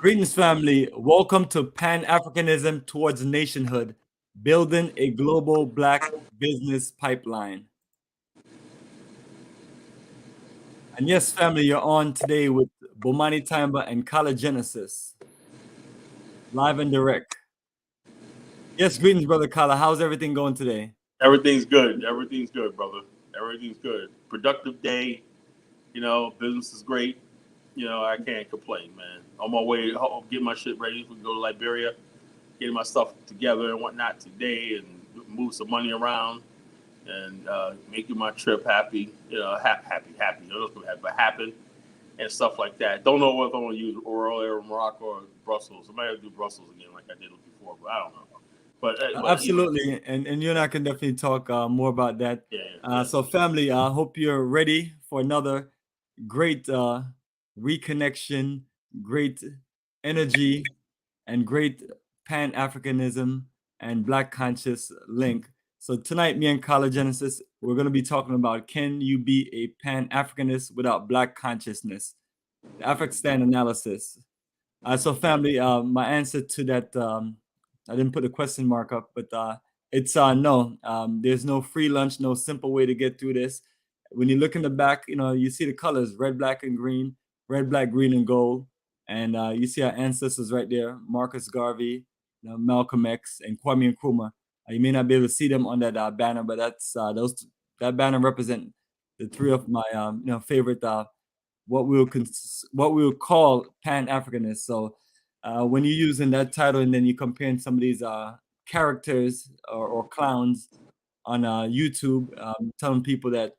Greetings, family. Welcome to Pan-Africanism towards Nationhood, building a global Black business pipeline. And yes, family, you're on today with Bomani Tyehimba and Kala Genesis, live and direct. Yes, greetings, brother Kala. How's everything going today? Everything's good. Everything's good, brother. Everything's good. Productive day. Business is great. I can't complain, man. On my way home, getting my shit ready to go to Liberia, getting my stuff together and whatnot today, and move some money around, and making my trip happy. Happy. But happen and stuff like that. Don't know whether I'm gonna use earlier Morocco or Brussels. I might have to do Brussels again, like I did before, but I don't know. But absolutely, and you and I can definitely talk more about that. Yeah. So, family, I hope you're ready for another great reconnection, great energy, and great Pan-Africanism and Black conscious link. So tonight, me and Kala Genesis, we're going to be talking about, can you be a Pan-Africanist without Black consciousness? The Afrikstan Analysis. So family, my answer to that, I didn't put a question mark up, but it's no. There's no free lunch, no simple way to get through this. When you look in the back, you see the colors, red, black, and green, red, black, green, and gold. And you see our ancestors right there, Marcus Garvey, Malcolm X, and Kwame Nkrumah. You may not be able to see them on that banner, but that banner represent the three of my favorite what we will call Pan-Africanists. So when you're using that title and then you're comparing some of these characters or clowns on YouTube, telling people that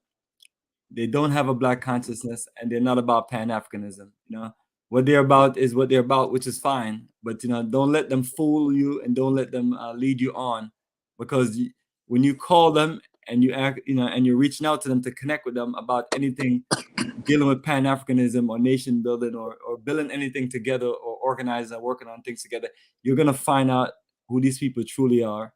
they don't have a Black consciousness and they're not about Pan-Africanism. What they're about is what they're about, which is fine. But don't let them fool you and don't let them lead you on, because when you call them and you act, and you're reaching out to them to connect with them about anything dealing with Pan-Africanism or nation building or building anything together or organizing and working on things together, you're gonna find out who these people truly are.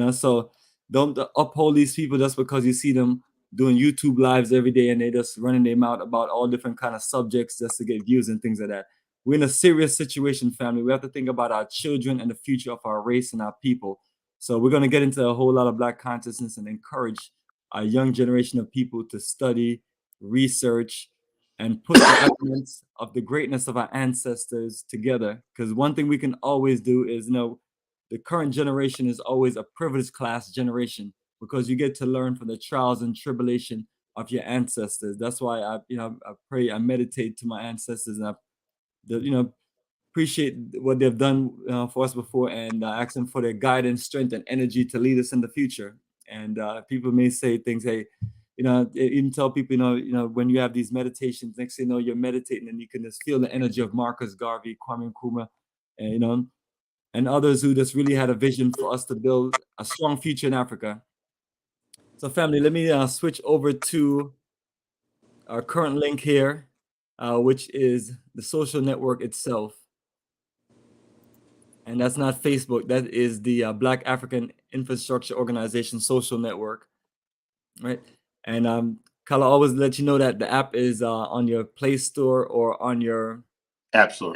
So don't uphold these people just because you see them doing YouTube lives every day and they just running their mouth about all different kind of subjects just to get views and things like that. We're in a serious situation, family. We have to think about our children and the future of our race and our people. So we're going to get into a whole lot of Black consciousness and encourage our young generation of people to study, research, and put the elements of the greatness of our ancestors together. Because one thing we can always do is, the current generation is always a privileged class generation, because you get to learn from the trials and tribulation of your ancestors. That's why I pray, I meditate to my ancestors, and I appreciate what they've done for us before, and ask them for their guidance, strength, and energy to lead us in the future. And people may say things, hey, even tell people, when you have these meditations, next thing you know, you're meditating and you can just feel the energy of Marcus Garvey, Kwame Nkrumah, and and others who just really had a vision for us to build a strong future in Africa. So family, let me switch over to our current link here, which is the social network itself. And that's not Facebook, that is the Black African Infrastructure Organization social network, right? And Kala always let you know that the app is on your Play Store or on your App Store.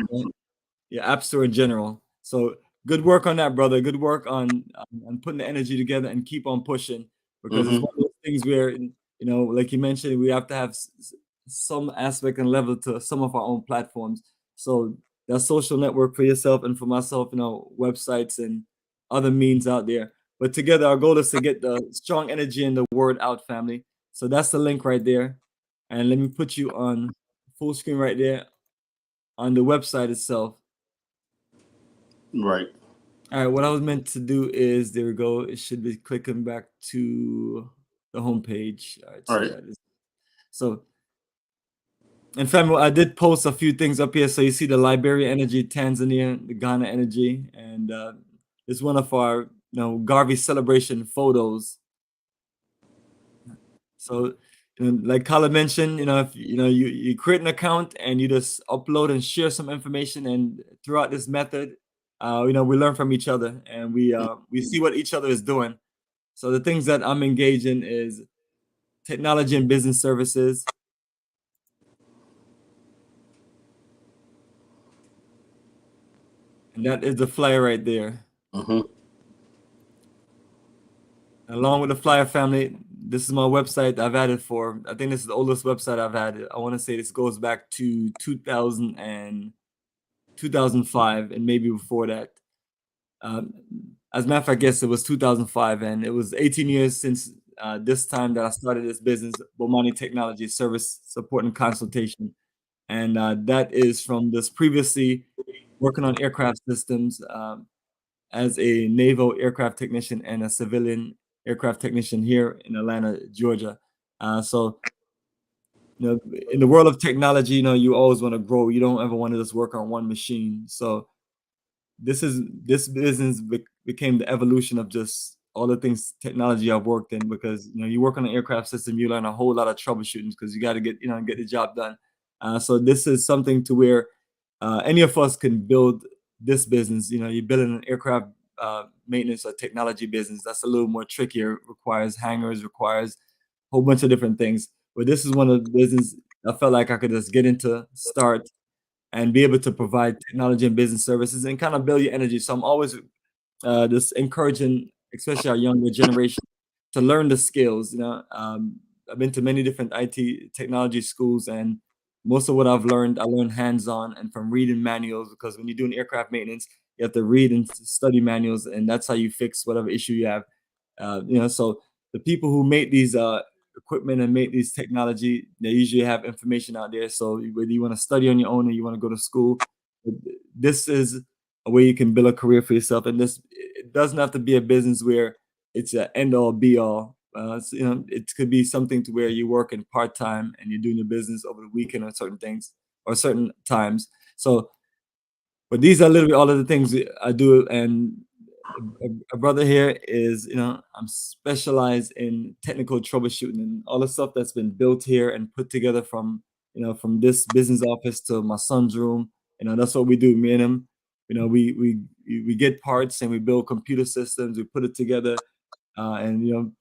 Your App Store in general. So good work on that, brother. Good work on putting the energy together and keep on pushing, because it's one of those things where, like you mentioned, we have to have some aspect and level to some of our own platforms. So that social network for yourself and for myself, websites and other means out there. But together, our goal is to get the strong energy and the word out, family. So that's the link right there. And let me put you on full screen right there on the website itself. Right. All right, what I was meant to do is, there we go. It should be clicking back to the homepage. All right. So, in fact, I did post a few things up here. So you see the Liberia energy, Tanzania, the Ghana energy, and it's one of our Garvey celebration photos. So, like Kala mentioned, if you create an account and you just upload and share some information, and throughout this method, we learn from each other and we see what each other is doing. So the things that I'm engaged in is technology and business services, And that is the flyer right there. Mm-hmm. Along with the flyer family, this is my website I've had it for. I think this is the oldest website I've had. I want to say this goes back to 2000 and 2005 and maybe before that. As a matter of fact, yes, it was 2005, and it was 18 years since this time that I started this business, Bomani Technology Service Support and Consultation. And that is from this previously working on aircraft systems as a naval aircraft technician and a civilian aircraft technician here in Atlanta, Georgia. So, in the world of technology, you always want to grow. You don't ever want to just work on one machine. So this business became the evolution of just all the things technology I've worked in, because you work on an aircraft system, you learn a whole lot of troubleshooting because you got to get the job done. So this is something to where any of us can build this business. You're building an aircraft maintenance or technology business. That's a little more trickier. Requires hangars, requires a whole bunch of different things. But this is one of the business I felt like I could just get into, start, and be able to provide technology and business services and kind of build your energy. So I'm always just encouraging, especially our younger generation, to learn the skills. I've been to many different IT technology schools, and most of what I learned hands-on and from reading manuals, because when you're doing aircraft maintenance, you have to read and study manuals, and that's how you fix whatever issue you have. So the people who make these equipment and make these technology, they usually have information out there. So whether you want to study on your own or you want to go to school, this is a way you can build a career for yourself. And it doesn't have to be a business where it's an end all be all. It could be something to where you're working part time and you're doing your business over the weekend or certain things or certain times. So, but these are literally all of the things I do. And a brother here is, I'm specialized in technical troubleshooting and all the stuff that's been built here and put together from this business office to my son's room. That's what we do. Me and him, we get parts and we build computer systems. We put it together, and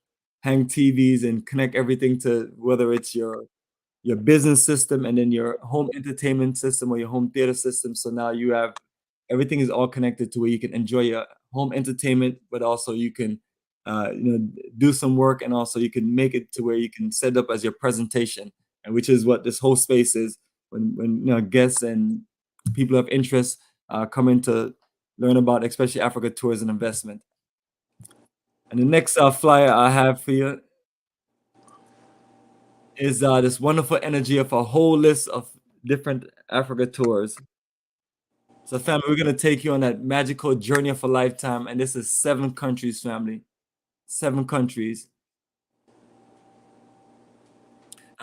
hang TVs and connect everything to whether it's your business system and then your home entertainment system or your home theater system. So now you have everything is all connected to where you can enjoy your home entertainment, but also you can do some work, and also you can make it to where you can set up as your presentation, and which is what this whole space is. When guests and people of interest come in to learn about, especially Africa tours and investment. And the next flyer I have for you is this wonderful energy of a whole list of different Africa tours. So, family, we're going to take you on that magical journey of a lifetime. And this is 7 countries, family. 7 countries.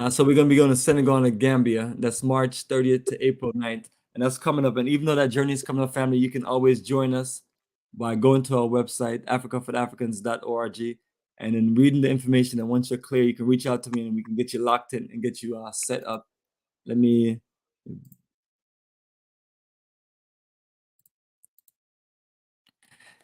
So we're going to be going to Senegal and Gambia. That's March 30th to April 9th. And that's coming up. And even though that journey is coming up, family, you can always join us by going to our website, africafortheafricans.org, and then reading the information. And once you're clear, you can reach out to me and we can get you locked in and get you set up. Let me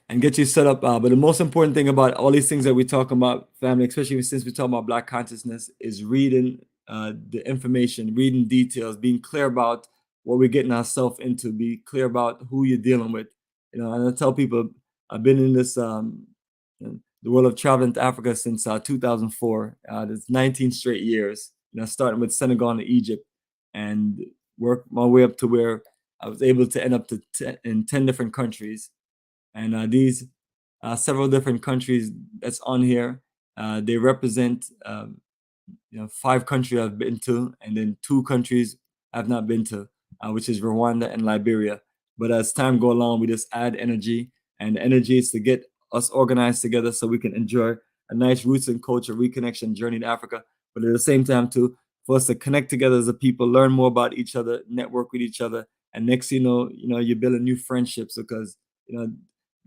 and get you set up. But the most important thing about all these things that we talk about, family, especially since we talk about Black consciousness, is reading the information, reading details, being clear about what we're getting ourselves into, be clear about who you're dealing with. And I tell people, I've been in this the world of traveling to Africa since 2004. That's 19 straight years. Starting with Senegal and Egypt, and worked my way up to where I was able to end up in 10 different countries. And these several different countries that's on here, they represent 5 countries I've been to, and then 2 countries I've not been to, which is Rwanda and Liberia. But as time go along, we just add energy, and the energy is to get us organized together so we can enjoy a nice roots and culture reconnection journey to Africa. But at the same time, too, for us to connect together as a people, learn more about each other, network with each other, and next you know, you're building new friendships, because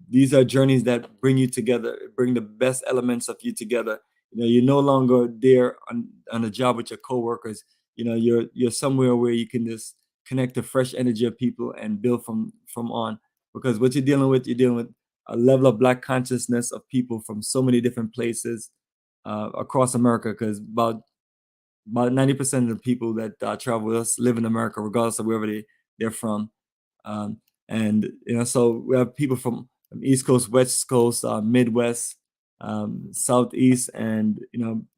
these are journeys that bring you together, bring the best elements of you together. You're no longer there on a job with your coworkers. You're somewhere where you can just connect the fresh energy of people and build from on. Because what you're dealing with a level of Black consciousness of people from so many different places across America. Because about 90% of the people that travel with us live in America, regardless of wherever they're from. And so we have people from East Coast, West Coast, Midwest, Southeast, and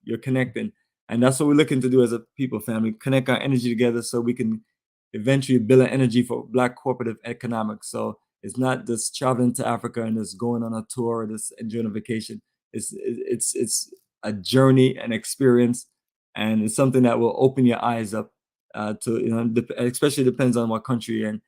you're connecting. And that's what we're looking to do as a people family, connect our energy together so we can eventually build an energy for Black cooperative economics. So it's not just traveling to Africa and just going on a tour or just enjoying a vacation. It's a journey, an experience, and it's something that will open your eyes up to especially depends on what country you're in.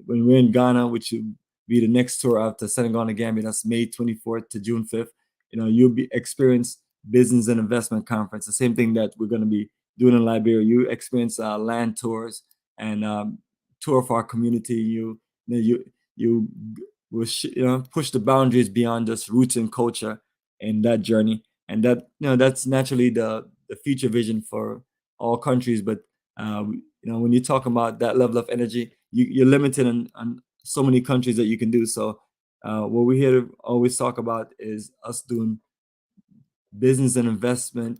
When we're in Ghana, which will be the next tour after Senegal and Gambia, that's May 24th to June 5th. You'll be experience business and investment conference, the same thing that we're going to be doing in Liberia. You experience land tours and tour for our community. You will push the boundaries beyond just roots and culture in that journey, and that's naturally the future vision for all countries. But when you talk about that level of energy, you're limited on so many countries that you can do. So what we're here to always talk about is us doing business and investment,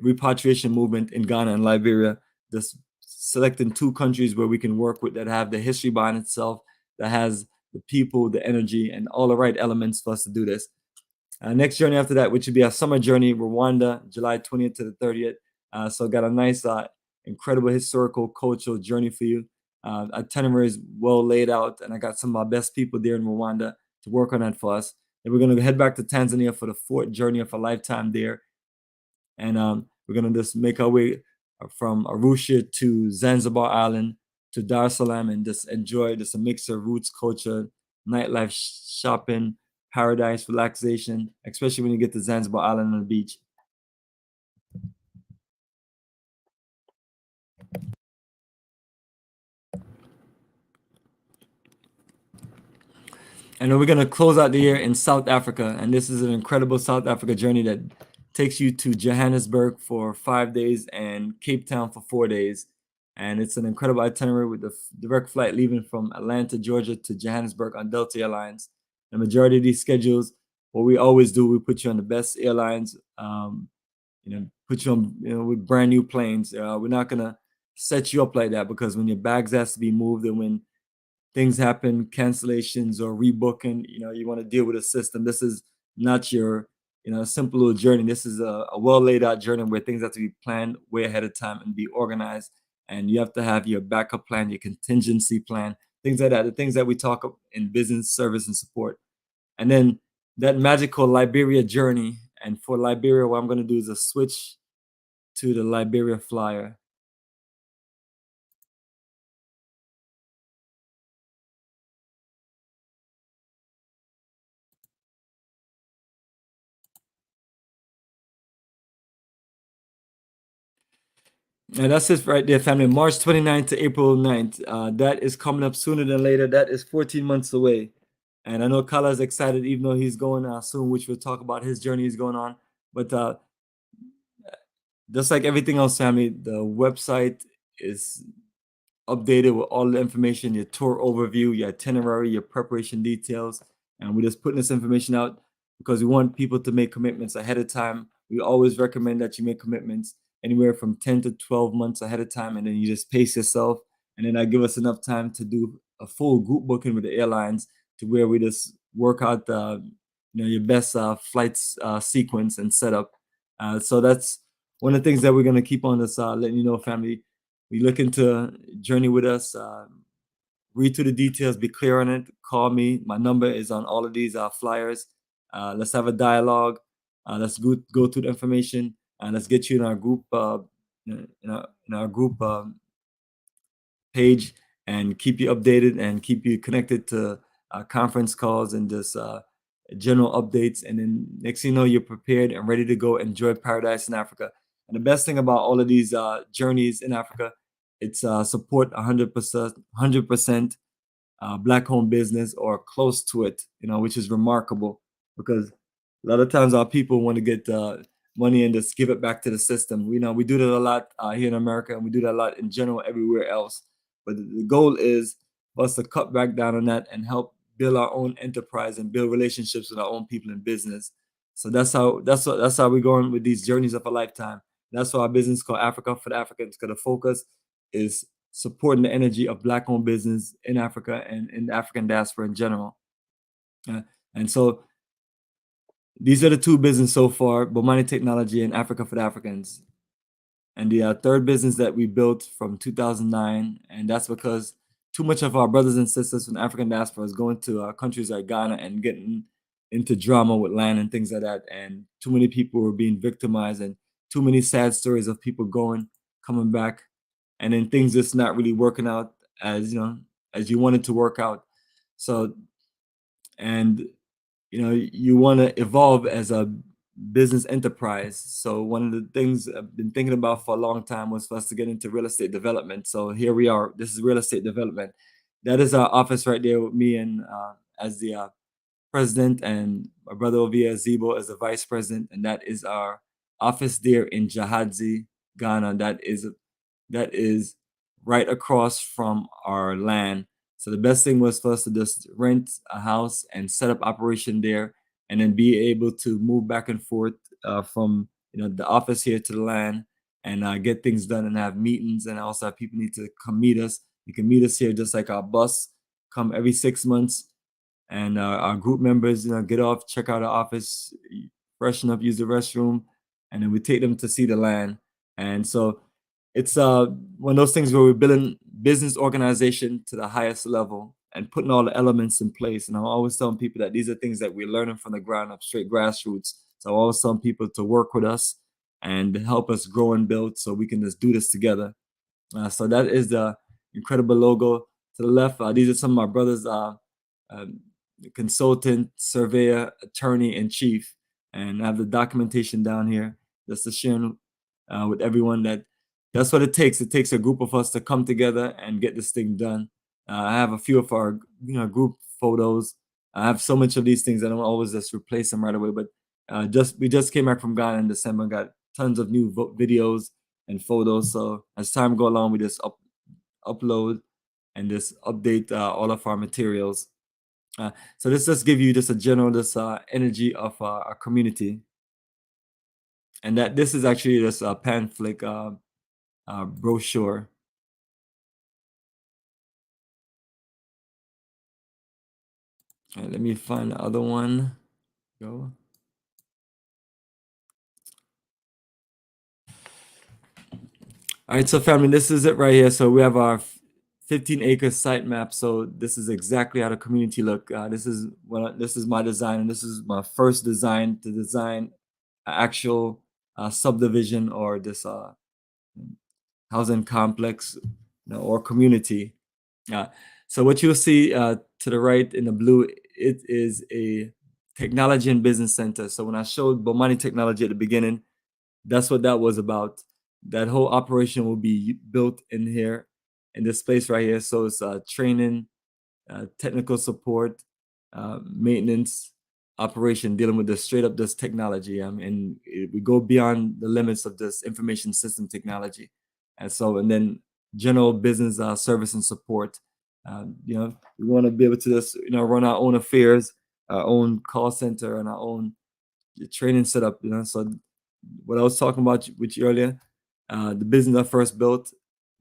repatriation movement in Ghana and Liberia, just selecting 2 countries where we can work with that have the history behind itself, that has the people, the energy, and all the right elements for us to do this. Next journey after that, which would be our summer journey, Rwanda, July 20th to the 30th. So got a nice, incredible historical, cultural journey for you. Itinerary is well laid out, and I got some of our best people there in Rwanda to work on that for us. Then we're going to head back to Tanzania for the 4th journey of a lifetime there. And we're going to just make our way from Arusha to Zanzibar Island to Dar es Salaam and just enjoy just a mix of roots, culture, nightlife, shopping, paradise, relaxation, especially when you get to Zanzibar Island on the beach. And then we're going to close out the year in South Africa. And this is an incredible South Africa journey that takes you to Johannesburg for 5 days and Cape Town for 4 days. And it's an incredible itinerary with the direct flight leaving from Atlanta, Georgia to Johannesburg on Delta Airlines. The majority of these schedules, what we always do, we put you on the best airlines, put you on with brand new planes. We're not going to set you up like that, because when your bags has to be moved and when things happen, cancellations or rebooking, you want to deal with a system. This is not your, simple little journey. This is a well laid out journey where things have to be planned way ahead of time and be organized. And you have to have your backup plan, your contingency plan, things like that, the things that we talk in business, service, and support. And then that magical Liberia journey. And for Liberia, what I'm going to do is a switch to the Liberia flyer. And that's it right there, family. March 29th to April 9th. That is coming up sooner than later. That is 14 months away. And I know Kala is excited, even though he's going soon, which we'll talk about his journey he's going on. But just like everything else, family, the website is updated with all the information, your tour overview, your itinerary, your preparation details. And we're just putting this information out because we want people to make commitments ahead of time. We always recommend that you make commitments anywhere from 10 to 12 months ahead of time, and then you just pace yourself. And then that give us enough time to do a full group booking with the airlines to where we just work out your best flights sequence and setup. So that's one of the things that we're going to keep on this letting you know, family. We looking to journey with us. Read through the details, be clear on it. Call me. My number is on all of these flyers. Let's have a dialogue. Let's go through the information, and let's get you in our group page and keep you updated and keep you connected to conference calls and just general updates. And then next thing you know, you're prepared and ready to go enjoy paradise in Africa. And the best thing about all of these journeys in Africa, it's support 100% Black-owned business or close to it, which is remarkable, because a lot of times our people want to get money and just give it back to the system. We do that a lot here in America, and we do that a lot in general everywhere else. But the goal is for us to cut back down on that and help build our own enterprise and build relationships with our own people in business. So that's how we're going with these journeys of a lifetime. That's why our business called Africa for the Africans, because the focus is supporting the energy of Black-owned business in Africa and in the African diaspora in general. And so these are the two businesses so far, Bomani Technology and Africa for the Africans. And the third business that we built from 2009, and that's because too much of our brothers and sisters from the African diaspora is going to countries like Ghana and getting into drama with land and things like that. And too many people were being victimized, and too many sad stories of people going, coming back, and then things just not really working out as you wanted to work out. So, and you want to evolve as a business enterprise. So one of the things I've been thinking about for a long time was for us to get into real estate development. So here we are. This is real estate development. That is our office right there with me and as the president, and my brother over here, Zibo, as the vice president. And that is our office there in Jahadzi, Ghana. That is right across from our land. So the best thing was for us to just rent a house and set up operation there, and then be able to move back and forth from the office here to the land, and get things done and have meetings. And also if people need to come meet us, you can meet us here, just like our bus come every 6 months. And our group members get off, check out our office, freshen up, use the restroom, and then we take them to see the land. And so it's one of those things where we're building business organization to the highest level and putting all the elements in place. And I'm always telling people that these are things that we're learning from the ground up, straight grassroots. So I'm always telling people to work with us and help us grow and build so we can just do this together. So that is the incredible logo. To the left, these are some of my brothers, consultant, surveyor, attorney in chief. And I have the documentation down here just to share with everyone that's what it takes. It takes a group of us to come together and get this thing done. I have a few of our group photos. I have so much of these things, I don't always just replace them right away. But we just came back from Ghana in December and got tons of new videos and photos. So as time go along, we just upload and just update all of our materials. So this just give you just a general energy of our community, and that this is actually just a pamphlet brochure. Let me find the other one. Go. All right, so family, this is it right here. So we have our 15-acre site map. So this is exactly how the community look. This is my design, and this is my first design to design an actual subdivision or this housing complex, or community. So what you'll see to the right in the blue, it is a technology and business center. So when I showed Bomani Technology at the beginning, that's what that was about. That whole operation will be built in here, in this space right here. So it's training, technical support, maintenance, operation, dealing with this straight up this technology. And we go beyond the limits of this information system technology. And then general business service and support. We want to be able to just run our own affairs, our own call center, and our own training setup. So what I was talking about with you earlier, the business I first built,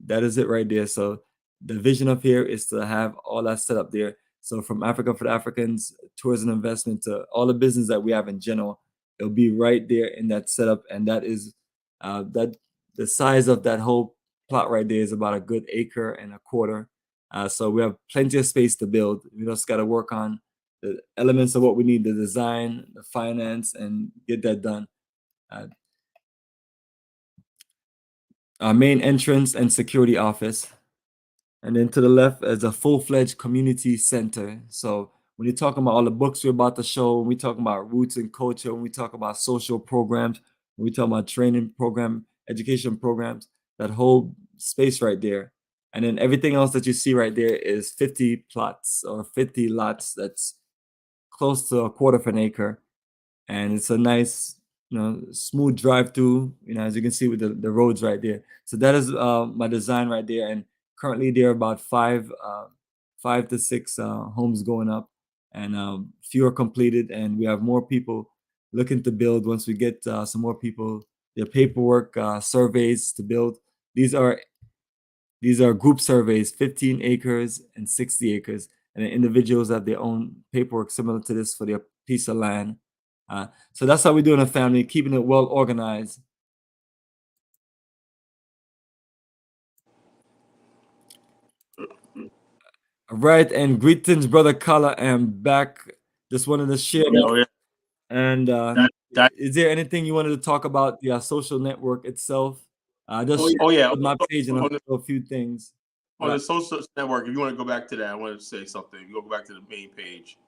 that is it right there. So the vision of here is to have all that set up there. So from Africa for the Africans, tourism investment, to all the business that we have in general, it'll be right there in that setup. And that is that the size of that whole plot right there is about a good 1.25 acres. So we have plenty of space to build. We just got to work on the elements of what we need, the design, the finance, and get that done. Our main entrance and security office. And then to the left is a full-fledged community center. So when you're talking about all the books we're about to show, when we talk about roots and culture, when we talk about social programs, when we talk about training program, education programs, that whole space right there. And then everything else that you see right there is 50 plots or 50 lots. That's close to 1/4 acre. And it's a nice, smooth drive through, as you can see with the roads right there. So that is my design right there. And currently there are about 5 to 6 homes going up, and few are completed. And we have more people looking to build once we get some more people, their paperwork, surveys to build. These are These are group surveys, 15 acres and 60 acres. And the individuals have their own paperwork similar to this for their piece of land. So that's how we do in a family, keeping it well organized. All right, and greetings, brother Kala. I'm back. Just wanted to share that. Oh, yeah. And That- is there anything you wanted to talk about the social network itself? Just oh yeah, with my page and on a few things. the social network. If you want to go back to that, I wanted to say something. You go back to the main page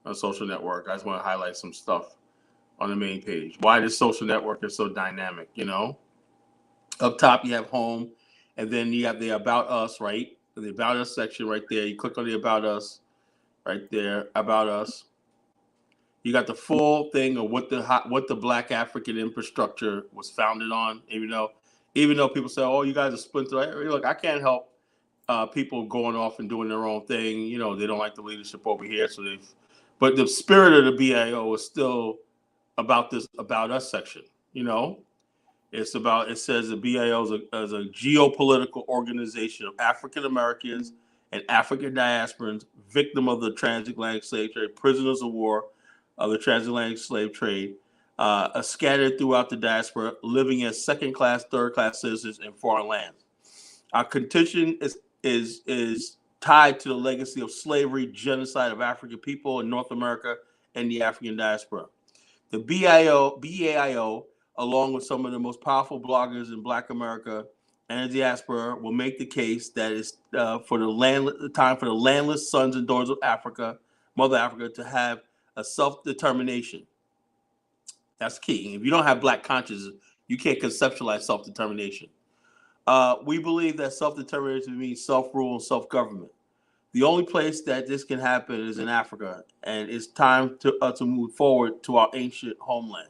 on social network. I just want to highlight some stuff on the main page. Why this social network is so dynamic, you know? Up top, you have home, and then you have the About Us, right? The About Us section right there. You click on the About Us right there, About Us. You got the full thing of what the Black African infrastructure was founded on. Even though people say, "Oh, you guys are splintered," look, I can't help people going off and doing their own thing. You know, they don't like the leadership over here, so they've. But the spirit of the BAO is still about this About Us section. You know, it says the BAO is a geopolitical organization of African Americans and African diasporans, victim of the transatlantic slave trade, prisoners of war of the transatlantic slave trade, scattered throughout the diaspora, living as second-class, third-class citizens in foreign lands. Our contention is tied to the legacy of slavery, genocide of African people in North America and the African diaspora. The BAIO, along with some of the most powerful bloggers in Black America and the diaspora, will make the case that it's time for the landless sons and daughters of Africa, Mother Africa, to have a self-determination. That's key. If you don't have Black consciousness, you can't conceptualize self-determination. We believe that self-determination means self-rule and self-government. The only place that this can happen is in Africa, and it's time to move forward to our ancient homeland.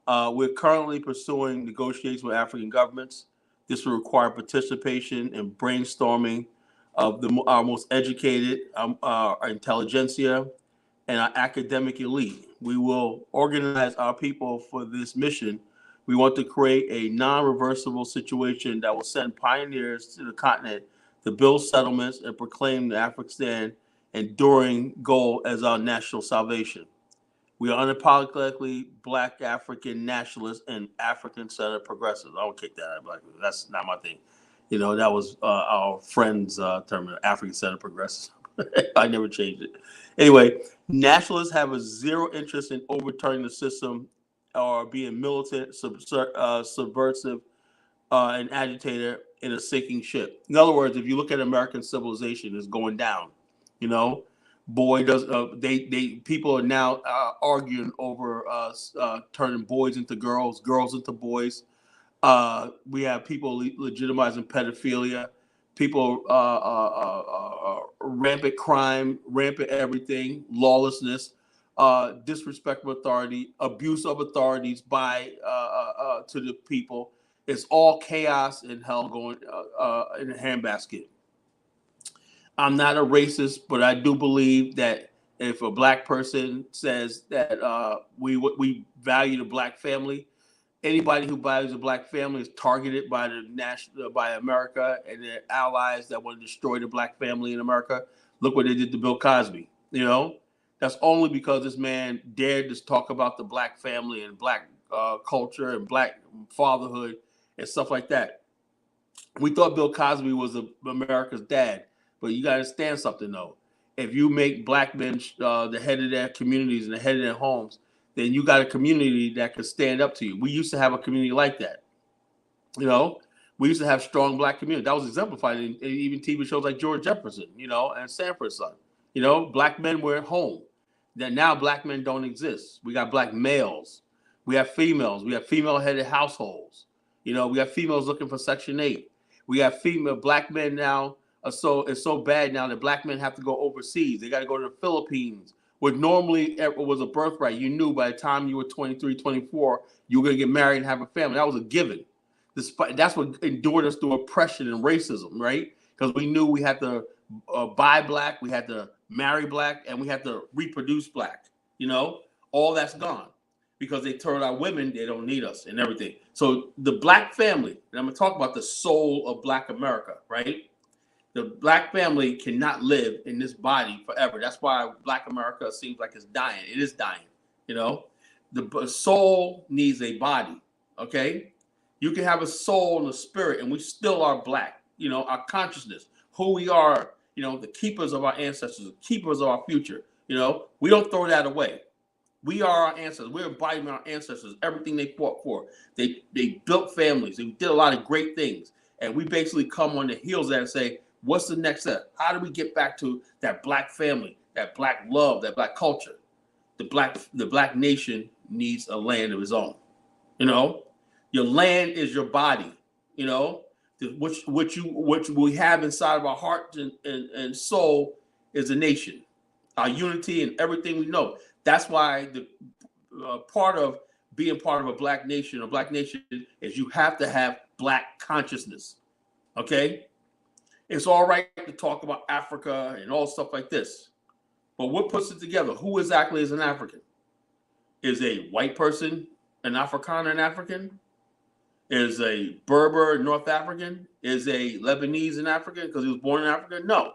We're currently pursuing negotiations with African governments. This will require participation and brainstorming of our most educated, our intelligentsia, and our academic elite. We will organize our people for this mission. We want to create a non-reversible situation that will send pioneers to the continent to build settlements and proclaim the Afrikstan enduring goal as our national salvation. We are unapologetically Black African nationalists and African-centered progressives. I don't kick that out of Black. That's not my thing. You know, that was our friend's term, African-centered progressives. I never changed it. Anyway, nationalists have a zero interest in overturning the system or being militant, subversive, and agitator in a sinking ship. In other words, if you look at American civilization, it's going down. You know, people are now arguing over turning boys into girls, girls into boys. We have people legitimizing pedophilia, people rampant crime, rampant everything, lawlessness, disrespect of authority, abuse of authorities to the people. It's all chaos and hell going in a handbasket. I'm not a racist, but I do believe that if a Black person says that we value the Black family, anybody who values a Black family is targeted by America and their allies that want to destroy the Black family in America. Look what they did to Bill Cosby. You know, that's only because this man dared to talk about the Black family and Black culture and Black fatherhood and stuff like that. We thought Bill Cosby was America's dad, but you got to understand something though. If you make Black men the head of their communities and the head of their homes, then you got a community that can stand up to you. We used to have a community like that. You know, we used to have strong Black community. That was exemplified in even TV shows like George Jefferson, you know, and Sanford's Son. You know, Black men were at home. That now Black men don't exist. We got Black males. We have females. We have female-headed households. You know, we have females looking for Section 8. We have female Black men now. It's so bad now that Black men have to go overseas. They got to go to the Philippines, where normally it was a birthright. You knew by the time you were 23, 24, you were going to get married and have a family. That was a given. That's what endured us through oppression and racism, right? Because we knew we had to buy Black, we had to marry Black, and we had to reproduce Black. You know, all that's gone because they told our women they don't need us and everything. So the Black family, and I'm going to talk about the soul of Black America, right? The black family cannot live in this body forever. That's why Black America seems like it's dying. It is dying. You know, the soul needs a body. Okay, you can have a soul and a spirit, and we still are black. You know, our consciousness, who we are. You know, the keepers of our ancestors, the keepers of our future. You know, we don't throw that away. We are our ancestors. We're embodying our ancestors. Everything they fought for. They built families. They did a lot of great things. And we basically come on the heels of that and say, what's the next step? How do we get back to that black family, that black love, that black culture? The black nation needs a land of its own. You know, your land is your body. You know, which we have inside of our heart and soul is a nation. Our unity and everything we know. That's why the part of being part of a black nation is you have to have black consciousness. Okay, it's all right to talk about Africa and all stuff like this, but what puts it together? Who exactly is an African? Is a white person an Afrikaner an African? Is a Berber North African? Is a Lebanese an African because he was born in Africa? No.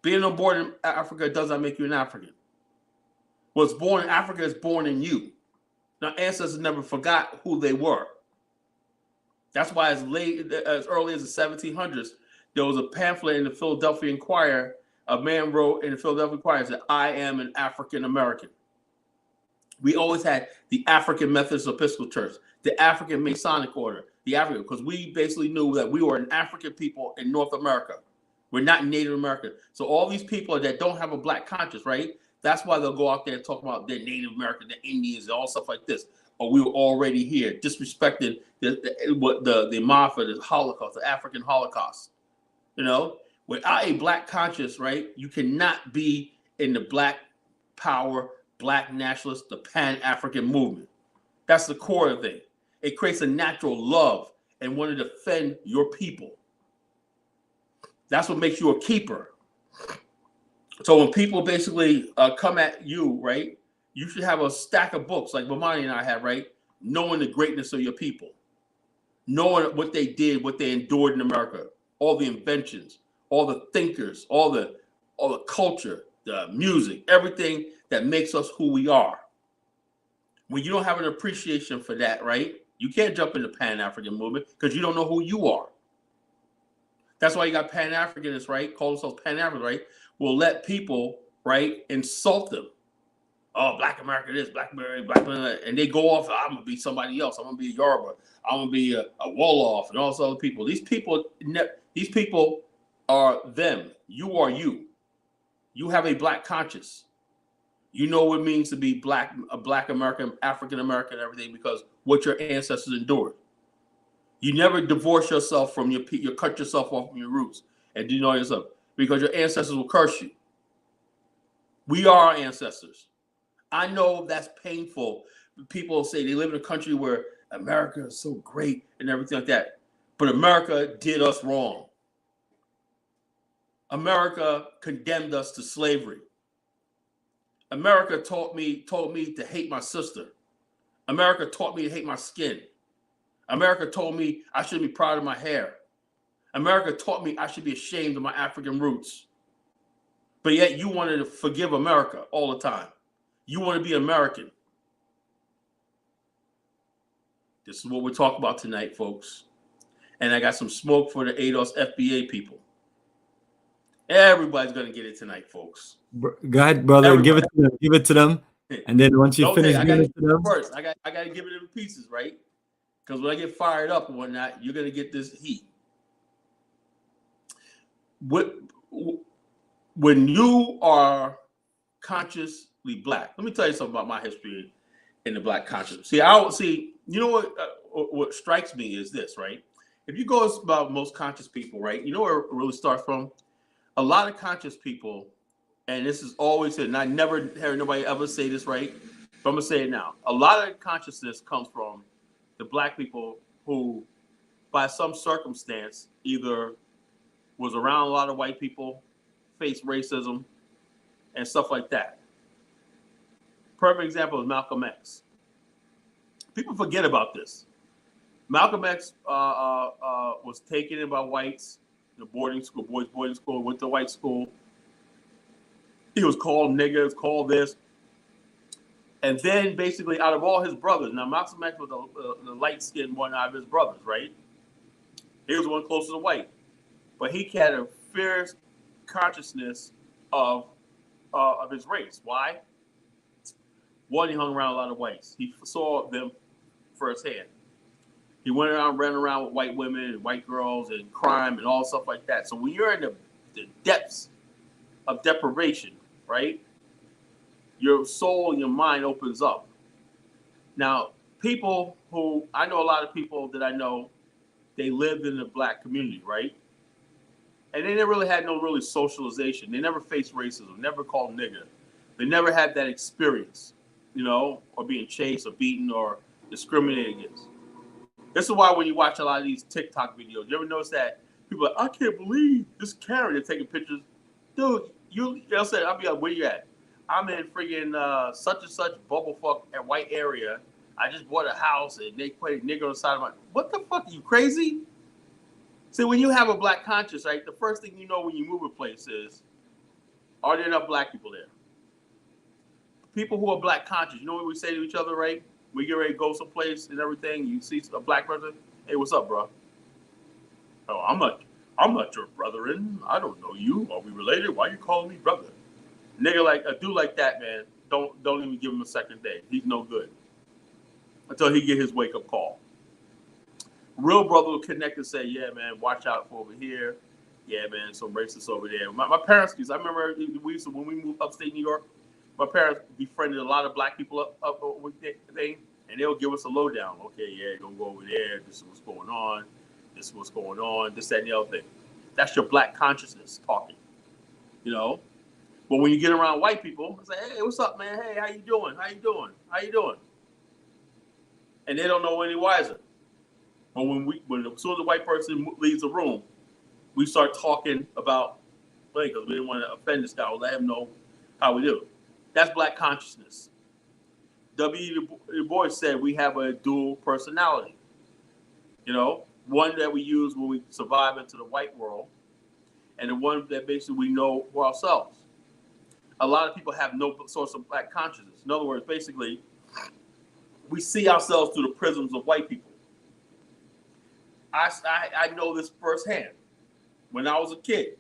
Being born in Africa does not make you an African. What's born in Africa is born in you. Now, ancestors never forgot who they were. That's why as early as the 1700s, there was a pamphlet in the Philadelphia Inquirer. A man wrote in the Philadelphia Inquirer that I am an African American. We always had the African Methodist Episcopal Church, the African Masonic Order, the African, because we basically knew that we were an African people in North America. We're not Native American. So all these people that don't have a black conscience, right? That's why they'll go out there and talk about their Native American, the Indians, and all stuff like this. Or we were already here, disrespecting the Mafia, the Holocaust, the African Holocaust. You know, without a black conscience, right? You cannot be in the black power, black nationalist, the Pan-African movement. That's the core of the thing. It creates a natural love and want to defend your people. That's what makes you a keeper. So when people basically come at you, right, you should have a stack of books like Bomani and I have, right? Knowing the greatness of your people, knowing what they did, what they endured in America, all the inventions, all the thinkers, all the culture, the music, everything that makes us who we are. When you don't have an appreciation for that, right, you can't jump in the Pan-African movement because you don't know who you are. That's why you got Pan-Africanists, right? Call themselves Pan-Africanists, right? Will let people, right, insult them. Oh, Black America this, Black America, and they go off. I'm gonna be somebody else. I'm gonna be a Yoruba. I'm gonna be a Wolof and all those other people. These people are them. You are you. You have a black conscience. You know what it means to be black, a Black American, African American, and everything because what your ancestors endured. You never divorce yourself from you cut yourself off from your roots and deny yourself because your ancestors will curse you. We are our ancestors. I know that's painful. People say they live in a country where America is so great and everything like that. But America did us wrong. America condemned us to slavery. America told me to hate my sister. America taught me to hate my skin. America told me I should be proud of my hair. America taught me I should be ashamed of my African roots. But yet you wanted to forgive America all the time. You want to be American. This is what we're talking about tonight, folks. And I got some smoke for the ADOS FBA people. Everybody's going to get it tonight, folks. Go ahead, brother. Everybody. Give it to them. And then once you finish giving it to them. First, I got to give it in pieces, right? Because when I get fired up and whatnot, you're going to get this heat. When you are consciously black, let me tell you something about my history in the black consciousness. You know what strikes me is this, right? If you go about most conscious people, right, you know where it really starts from? A lot of conscious people, and this is always said, and I never heard nobody ever say this, right? But I'm going to say it now. A lot of consciousness comes from the black people who, by some circumstance, either was around a lot of white people, faced racism, and stuff like that. Perfect example is Malcolm X. People forget about this. Malcolm X was taken in by whites, the boarding school, boys boarding school, went to white school. He was called niggas, called this. And then basically out of all his brothers, now Malcolm X was the light-skinned one out of his brothers, right? He was the one closer to white. But he had a fierce consciousness of his race. Why? One, he hung around a lot of whites. He saw them firsthand. He went around, ran around with white women and white girls and crime and all stuff like that. So when you're in the depths of deprivation, right, your soul and your mind opens up. Now, people who, I know a lot of people that I know, they lived in the black community, right? And they never really had no really socialization. They never faced racism, never called nigger. They never had that experience, you know, or being chased or beaten or discriminated against. This is why when you watch a lot of these TikTok videos, you ever notice that people are like, I can't believe this Karen, they're taking pictures. Dude, they'll say, I'll be like, where you at? I'm in friggin' such and such bubblefuck at white area. I just bought a house and they put a nigger on the side of my, what the fuck, are you crazy? See, when you have a black conscience, right, the first thing you know when you move a place is, are there enough black people there? People who are black conscious, you know what we say to each other, right? We get ready to go someplace and everything, you see a black person, hey, what's up, bro? Oh, I'm not your brother-in. I don't know you. Are we related? Why are you calling me brother? Nigga, like a dude like that, man, don't even give him a second day. He's no good until he get his wake-up call. Real brother will connect and say, yeah, man, watch out for over here. Yeah, man, some racists over there. My parents, I remember when we moved upstate New York, my parents befriended a lot of black people up with thing, and they'll give us a lowdown. Okay, yeah, you're going to go over there. This is what's going on. This is what's going on. This, that, and the other thing. That's your black consciousness talking, you know? But when you get around white people, it's like, hey, what's up, man? Hey, how you doing? How you doing? How you doing? And they don't know any wiser. But when as soon as the white person leaves the room, we start talking about, because we didn't want to offend this guy, or let him know how we do. That's black consciousness. W. Du Bois said we have a dual personality. You know, one that we use when we survive into the white world, and the one that basically we know for ourselves. A lot of people have no source of black consciousness. In other words, basically, we see ourselves through the prisms of white people. I know this firsthand. When I was a kid,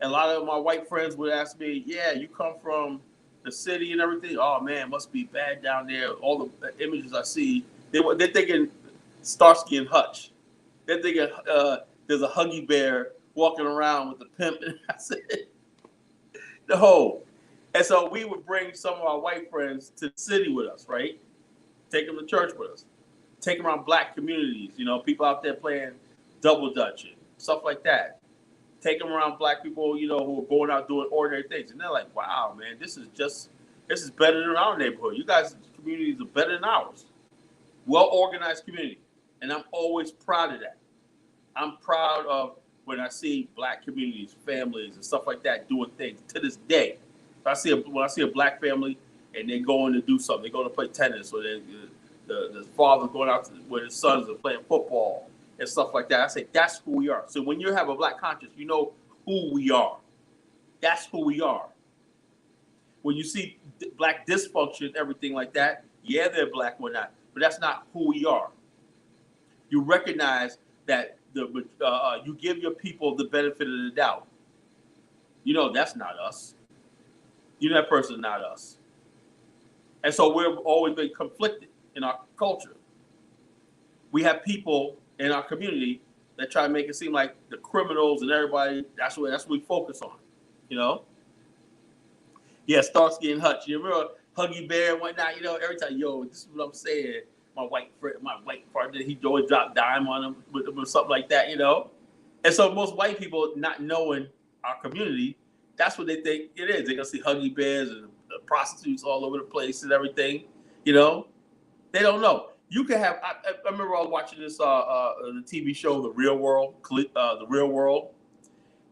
a lot of my white friends would ask me, yeah, you come from the city and everything. Oh, man, it must be bad down there. All the images I see, they're thinking Starsky and Hutch. They're thinking there's a Huggy Bear walking around with the pimp. And I said, no. And so we would bring some of our white friends to the city with us, right? Take them to church with us. Take them around black communities, you know, people out there playing double dutch and stuff like that. Take them around black people, you know, who are going out doing ordinary things. And they're like, wow, man, this is better than our neighborhood. You guys' communities are better than ours. Well-organized community. And I'm always proud of that. I'm proud of when I see black communities, families, and stuff like that doing things to this day. When I see a black family and they're going to do something, they're going to play tennis, or the father going out with his sons are playing football and stuff like that. I say, that's who we are. So when you have a black conscience, you know who we are. That's who we are. When you see black dysfunction, everything like that, yeah, they're black, we're not. But that's not who we are. You recognize that you give your people the benefit of the doubt. You know, that's not us. You know, that person's not us. And so we've always been conflicted in our culture. We have people in our community that try to make it seem like the criminals and everybody, that's what we focus on, you know? Yeah, Starsky and Hutch. You remember Huggy Bear and whatnot, you know, every time, yo, this is what I'm saying. My white partner, he always dropped dime on him with something like that, you know? And so most white people, not knowing our community, that's what they think it is. They're going to see Huggy Bears and the prostitutes all over the place and everything, you know? They don't know. You can have. I remember I was watching this the TV show, The Real World,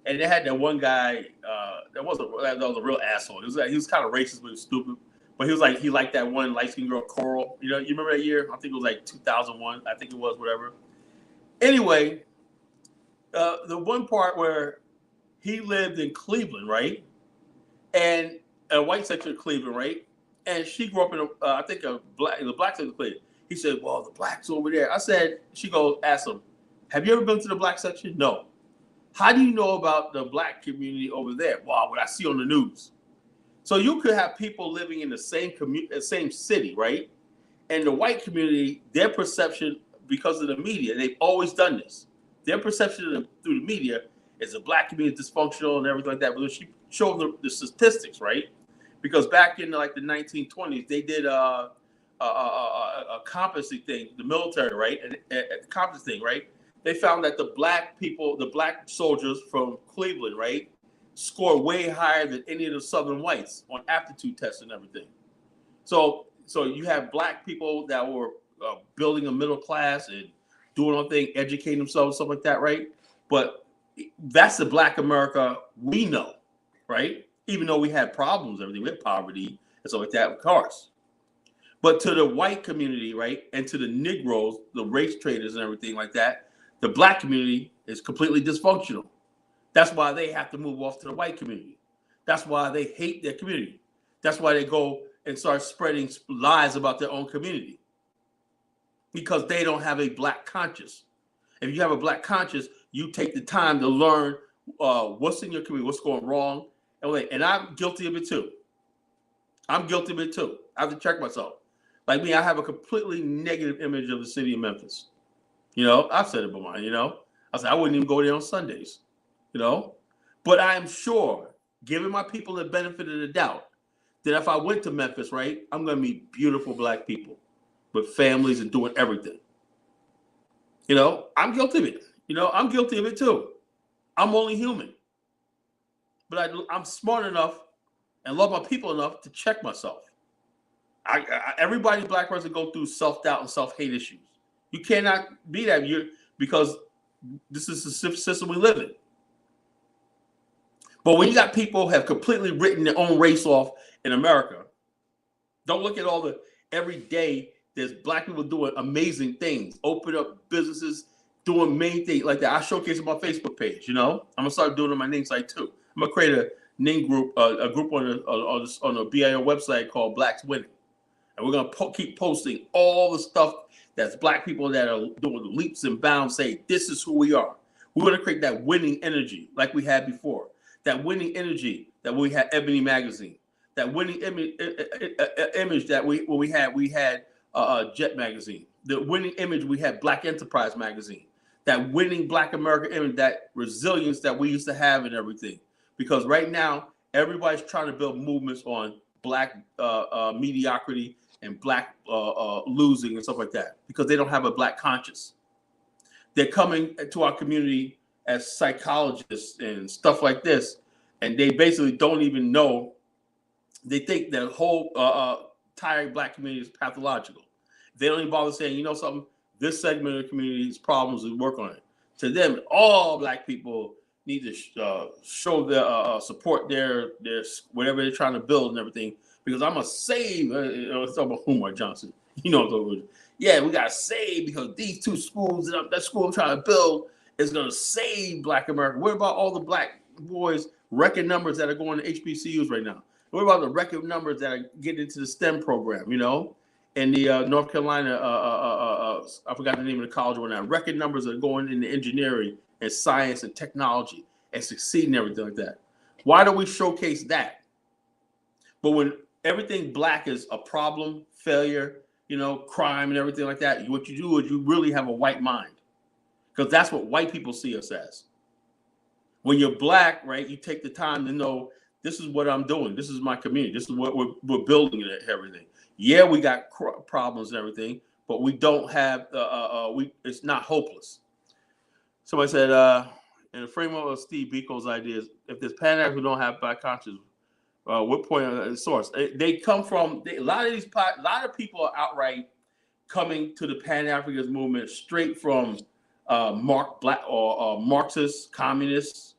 and they had that one guy that was a real asshole. He was kind of racist, but he was stupid. But he liked that one light skinned girl, Coral. You know, you remember that year? I think it was like 2001. I think it was, whatever. Anyway, the one part where he lived in Cleveland, right? And a white section of Cleveland, right? And she grew up in I think the black section of Cleveland. He said, "Well, the blacks over there." I said, she goes, ask him, "Have you ever been to the black section?" No. How do you know about the black community over there? Wow, what I see on the news. So you could have people living in the same city, right? And the white community, their perception, because of the media, they've always done this. Their perception through the media is the black community is dysfunctional and everything like that. But she showed the statistics, right? Because back in like the 1920s, they did a competency thing, the military, right? And a competency thing, right? They found that the black people, the black soldiers from Cleveland, right, score way higher than any of the Southern whites on aptitude tests and everything. So you have black people that were building a middle class and doing all things, educating themselves, stuff like that, right? But that's the black America we know, right? Even though we had problems, everything, we had poverty and stuff like that, of course. But to the white community, right, and to the Negroes, the race traders and everything like that, the black community is completely dysfunctional. That's why they have to move off to the white community. That's why they hate their community. That's why they go and start spreading lies about their own community. Because they don't have a black conscience. If you have a black conscience, you take the time to learn what's in your community, what's going wrong. And I'm guilty of it too. I have to check myself. Like me, I have a completely negative image of the city of Memphis. You know, I've said it before, you know. I said I wouldn't even go there on Sundays, you know. But I am sure, giving my people the benefit of the doubt, that if I went to Memphis, right, I'm going to meet beautiful black people with families and doing everything. You know, I'm guilty of it. You know, I'm guilty of it too. I'm only human. But I'm smart enough and love my people enough to check myself. Everybody, black person, go through self-doubt and self-hate issues. You cannot be that because this is the system we live in. But when you got people who have completely written their own race off in America, don't look at all the every day there's black people doing amazing things, open up businesses, doing main things like that. I showcase on my Facebook page. You know, I'm gonna start doing it on my name site too. I'm gonna create a name group, a group on the BAIO website called Blacks Winning, and we're gonna keep posting all the stuff that's black people that are doing leaps and bounds. Say this is who we are. We're gonna create that winning energy like we had before. That winning energy that we had Ebony magazine. That winning image that we had Jet magazine. The winning image we had Black Enterprise magazine. That winning Black America image, that resilience that we used to have and everything. Because right now everybody's trying to build movements on black mediocrity and black losing and stuff like that because they don't have a black conscience. They're coming to our community as psychologists and stuff like this, and they basically don't even know. They think the whole entire black community is pathological. They don't even bother saying, you know something, this segment of the community's problems, we work on it. To them, all black people need to show their support their whatever they're trying to build and everything. Because I'm gonna save. It's talking about Umar Johnson. You know what I'm talking about. Yeah, we gotta save because these two schools, that school I'm trying to build is gonna save Black America. What about all the black boys record numbers that are going to HBCUs right now? What about the record numbers that are getting into the STEM program? You know, and the North Carolina, I forgot the name of the college one now. Record numbers are going into engineering and science and technology and succeeding and everything like that. Why don't we showcase that? But when everything black is a problem, failure, you know, crime and everything like that, what you do is you really have a white mind. Because that's what white people see us as. When you're black, right, you take the time to know this is what I'm doing. This is my community. This is what we're building and everything. Yeah, we got problems and everything, but we don't have, it's not hopeless. Somebody said, in the framework of Steve Biko's ideas, if there's Pan-Africans who don't have black consciousness, what point of the source? They come from a lot of people are outright coming to the Pan-Africanist movement straight from Marxist communists.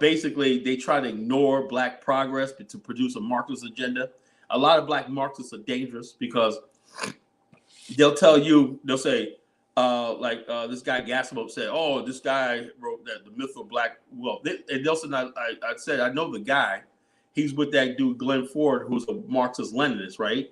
Basically, they try to ignore black progress to produce a Marxist agenda. A lot of black Marxists are dangerous because they'll say, this guy Gassimo said, "Oh, this guy wrote that the myth of black." Well, and Nelson, I said I know the guy. He's with that dude Glenn Ford, who's a Marxist-Leninist, right?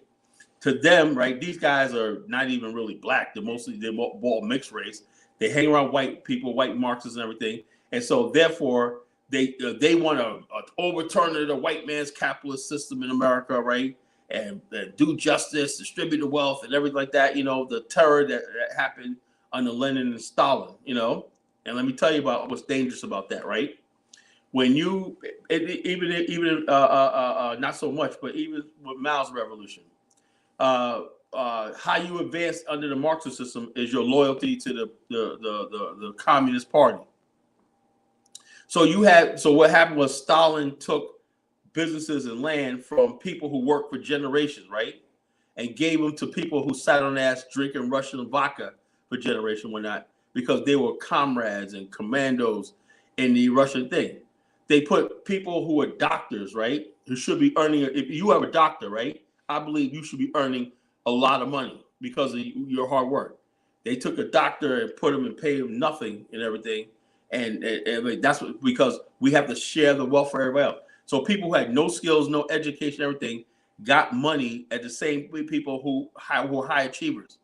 To them, right, these guys are not even really black. They're all mixed race. They hang around white people, white Marxists, and everything, and so therefore they want to overturn the white man's capitalist system in America, right? And do justice, distribute the wealth, and everything like that. You know, the terror that happened under Lenin and Stalin. You know, and let me tell you about what's dangerous about that, right? When you even not so much, but even with Mao's revolution, how you advance under the Marxist system is your loyalty to the Communist Party. So what happened was Stalin took businesses and land from people who worked for generations, right? And gave them to people who sat on their ass drinking Russian vodka for generations, whatnot, because they were comrades and commandos in the Russian thing. They put people who are doctors, right? Who should be earning, if you have a doctor, right? I believe you should be earning a lot of money because of your hard work. They took a doctor and put him and paid him nothing and everything. And that's because we have to share the wealth for everybody else. So people who had no skills, no education, everything, got money at the same people who were high achievers.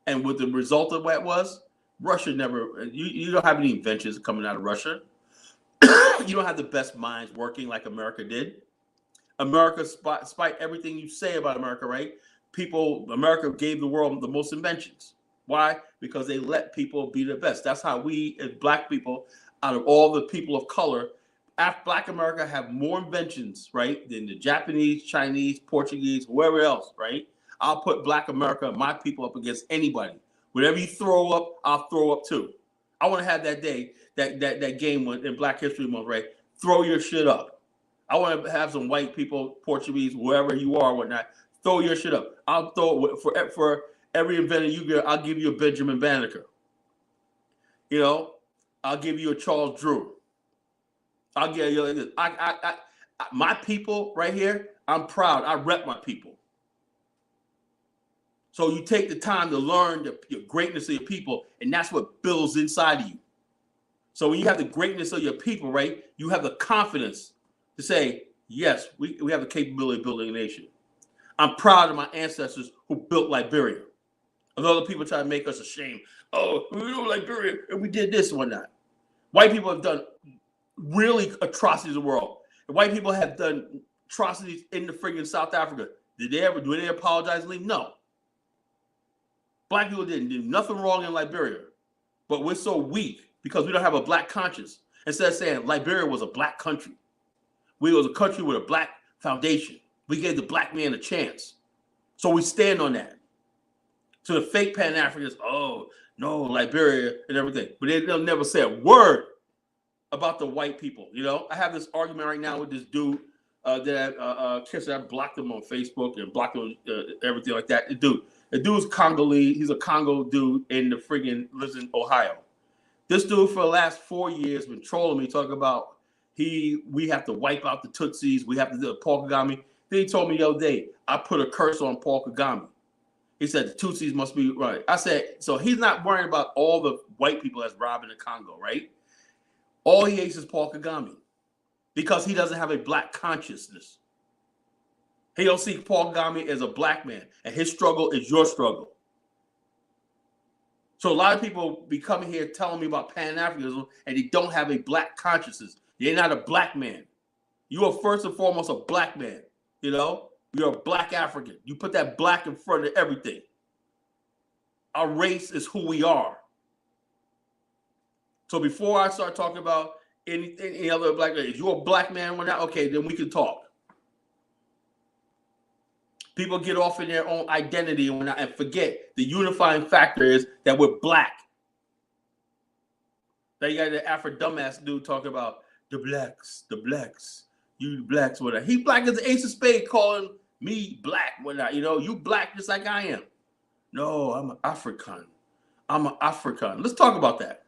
And what the result of that was, Russia never, you don't have any inventions coming out of Russia. You don't have the best minds working like America did. America, despite everything you say about America, right? America gave the world the most inventions. Why? Because they let people be the best. That's how we, as black people, out of all the people of color, Black America have more inventions, right, than the Japanese, Chinese, Portuguese, whoever else, right? I'll put Black America, my people, up against anybody. Whatever you throw up, I'll throw up too. I want to have that day, that game in Black History Month, right? Throw your shit up. I want to have some white people, Portuguese, wherever you are, whatnot. Throw your shit up. I'll throw it for every inventor you get. I'll give you a Benjamin Banneker. You know, I'll give you a Charles Drew. I'll give you like this. My people right here. I'm proud. I rep my people. So you take the time to learn your greatness of your people, and that's what builds inside of you. So when you have the greatness of your people, right, you have the confidence to say, yes, we have the capability of building a nation. I'm proud of my ancestors who built Liberia. And other people try to make us ashamed. Oh, we built Liberia and we did this and whatnot. White people have done really atrocities in the world. And white people have done atrocities in the friggin' South Africa. Do they apologize and leave? No. Black people didn't do nothing wrong in Liberia. But we're so weak because we don't have a black conscience. Instead of saying Liberia was a black country, we was a country with a black foundation. We gave the black man a chance. So we stand on that. So the fake Pan-Africanists, oh, no, Liberia and everything. But they'll never say a word about the white people. You know, I have this argument right now with this dude that I blocked him on Facebook and blocked him everything like that. The dude's Congolese. He's a Congo dude in the friggin' lives in Ohio. This dude for the last 4 years been trolling me, talking about we have to wipe out the Tutsis. We have to do Paul Kagame. Then he told me the other day, I put a curse on Paul Kagame. He said the Tutsis must be right. I said, so he's not worrying about all the white people that's robbing the Congo, right? All he hates is Paul Kagame because he doesn't have a black consciousness. He don't see Paul Kagame as a black man, and his struggle is your struggle. So a lot of people be coming here telling me about Pan-Africanism, and they don't have a black consciousness. You're not a black man. You are first and foremost a black man. You know, you're a black African. You put that black in front of everything. Our race is who we are. So before I start talking about any other black man, if you're a black man, okay, then we can talk. People get off in their own identity and forget the unifying factor is that we're black. Now you got the Afro dumbass dude talking about the blacks, you blacks, whatever. He black as the ace of spades, calling me black, whatnot. You know, you black just like I am. No, I'm an African. Let's talk about that.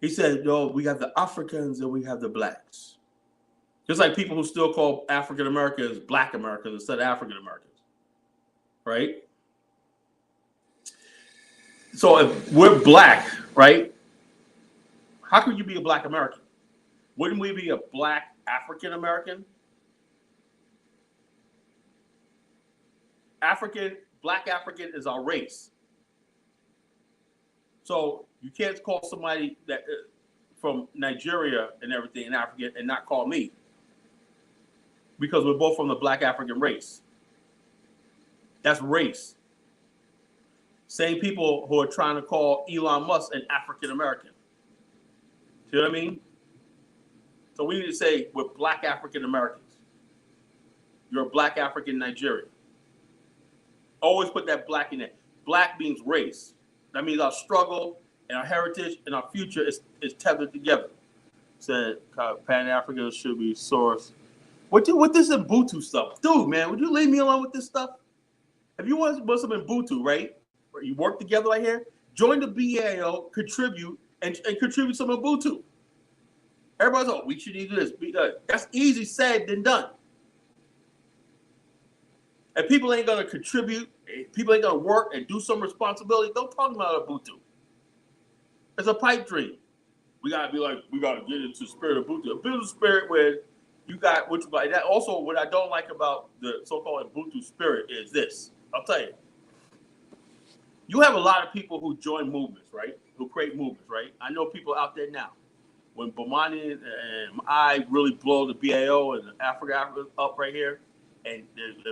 He said, no, we have the Africans and we have the blacks. Just like people who still call African Americans black Americans instead of African Americans. Right? So if we're black, right? How could you be a black American? Wouldn't we be a black African American? Black African is our race. So you can't call somebody that from Nigeria and everything in Africa and not call me, because we're both from the black African race. That's race. Same people who are trying to call Elon Musk an African American. See what I mean? So we need to say we're black African Americans. You're a black African Nigerian. Always put that black in it. Black means race. That means our struggle and our heritage and our future is tethered together. Said Pan-Africanist should be sourced. What this Ubuntu stuff? Dude, man, would you leave me alone with this stuff? If you want some Ubuntu, right? Where you work together right here, join the BAIO, contribute, and contribute some Ubuntu. Everybody's like, we should do this. That's easy said than done. And people ain't gonna contribute, people ain't gonna work and do some responsibility. Don't talk about Ubuntu. It's a pipe dream. We gotta get into the spirit of Ubuntu. A business spirit where you got which like that. Also, what I don't like about the so-called Ubuntu spirit is this. I'll tell you. You have a lot of people who join movements, right? Who create movements, right? I know people out there now. When Bomani and I really blow the BAO and Africa up right here, and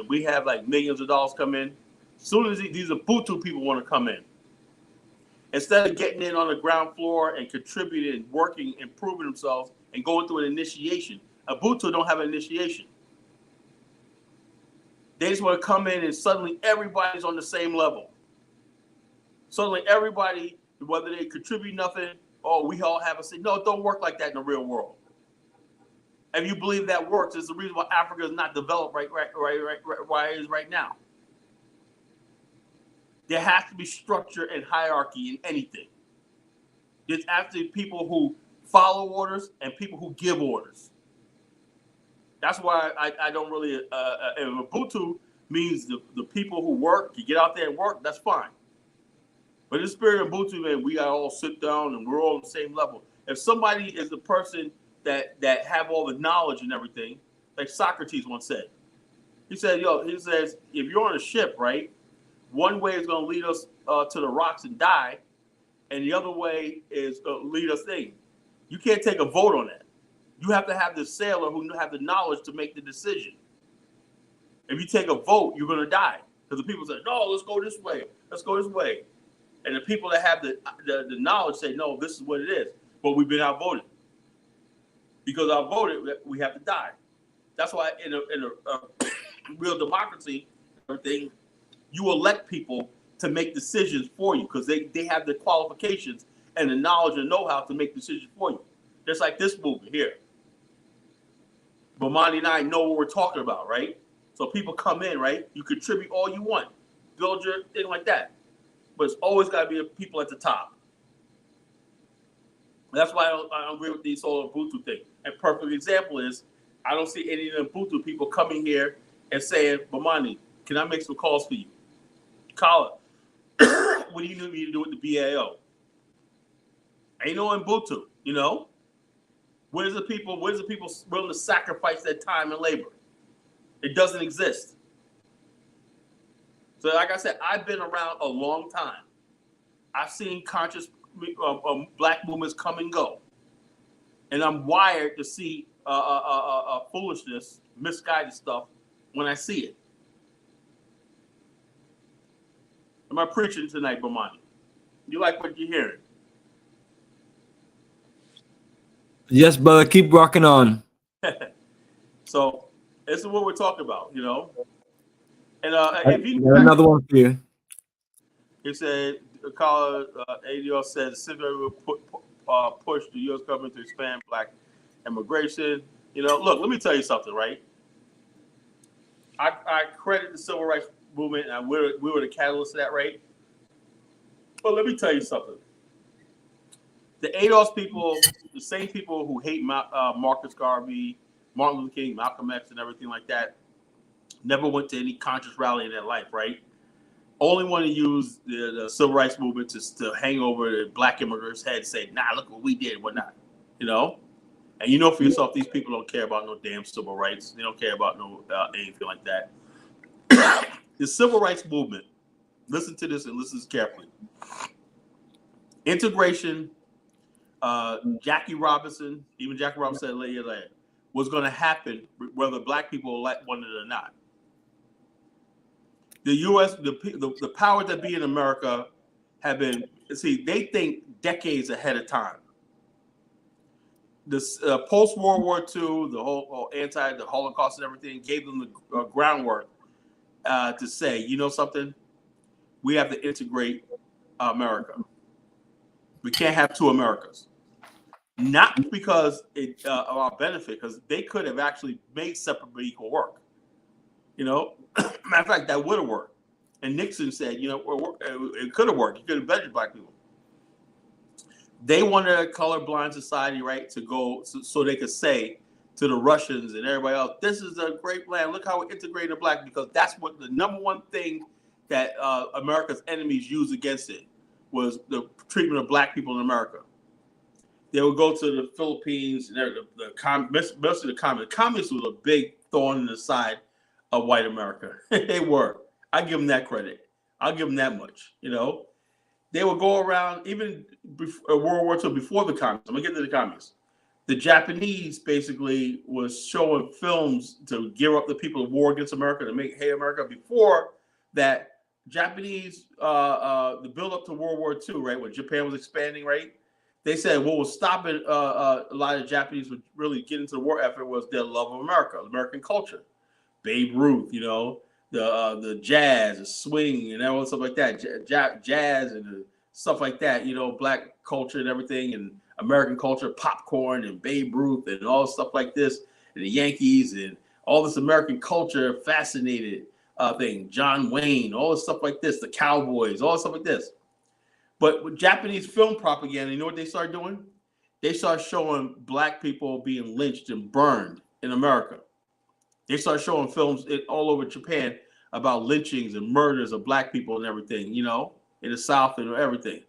we have like millions of dollars come in, as soon as these Ubuntu people want to come in, instead of getting in on the ground floor and contributing, working, improving themselves, and going through an initiation, Ubuntu don't have an initiation. They just want to come in and suddenly everybody's on the same level. Suddenly everybody, whether they contribute nothing, oh, we all have a say. No, it don't work like that in the real world. If you believe that works, it's the reason why Africa is not developed right it is right now. There has to be structure and hierarchy in anything. There's actually people who follow orders and people who give orders. That's why I don't really. If Ubuntu means the people who work, you get out there and work, that's fine. But in the spirit of Ubuntu, man, we gotta all sit down and we're all on the same level. If somebody is the person that have all the knowledge and everything, like Socrates once said, he says, if you're on a ship, right, one way is gonna lead us to the rocks and die, and the other way is gonna lead us in. You can't take a vote on that. You have to have the sailor who have the knowledge to make the decision. If you take a vote, you're gonna die because the people say, no, let's go this way, let's go this way. And the people that have the knowledge say, no, this is what it is. But we've been outvoted. Because outvoted, we have to die. That's why in a real democracy, everything, you elect people to make decisions for you because they have the qualifications and the knowledge and know-how to make decisions for you. Just like this movement here. Bomani and I know what we're talking about, right? So people come in, right? You contribute all you want. Build your thing like that. But it's always got to be people at the top. That's why I don't agree with the whole Ubuntu thing. And perfect example is, I don't see any of the Ubuntu people coming here and saying, Bomani, can I make some calls for you? Kala, what do you need me to do with the BAO? Ain't no Ubuntu, you know? Where's the people willing to sacrifice their time and labor? It doesn't exist. So like I said, I've been around a long time. I've seen conscious black movements come and go. And I'm wired to see foolishness, misguided stuff when I see it. Am I preaching tonight, Bomani? You like what you're hearing? Yes, brother. Keep rocking on. So this is what we're talking about, you know. And if you got another one for you. He said, Kala ADL said, Civilly will push the U.S. government to expand black immigration. You know, look, let me tell you something, right? I credit the civil rights movement, and we were the catalyst of that, right? But let me tell you something. The ADOS people, the same people who hate Marcus Garvey, Martin Luther King, Malcolm X, and everything like that, never went to any conscious rally in their life, right? only want to use the civil rights movement to hang over the black immigrants' heads, say, "Nah, look what we did, whatnot," you know. And you know for yourself, these people don't care about no damn civil rights. They don't care about no anything like that. The civil rights movement. Listen to this and listen carefully. Integration. Jackie Robinson, even Jackie Robinson said later, was going to happen whether black people wanted it or not. The U.S., the powers that be in America have been, see, they think decades ahead of time. This post-World War II, the whole the Holocaust and everything gave them the groundwork to say, you know something, we have to integrate America. We can't have two Americas. Not because of our benefit, because they could have actually made separate but equal work. You know, matter of fact, that would have worked. And Nixon said, you know, it could have worked. You could have benefited black people. They wanted a colorblind society, right, to go so they could say to the Russians and everybody else, this is a great plan. Look how we integrated black, because that's what the number one thing that America's enemies used against it was the treatment of black people in America. They would go to the Philippines and mostly the communists. Communists was a big thorn in the side of white America. They were. I give them that credit. I'll give them that much. You know, they would go around even before World War II, before the communists. I'm gonna get to the communists. The Japanese basically was showing films to gear up the people of war against America, to make Hey America. Before that, Japanese, the build up to World War II, right, when Japan was expanding, right? They said what was stopping a lot of Japanese would really get into the war effort was their love of America, American culture. Babe Ruth, you know, the jazz, the swing, and all stuff like that, jazz and the stuff like that, you know, black culture and everything, and American culture, popcorn and Babe Ruth and all stuff like this, and the Yankees and all this American culture fascinated thing, John Wayne, all this stuff like this, the Cowboys, all this stuff like this. But with Japanese film propaganda, you know what they started doing? They started showing black people being lynched and burned in America. They started showing films all over Japan about lynchings and murders of black people and everything, you know, in the South and everything.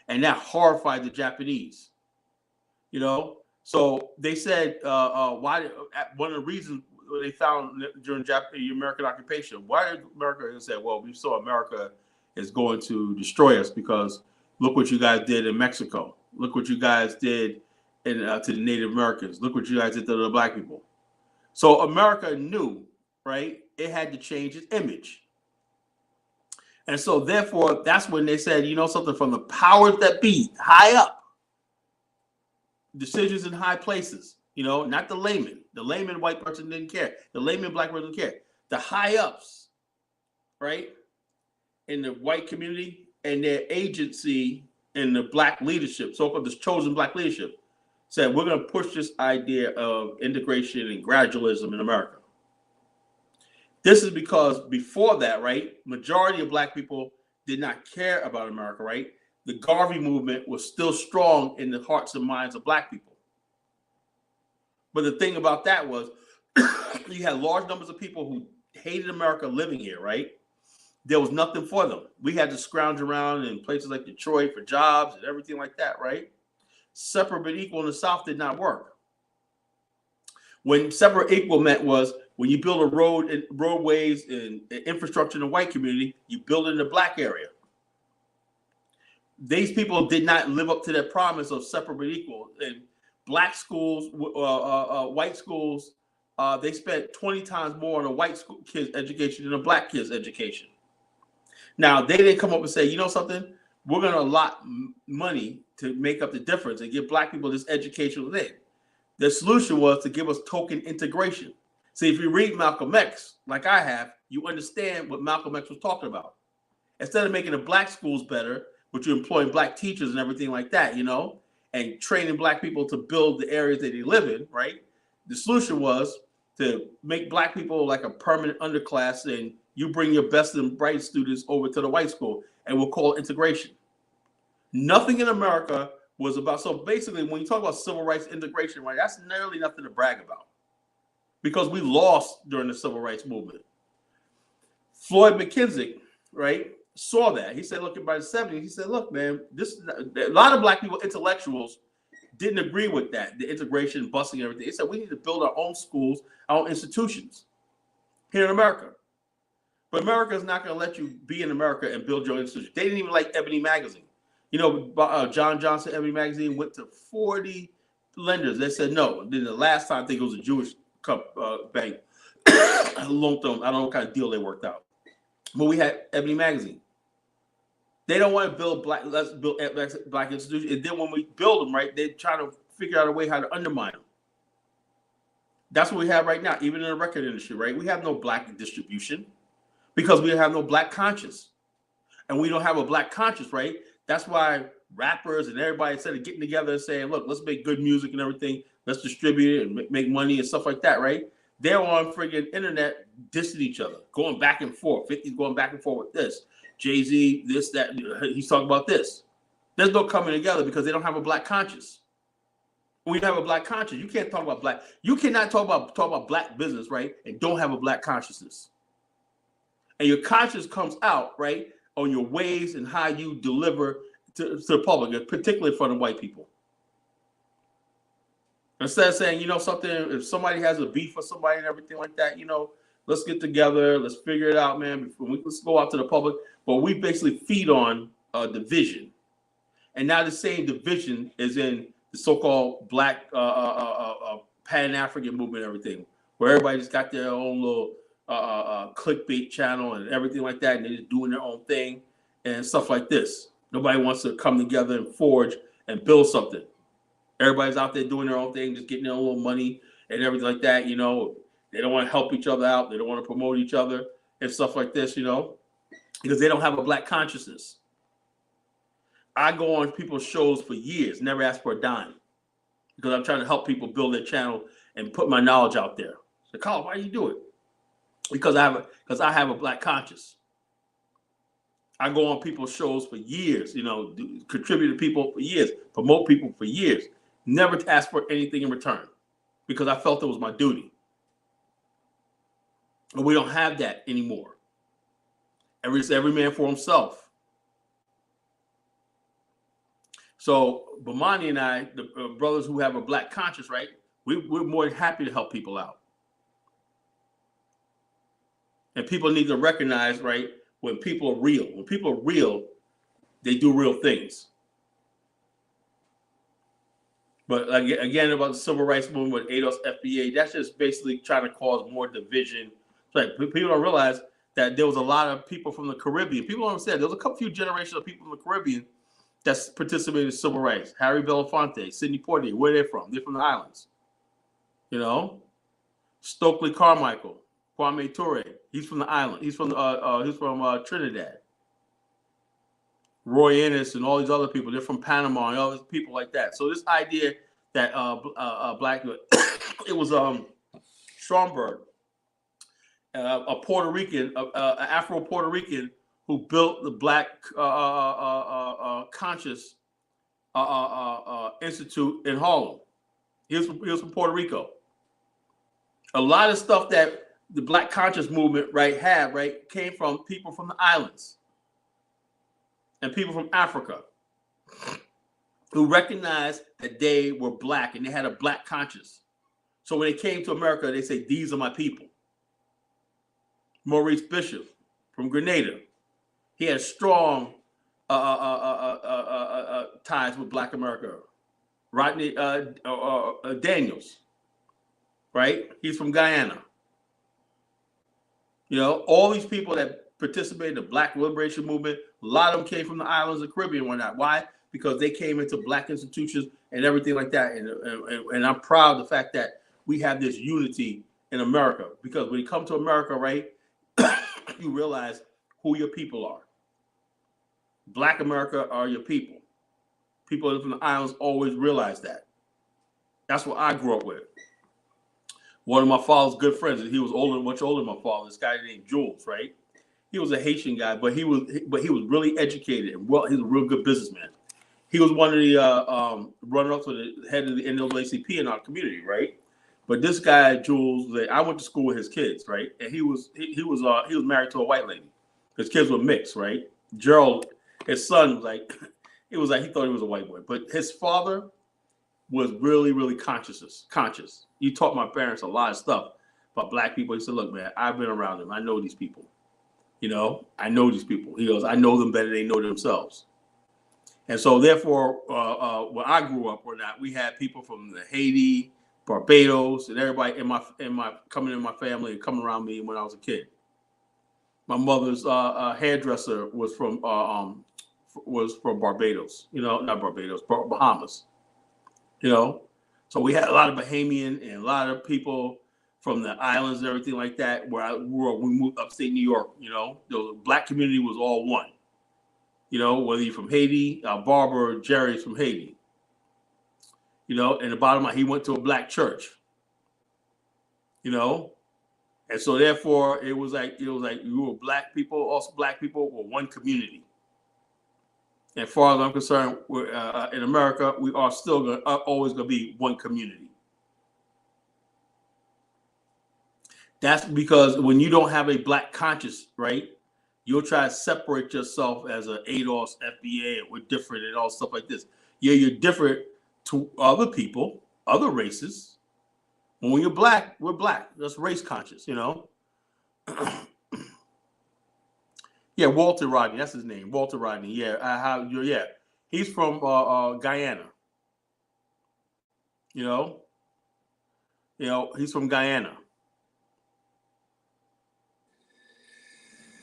And that horrified the Japanese, you know. So they said, why? One of the reasons they found during the American occupation, why did America say, well, we saw America is going to destroy us because look what you guys did in Mexico. Look what you guys did to the Native Americans. Look what you guys did to the black people. So America knew, right, it had to change its image. And so therefore, that's when they said, you know something, from the powers that be, high up, decisions in high places, you know, not the layman. The layman white person didn't care. The layman black person didn't care. The high ups, right, in the white community and their agency in the black leadership, so-called this chosen black leadership, said we're going to push this idea of integration and gradualism in America. This is because before that, right, majority of black people did not care about America, right? The Garvey movement was still strong in the hearts and minds of black people. But the thing about that was you had large numbers of people who hated America living here, right? There was nothing for them. We had to scrounge around in places like Detroit for jobs and everything like that, right? Separate but equal in the South did not work. When separate equal meant was when you build a road and roadways and infrastructure in the white community, you build it in the black area. These people did not live up to that promise of separate but equal. And black schools, white schools, they spent 20 times more on a white school kids' education than a black kids' education. Now, they didn't come up and say, you know something, we're going to allot money to make up the difference and give black people this educational thing. The solution was to give us token integration. See, if you read Malcolm X, like I have, you understand what Malcolm X was talking about. Instead of making the black schools better, but you're employing black teachers and everything like that, you know, and training black people to build the areas that they live in, right? The solution was to make black people like a permanent underclass, and you bring your best and brightest students over to the white school, and we'll call it integration. Nothing in America was about, so basically when you talk about civil rights integration, right, that's nearly nothing to brag about because we lost during the civil rights movement. Floyd McKenzie, right, saw that. He said, look, by the 70s, he said, look, man, a lot of black people, intellectuals, didn't agree with that, the integration, busing, and everything. They said we need to build our own schools, our own institutions here in America. But America is not going to let you be in America and build your institution. They didn't even like Ebony Magazine. You know, John Johnson, Ebony Magazine, went to 40 lenders. They said no. And then the last time, I think it was a Jewish bank, loaned them. I don't know what kind of deal they worked out. But we had Ebony Magazine. They don't want to build let's build black institutions. And then when we build them, right, they try to figure out a way how to undermine them. That's what we have right now, even in the record industry, right? We have no black distribution because we have no black conscience. And we don't have a black conscience, right? That's why rappers and everybody instead of getting together and saying, look, let's make good music and everything, let's distribute it and make money and stuff like that, right? They're on friggin' internet dissing each other, going back and forth. 50's going back and forth with this. Jay-Z, this, that, he's talking about this. There's no coming together because they don't have a black conscience. When you have a black conscience, you can't talk about black. You cannot talk about black business, right, and don't have a black consciousness. And your conscience comes out, right, on your ways and how you deliver to the public, particularly in front of white people. Instead of saying, you know, something, if somebody has a beef with somebody and everything like that, you know, let's get together, let's figure it out, man. Let's go out to the public. But we basically feed on division. And now the same division is in the so-called black Pan-African movement and everything, where everybody just got their own little clickbait channel and everything like that, and they're just doing their own thing and stuff like this. Nobody wants to come together and forge and build something. Everybody's out there doing their own thing, just getting their own little money and everything like that, you know. They don't want to help each other out. They don't want to promote each other and stuff like this, you know, because they don't have a black consciousness. I go on people's shows for years, never ask for a dime, because I'm trying to help people build their channel and put my knowledge out there. So, Kala, why do you do it? Because I have a black conscience. I go on people's shows for years, you know, contribute to people for years, promote people for years, never to ask for anything in return, because I felt it was my duty. And we don't have that anymore. Every man for himself. So Bomani and I, the brothers who have a black conscience, right? We're more than happy to help people out. And people need to recognize, right, when people are real. When people are real, they do real things. But again, about the civil rights movement with ADOS, FBA, that's just basically trying to cause more division. Like, people don't realize that there was a lot of people from the Caribbean. People don't understand. There was a few generations of people from the Caribbean that's participated in civil rights. Harry Belafonte, Sidney Poitier, where they're from? They're from the islands. You know, Stokely Carmichael, Kwame Ture, he's from the island. He's from Trinidad. Roy Ennis and all these other people, they're from Panama and all these people like that. So this idea that black, it was Stromberg, a Puerto Rican, Afro-Puerto Rican, who built the Black Conscious Institute in Harlem. He was from Puerto Rico. A lot of stuff that the Black Conscious movement, right, came from people from the islands and people from Africa who recognized that they were black and they had a black conscience. So when they came to America, they say, these are my people. Maurice Bishop from Grenada, he had strong ties with Black America. Rodney Daniels, right? He's from Guyana. You know, all these people that participated in the Black Liberation Movement, a lot of them came from the islands of the Caribbean. Why? Because they came into Black institutions and everything like that. And I'm proud of the fact that we have this unity in America, because when you come to America, right, you realize who your people are. Black America are your people. People from the islands always realize that. That's what I grew up with. One of my father's good friends, he was much older than my father, this guy named Jules, right? He was a Haitian guy, but he was really educated and he's a real good businessman. He was one of the runner-ups for the head of the NAACP in our community, right? But this guy, Jules, I went to school with his kids, right? And he was married to a white lady. His kids were mixed, right? Gerald, his son was like, it was like he thought he was a white boy, but his father was really, really conscious. He taught my parents a lot of stuff about black people. He said, "Look, man, I've been around them. I know these people. You know, I know these people." He goes, "I know them better than they know themselves." And so, therefore, when I grew up, or not, we had people from the Haiti, Barbados, and everybody in my coming in my family and coming around me when I was a kid. My mother's hairdresser was from Barbados. You know, not Barbados, Bahamas. You know, so we had a lot of Bahamian and a lot of people from the islands and everything like that. Where I grew up, we moved upstate New York. You know, the black community was all one. You know, whether you're from Haiti, Barbara Jerry's from Haiti. You know, and the bottom line, he went to a black church. You know, and so therefore it was like you were black people, also black people were one community. And as far as I'm concerned, we're, in America, we are still always going to be one community. That's because when you don't have a black conscience, right, you'll try to separate yourself as an ADOS, FBA, and we're different and all stuff like this. Yeah, you're different to other people, other races. When you're black, we're black. That's race conscious, you know. Yeah, Walter Rodney, that's his name. Walter Rodney. Yeah, yeah. He's from Guyana. You know, he's from Guyana.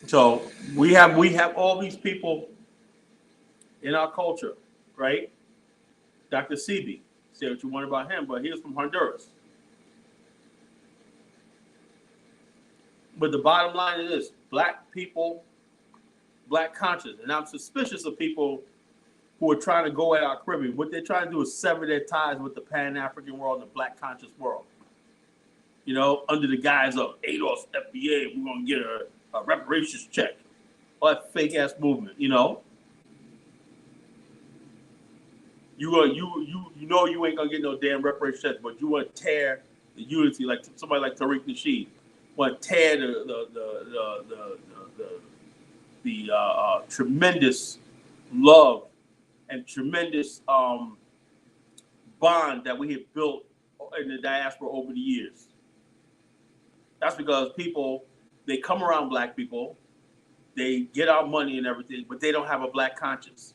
So we have all these people in our culture, right? Dr. Sebi, say what you want about him, but he was from Honduras. But the bottom line is this: black people, black conscious, and I'm suspicious of people who are trying to go at our Caribbean. What they're trying to do is sever their ties with the Pan-African world and the black conscious world. You know, under the guise of ADOS, FBA, we're gonna get a reparations check. All that fake ass movement, you know. You know you ain't gonna get no damn reparations check, but you want to tear the unity like somebody like Tariq Nasheed. Want to tear the tremendous love and tremendous bond that we have built in the diaspora over the years. That's because people, they come around black people, they get our money and everything, but they don't have a black conscience.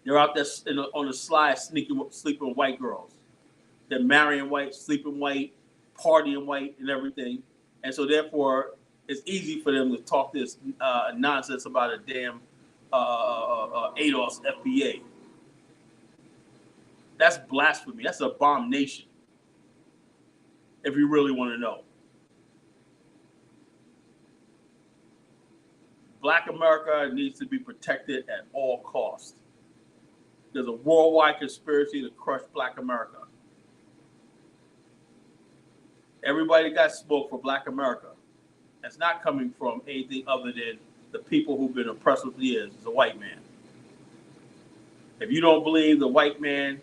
They're out there on the slide sleeping with white girls. They're marrying white, sleeping white, partying white, and everything. And so therefore, it's easy for them to talk this nonsense about a damn ADOS FBA. That's blasphemy. That's an abomination. If you really want to know. Black America needs to be protected at all costs. There's a worldwide conspiracy to crush Black America. Everybody got smoke for Black America. It's not coming from anything other than the people who've been oppressed for years. It's a white man. If you don't believe the white man,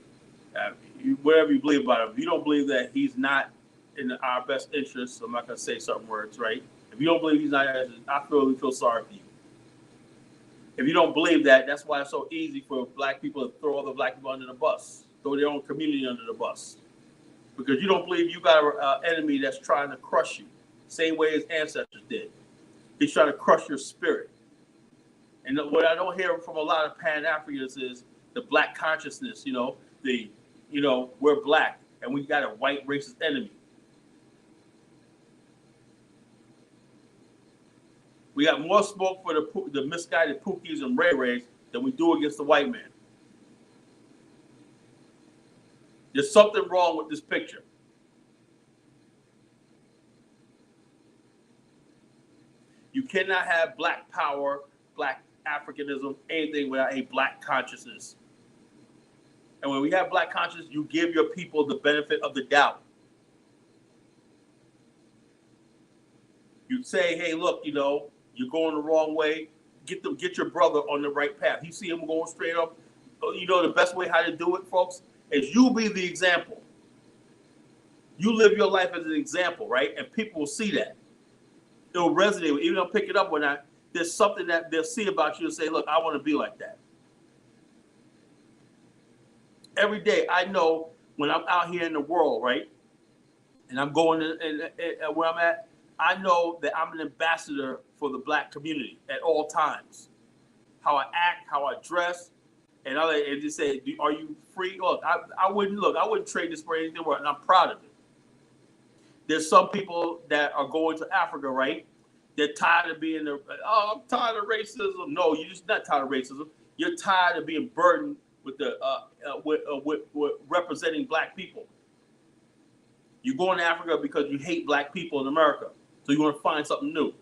whatever you believe about him, if you don't believe that he's not in our best interests, I'm not going to say certain words, right? If you don't believe he's not, I really feel sorry for you. If you don't believe that, that's why it's so easy for black people to throw other black people under the bus, throw their own community under the bus. Because you don't believe you got an enemy that's trying to crush you, same way his ancestors did. He's trying to crush your spirit. And what I don't hear from a lot of Pan-Africanists is the black consciousness, we're black and we got a white racist enemy. We got more smoke for the misguided Pookies and Ray Rays than we do against the white man. There's something wrong with this picture. You cannot have black power, black Africanism, anything without a black consciousness. And when we have black consciousness, you give your people the benefit of the doubt. You say, hey, look, you're going the wrong way. Get your brother on the right path. You see him going straight up. The best way how to do it, folks, is you be the example. You live your life as an example, right? And people will see that. It'll resonate. Even I'll pick it up when there's something that they'll see about you and say, look, I want to be like that. Every day, I know when I'm out here in the world, right, and I'm going where I'm at, I know that I'm an ambassador for the Black community at all times. How I act, how I dress, and just say, are you free? Look, I wouldn't trade this for anything, and I'm proud of it. There's some people that are going to Africa, right? They're tired of being I'm tired of racism. No, you're just not tired of racism. You're tired of being burdened with with representing Black people. You're going to Africa because you hate Black people in America, so you want to find something new.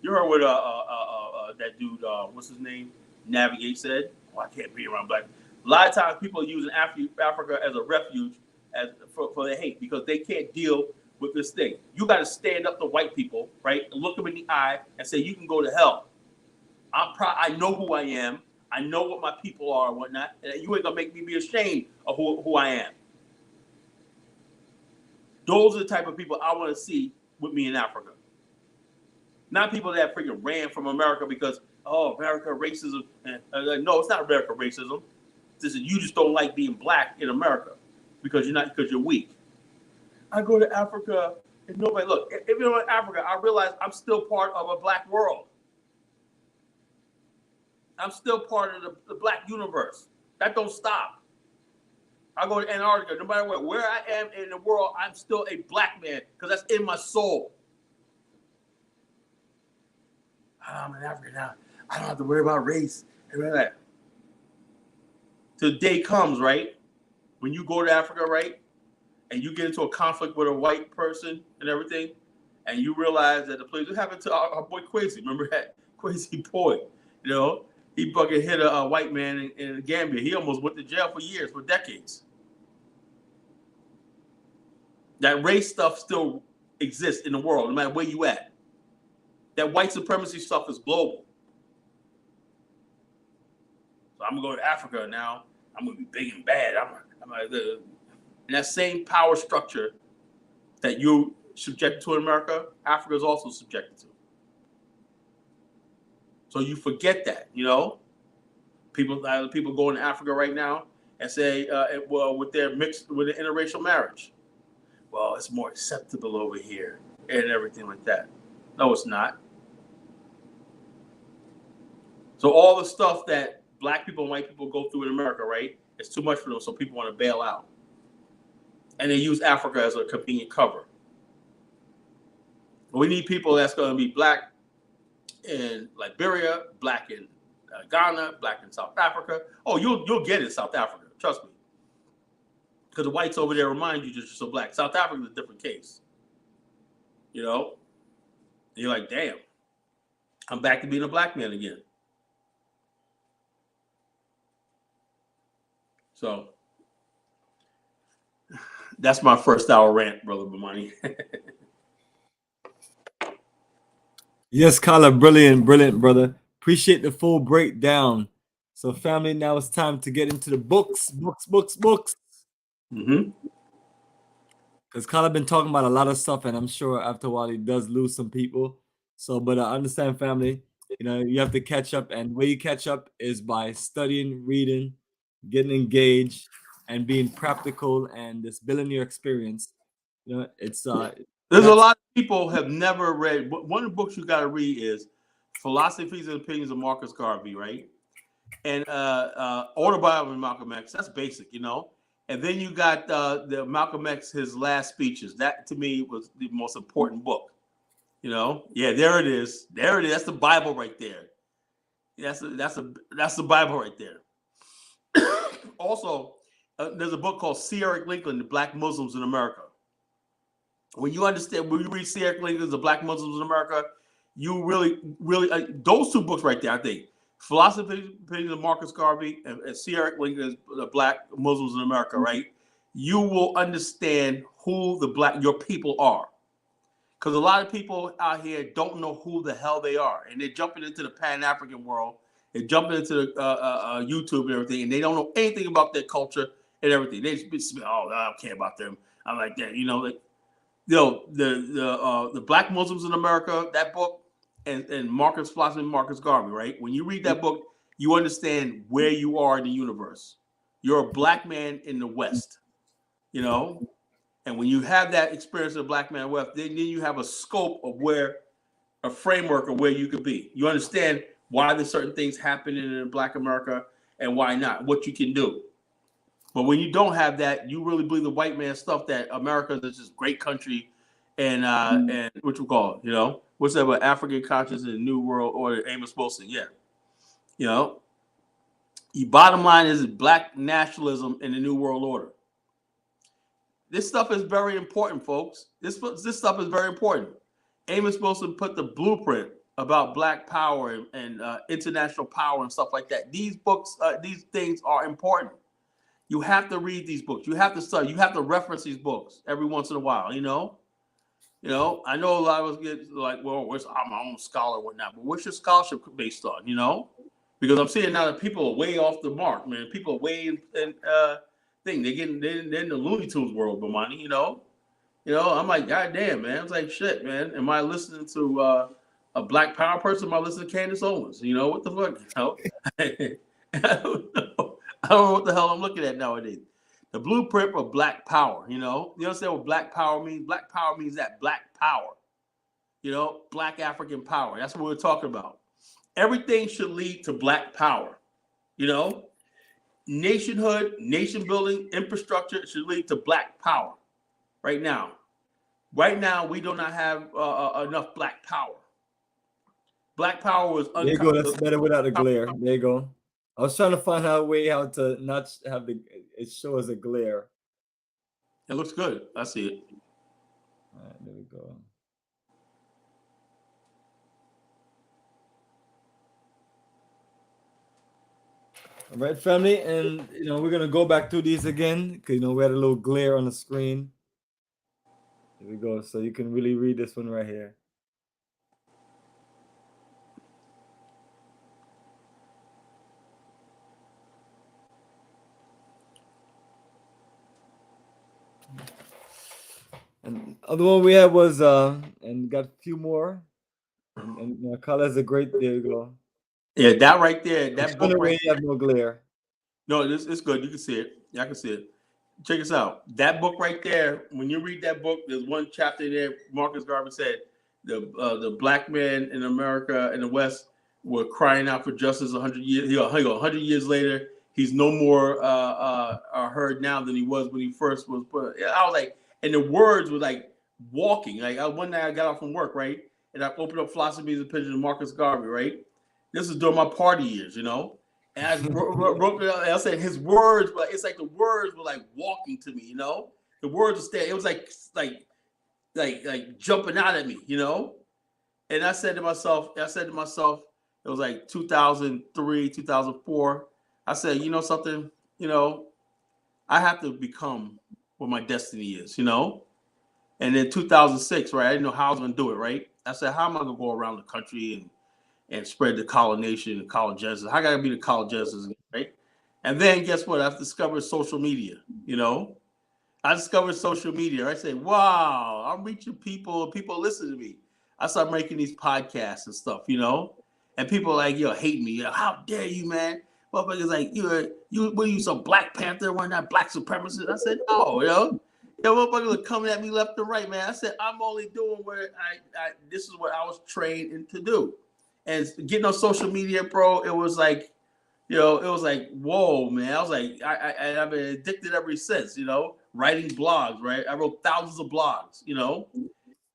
You heard what that dude, what's his name, Navigate said? Oh, I can't be around Black. A lot of times people are using Africa as a refuge for their hate because they can't deal with this thing. You got to stand up to white people, right? And look them in the eye and say, you can go to hell. I know who I am. I know what my people are and whatnot. And you ain't going to make me be ashamed of who I am. Those are the type of people I want to see with me in Africa. Not people that freaking ran from America because, America racism. No, it's not America racism. This is you just don't like being Black in America because you're weak. I go to Africa and nobody look. If you're in Africa, I realize I'm still part of a Black world. I'm still part of the Black universe. That don't stop. I go to Antarctica, no matter where I am in the world, I'm still a Black man because that's in my soul. I'm in Africa now. I don't have to worry about race and all that. Till the day comes, right? When you go to Africa, right? And you get into a conflict with a white person and everything, and you realize that the place, what happened to our boy Kwesi? Remember that Kwesi boy? You know, he fucking hit a white man in Gambia. He almost went to jail for years, for decades. That race stuff still exists in the world, no matter where you at. That white supremacy stuff is global. So I'm gonna go to Africa now. I'm gonna be big and bad. And that same power structure that you subject to in America, Africa is also subjected to. So you forget that, you know. People going to Africa right now and say, with their interracial marriage, well, it's more acceptable over here and everything like that. No, it's not. So all the stuff that Black people and white people go through in America, right? It's too much for them, so people want to bail out. And they use Africa as a convenient cover. But we need people that's going to be Black in Liberia, Black in Ghana, Black in South Africa. Oh, you'll get it in South Africa, trust me. Because the whites over there remind you that you're so Black. South Africa is a different case. You know? And you're like, damn, I'm back to being a Black man again. So that's my first hour rant, Brother Bomani. Yes, Kala, brilliant, brother. Appreciate the full breakdown. So, family, now it's time to get into the books. Mm-hmm. Because Kala been talking about a lot of stuff, and I'm sure after a while he does lose some people. So, but I understand, family. You know, you have to catch up, and the way you catch up is by studying, reading, getting engaged, and being practical, and just building your experience. You know, it's There's a lot of people have never read. One of the books you got to read is Philosophies and Opinions of Marcus Garvey, right? And Autobiography of Malcolm X. That's basic, you know. And then you got the Malcolm X, his last speeches. That to me was the most important book. You know, yeah, there it is. There it is. That's the Bible right there. That's the Bible right there. Also, there's a book called C. Eric Lincoln, The Black Muslims in America. When you read C. Eric Lincoln's The Black Muslims in America, you really, those two books right there, I think, Philosophy of Marcus Garvey and C. Eric Lincoln's The Black Muslims in America, right? You will understand who your people are. Because a lot of people out here don't know who the hell they are. And they're jumping into the Pan-African world. They're jumping into YouTube and everything. And they don't know anything about their culture and everything. They just I don't care about them. I'm like that, you know, the Black Muslims in America, that book, and Marcus Flosman, Marcus Garvey, right? When you read that book, you understand where you are in the universe. You're a black man in the West, you know? And when you have that experience of black man in the West, then you have a scope of a framework of where you could be. You understand why there's certain things happening in Black America and why not, what you can do. But when you don't have that, you really believe the white man stuff that America is this great country and what you call it, what's that about African consciousness in the New World Order, Amos Wilson, yeah. The bottom line is black nationalism in the New World Order. This stuff is very important, folks. This stuff is very important. Amos Wilson put the blueprint about black power and international power and stuff like that. These books, these things are important. You have to read these books. You have to study. You have to reference these books every once in a while. I know a lot of us get like, well, I'm my own scholar or whatnot, but what's your scholarship based on? Because I'm seeing now that people are way off the mark, man. People are way in thing. They're in the Looney Tunes world, Bomani. I'm like, God damn, man. I was like, shit, man. Am I listening to a Black Power person? Am I listening to Candace Owens? What the fuck? I don't know. I don't know what the hell I'm looking at nowadays. The blueprint for Black Power, you understand what Black Power means? Black Power means that Black power, Black African power. That's what we're talking about. Everything should lead to Black power, Nationhood, nation building, infrastructure should lead to Black power. Right now, we do not have enough Black power. Black power was there you go. That's better without a glare. There you go. I was trying to find out a way how to not have it show as a glare. It looks good. I see it. All right, there we go. All right, family, and we're gonna go back through these again because we had a little glare on the screen. There we go. So you can really read this one right here. And the other one we had was and got a few more. And Kala is a great. There you go. Yeah, that right there. That book right there. Have no glare. No, it's good. You can see it. Yeah, I can see it. Check this out. That book right there. When you read that book, there's one chapter there. Marcus Garvey said the black men in America in the West were crying out for justice 100 years. 100 years later, he's no more heard now than he was when he first was put. I was like, and the words were like walking. Like one night I got off from work, right, and I opened up Philosophies and Pictures of Marcus Garvey, right. This is during my party years, And I wrote it out. I said his words, but it's like the words were like walking to me, The words were staying. It was like jumping out at me, And I said to myself, it was like 2003, 2004. I said, something, I have to become what my destiny is, And then 2006, right? I didn't know how I was going to do it, right? I said, how am I going to go around the country and spread the Kala Nation and Kala Genesis? How gotta be the Kala Genesis, right? And then guess what? I've discovered social media. I discovered social media. I say, wow, I'm reaching people. People listen to me. I start making these podcasts and stuff, And people are like, hate me. How dare you, man? Motherfuckers like, you some Black Panther, one that Black supremacist? I said, no, motherfuckers are coming at me left and right, man. I said, I'm only doing what this is what I was trained to do. And getting on social media, bro, it was like, it was like, whoa, man. I was like, I've been addicted ever since, writing blogs, right? I wrote thousands of blogs,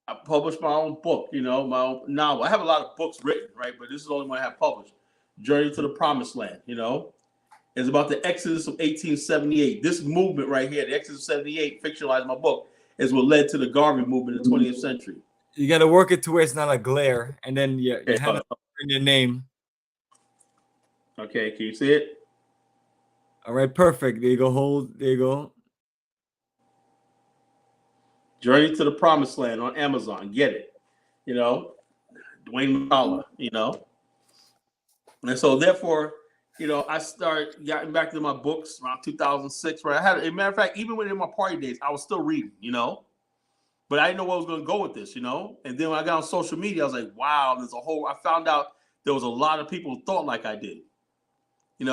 I published my own book, my own novel. I have a lot of books written, right? But this is the only one I have published. Journey to the Promised Land, It's about the Exodus of 1878. This movement right here, the Exodus of 78, fictionalized my book, is what led to the Garvey movement in the 20th century. You got to work it to where it's not a glare, and then you have in your name. Okay, can you see it? All right, perfect. There you go. Hold. There you go. Journey to the Promised Land on Amazon. Get it. Dwayne Mala, And so therefore, I started getting back to my books around 2006, right? I had, as a matter of fact, even within my party days, I was still reading, But I didn't know where I was going to go with this, And then when I got on social media, I was like, wow, I found out there was a lot of people who thought like I did, And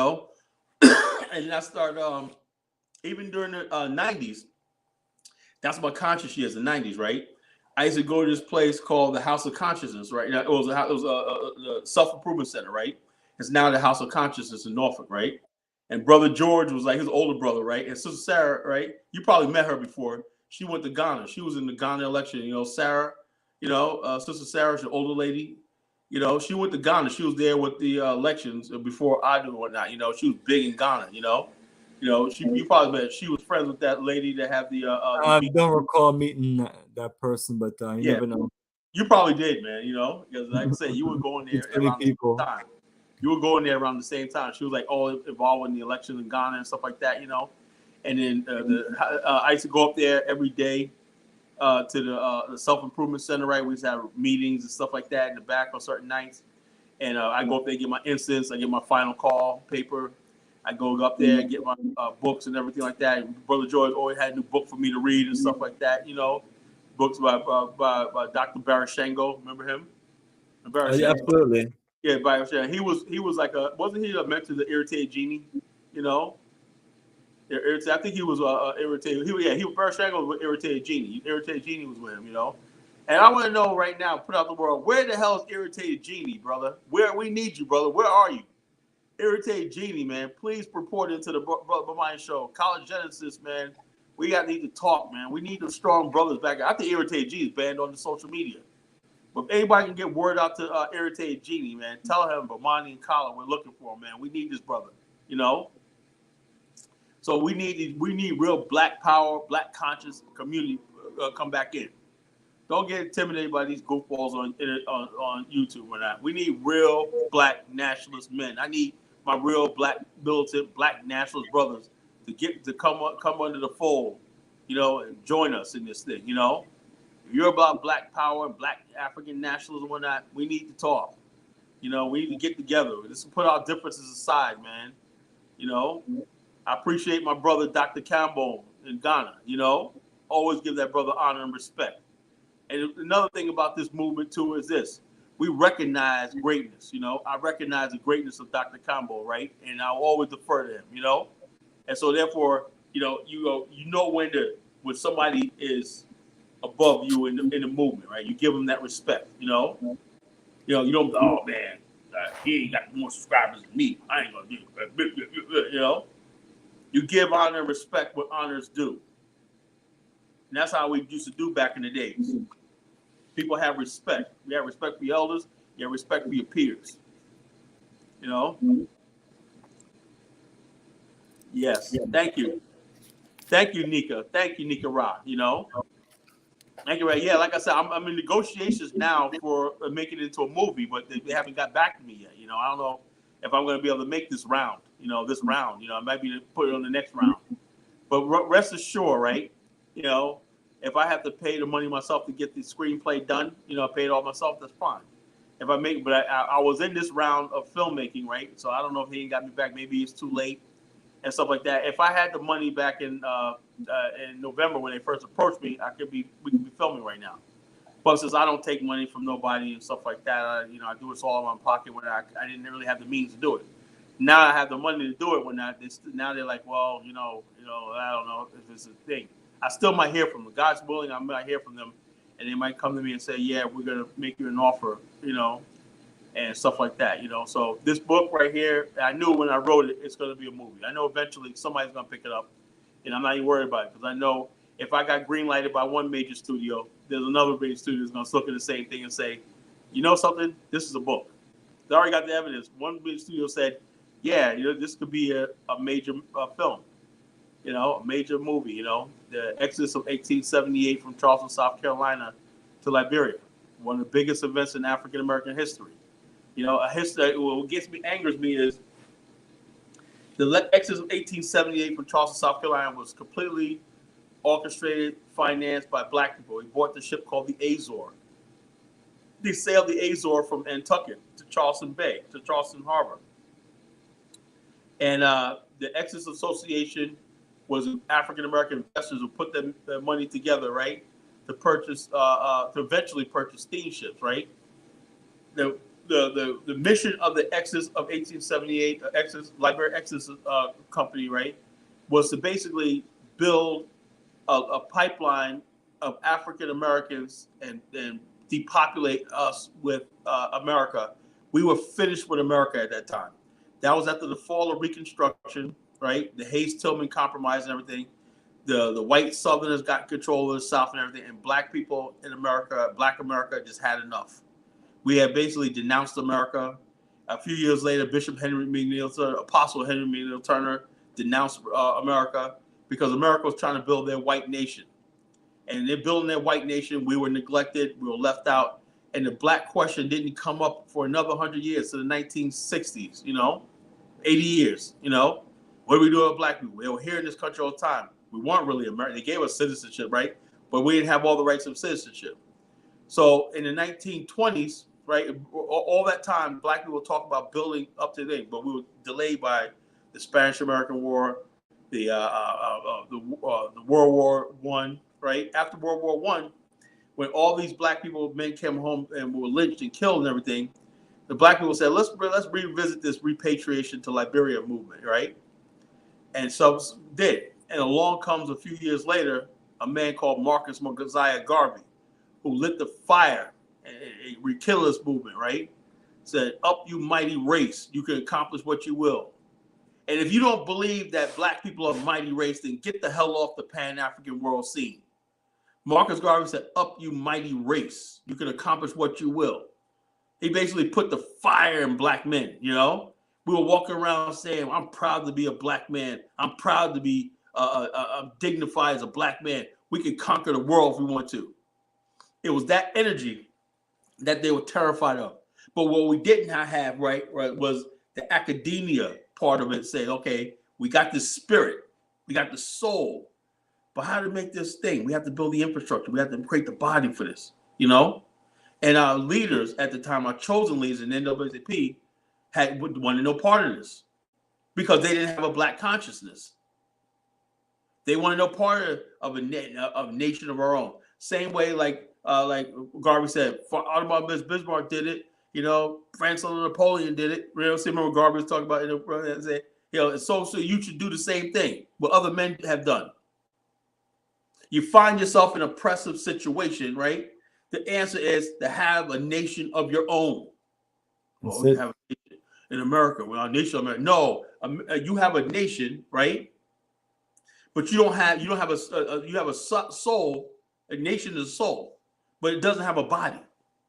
then I started, even during the 90s, that's what conscious years, the 90s, right? I used to go to this place called the House of Consciousness, right? It was a self-improvement center, right? It's now the House of Consciousness in Norfolk, right? And Brother George was like his older brother, right? And Sister Sarah, right? You probably met her before. She went to Ghana. She was in the Ghana election. Sarah, Sister Sarah, she's an older lady. She went to Ghana. She was there with the elections before I do and whatnot. She was big in Ghana. You probably met. She was friends with that lady that had the. I don't recall meeting that person, but you never know. You probably did, man. Because like I said, you were going there around the same time. You were going there around the same time. She was like all involved in the election in Ghana and stuff like that, And then I used to go up there every day to the self-improvement center, right? We used to have meetings and stuff like that in the back on certain nights. And I go up there, get my instance, I get my final call paper. I go up there and get my books and everything like that. And Brother George always had a new book for me to read and stuff like that, Books by Dr. Barashango. Remember him? Yeah, absolutely. Yeah, Barashango. He was like wasn't he a mentor to the Irritated Genie? I think he was irritated. He was Barashango was Irritated Genie. Irritated Genie was with him, And I want to know right now, put out the world, where the hell is Irritated Genie, brother? We need you, brother. Where are you? Irritated Genie, man. Please report into the Bomani show. Kala Genesis, man. We need to talk, man. We need the strong brothers back. I think Irritated Genie is banned on the social media. But if anybody can get word out to Irritated Genie, man, tell him Bomani and Kala, we're looking for him, man. We need this brother, So we need real black power, black conscious community come back in. Don't get intimidated by these goofballs on YouTube or not. We need real black nationalist men. I need my real black militant, black nationalist brothers to come under the fold, and join us in this thing. If you're about black power and black African nationalism and whatnot, we need to talk. We need to get together. Let's put our differences aside, man. I appreciate my brother Dr. Campbell in Ghana. Always give that brother honor and respect. And another thing about this movement too is this: we recognize greatness. I recognize the greatness of Dr. Campbell, right? And I'll always defer to him. And so therefore, when somebody is above you in the movement, right? You give them that respect. You don't. Oh man, he ain't got more subscribers than me. I ain't gonna do it. You give honor and respect what honor is due. And that's how we used to do back in the days. People have respect. You have respect for your elders. You have respect for your peers. Yes. Thank you. Thank you, Nika. Thank you, Nika Ra. Thank you, right? Yeah, like I said, I'm in negotiations now for making it into a movie, but they haven't got back to me yet. I don't know if I'm going to be able to make this round. I might be to put it on the next round. But rest assured, right? If I have to pay the money myself to get the screenplay done, I pay it all myself. That's fine. If I make, but I was in this round of filmmaking, right? So I don't know if he ain't got me back. Maybe it's too late and stuff like that. If I had the money back in November when they first approached me, we could be filming right now. But since I don't take money from nobody and stuff like that, I do this all in my pocket when I didn't really have the means to do it. Now I have the money to do it. Now they're like, well, I don't know if it's a thing. I still might hear from them. God's willing, I might hear from them, and they might come to me and say, yeah, we're gonna make you an offer, and stuff like that, So this book right here, I knew when I wrote it, it's gonna be a movie. I know eventually somebody's gonna pick it up, and I'm not even worried about it because I know if I got green lighted by one major studio, there's another major studio that's gonna look at the same thing and say, you know something, this is a book. They already got the evidence. One major studio said, yeah, this could be a major film, a major movie, the Exodus of 1878 from Charleston, South Carolina to Liberia, one of the biggest events in African American history. A history. What angers me is the Exodus of 1878 from Charleston, South Carolina was completely orchestrated, financed by black people. He bought the ship called the Azor. They sailed the Azor from Nantucket to Charleston Bay, to Charleston Harbor. And the Exodus Association was African American investors who put their money together, right, to purchase, to eventually purchase steamships, right? The mission of the Exodus of 1878, Liberia Exodus Company, right, was to basically build a pipeline of African Americans and depopulate us with America. We were finished with America at that time. That was after the fall of Reconstruction, right? The Hayes-Tillman Compromise and everything. The white Southerners got control of the South and everything, and black people in America, black America, just had enough. We had basically denounced America. A few years later, Bishop Henry McNeil, Apostle Henry McNeil Turner denounced America because America was trying to build their white nation. And they're building their white nation. We were neglected. We were left out. And the black question didn't come up for another 100 years, to the 1960s, 80 years, What do we do with black people? They were here in this country all the time. We weren't really American. They gave us citizenship, right? But we didn't have all the rights of citizenship. So in the 1920s, right, all that time, black people talk about building up to date, but we were delayed by the Spanish-American War, the World War I, right? After World War I, when all these black people, men came home and were lynched and killed and everything, the black people said, let's revisit this repatriation to Liberia movement, right? And so did. And along comes a few years later, a man called Marcus Mosiah Garvey, who lit the fire a re-killerist movement, right? Said, up you mighty race, you can accomplish what you will. And if you don't believe that black people are a mighty race, then get the hell off the Pan-African world scene. Marcus Garvey said, up you mighty race, you can accomplish what you will. He basically put the fire in black men, We were walking around saying, I'm proud to be a black man. I'm proud to be dignified as a black man. We can conquer the world if we want to. It was that energy that they were terrified of. But what we didn't have, right, was the academia part of it saying, okay, we got this spirit, we got the soul, but how to make this thing? We have to build the infrastructure. We have to create the body for this, And our leaders at the time, our chosen leaders in NAACP, wanted no part of this because they didn't have a black consciousness. They wanted no part of a nation of our own. Same way, like Garvey said, Audubon Bismarck did it. Franklin Napoleon did it. Remember Garvey was talking about it. So you should do the same thing. What other men have done. You find yourself in an oppressive situation, right? The answer is to have a nation of your own. Well, you have a nation in America. Well, a nation of America. No, you have a nation, right? But you have a soul. A nation is a soul, but it doesn't have a body.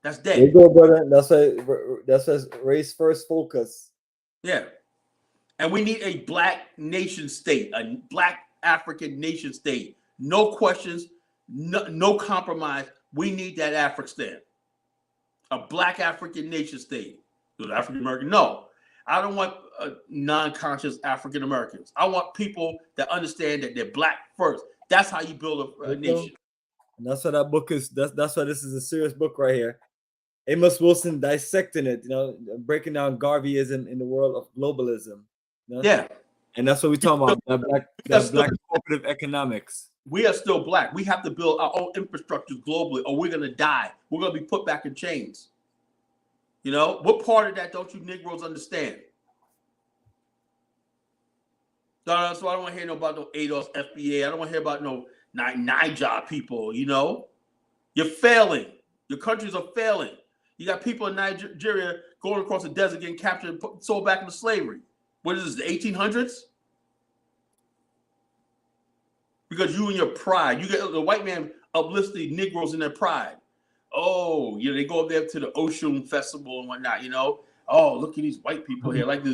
That's dead. There you go, brother. That's a race first focus. Yeah, and we need a black nation state, a black African nation state. No questions, no compromise. We need that Afrikstan, a black African nation state. African American? No, I don't want non-conscious African Americans. I want people that understand that they're black first. That's how you build a nation. And that's what that book is. That's why this is a serious book right here. Amos Wilson dissecting it, breaking down Garveyism in the world of globalism. Yeah. And that's what we're talking about. That black cooperative economics. We are still black. We have to build our own infrastructure globally, or we're going to die. We're going to be put back in chains. What part of that don't you Negroes understand? So I don't want to hear about no ADOS, FBA. I don't want to hear about no Niger people, You're failing. Your countries are failing. You got people in Nigeria going across the desert, getting captured and sold back into slavery. What is this, the 1800s? Because you and your pride, you get the white man uplifts the Negroes in their pride. Oh, they go up there to the Oshun Festival and whatnot, Oh, look at these white people here, like the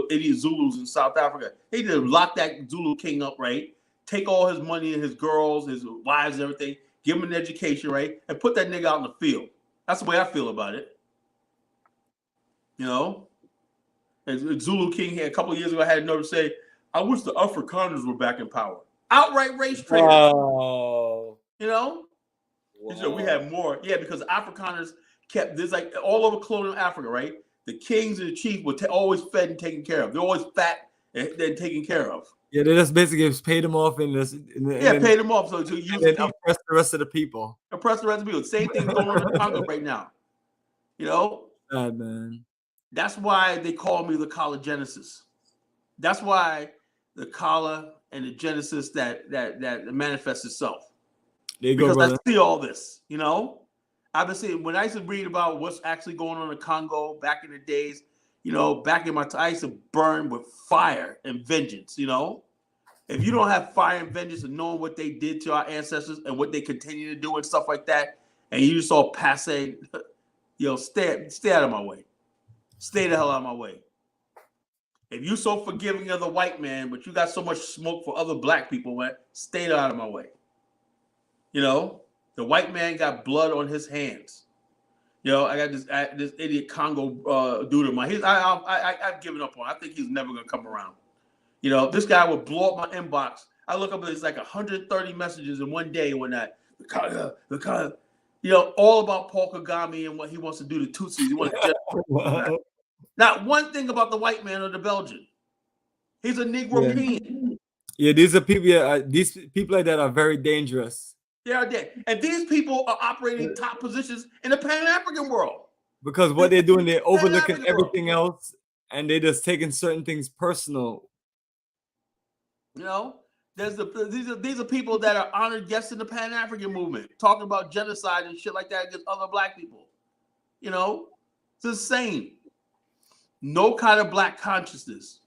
idiot Zulus in South Africa. They just lock that Zulu king up, right? Take all his money and his girls, his wives and everything, give him an education, right? And put that nigga out in the field. That's the way I feel about it. And Zulu king here a couple of years ago, I had a note to say, I wish the Afrikaners were back in power. Outright race traitors. Wow. Wow. We had more. Yeah, because the Afrikaners kept this, like all over colonial Africa, right? The kings and the chiefs were always fed and taken care of. They're always fat and taken care of. Yeah, they just basically just paid them off in this, and Yeah, then paid them off so to use the people, oppress the rest of the people. oppress the rest of the people. Same thing's going on in Congo right now. You know, God, man. that's why they call me the Kala Genesis. That's why the Kala and the Genesis that manifests itself. There you go, Because I brother. see all this, you know. I've been seeing when I used to read about what's actually going on in Congo back in the days, you know, back in my time, I used to burn with fire and vengeance, you know. If you don't have fire and vengeance and knowing what they did to our ancestors and what they continue to do and stuff like that, and you just all passe, you know, stay out of my way. Stay the hell out of my way. If you so forgiving of the white man, but you got so much smoke for other black people, man, stay out of my way. You know, the white man got blood on his hands. You know, I got this idiot Congo dude of mine. I've given up on. I think he's never gonna come around. You know, this guy would blow up my inbox. I look up, it's like 130 messages in one day when you know, all about Paul Kagame and what he wants to do to Tutsis. He wants to Wow. not one thing about the white man or the Belgian. He's a Negropean. Yeah, these are people. Yeah, these people like that are very dangerous. They are dead. And these people are operating top positions in the Pan-African world. Because what they're doing, they're overlooking Pan-African everything world. else, and they're just taking certain things personal. You know, these are people that are honored guests in the Pan-African movement, talking about genocide and shit like that against other black people. You know, it's insane. No kind of black consciousness.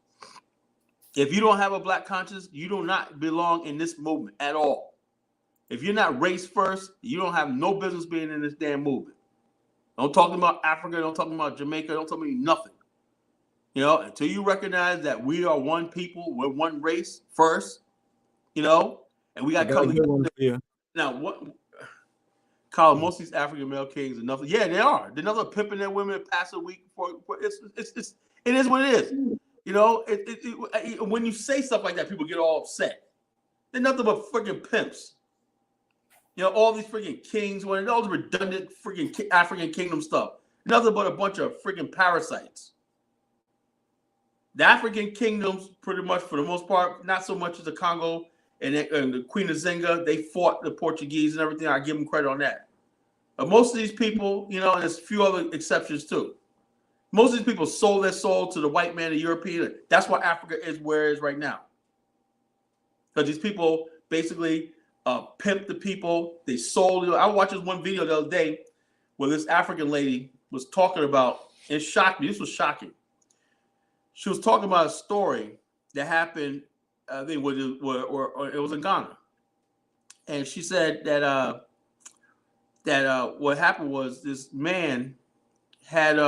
If you don't have a black conscience, you do not belong in this movement at all. If you're not race first, you don't have no business being in this damn movement. Don't talk about Africa, don't talk about Jamaica, don't talk about nothing. You know, until you recognize that we are one people, we're one race first, you know, and we got to come together. Now, what, Kyle, most of these African male kings are nothing. Yeah, they are. They're nothing pimping their women past a week. It is what it is. You know, when you say stuff like that, people get all upset. They're nothing but freaking pimps. You know, all these freaking kings, all the redundant freaking African kingdom stuff. Nothing but a bunch of freaking parasites. The African kingdoms, pretty much for the most part, not so much as the Congo and the Queen of Zinga, they fought the Portuguese and everything. I give them credit on that. But most of these people, you know, and there's a few other exceptions too. Most of these people sold their soul to the white man, the European. That's why Africa is where it is right now. Because these people basically pimp the people. They sold. I watched this one video the other day where this African lady was talking about, and it shocked me. This was shocking. She was talking about a story that happened, I think, it was in Ghana. And she said that what happened was this man had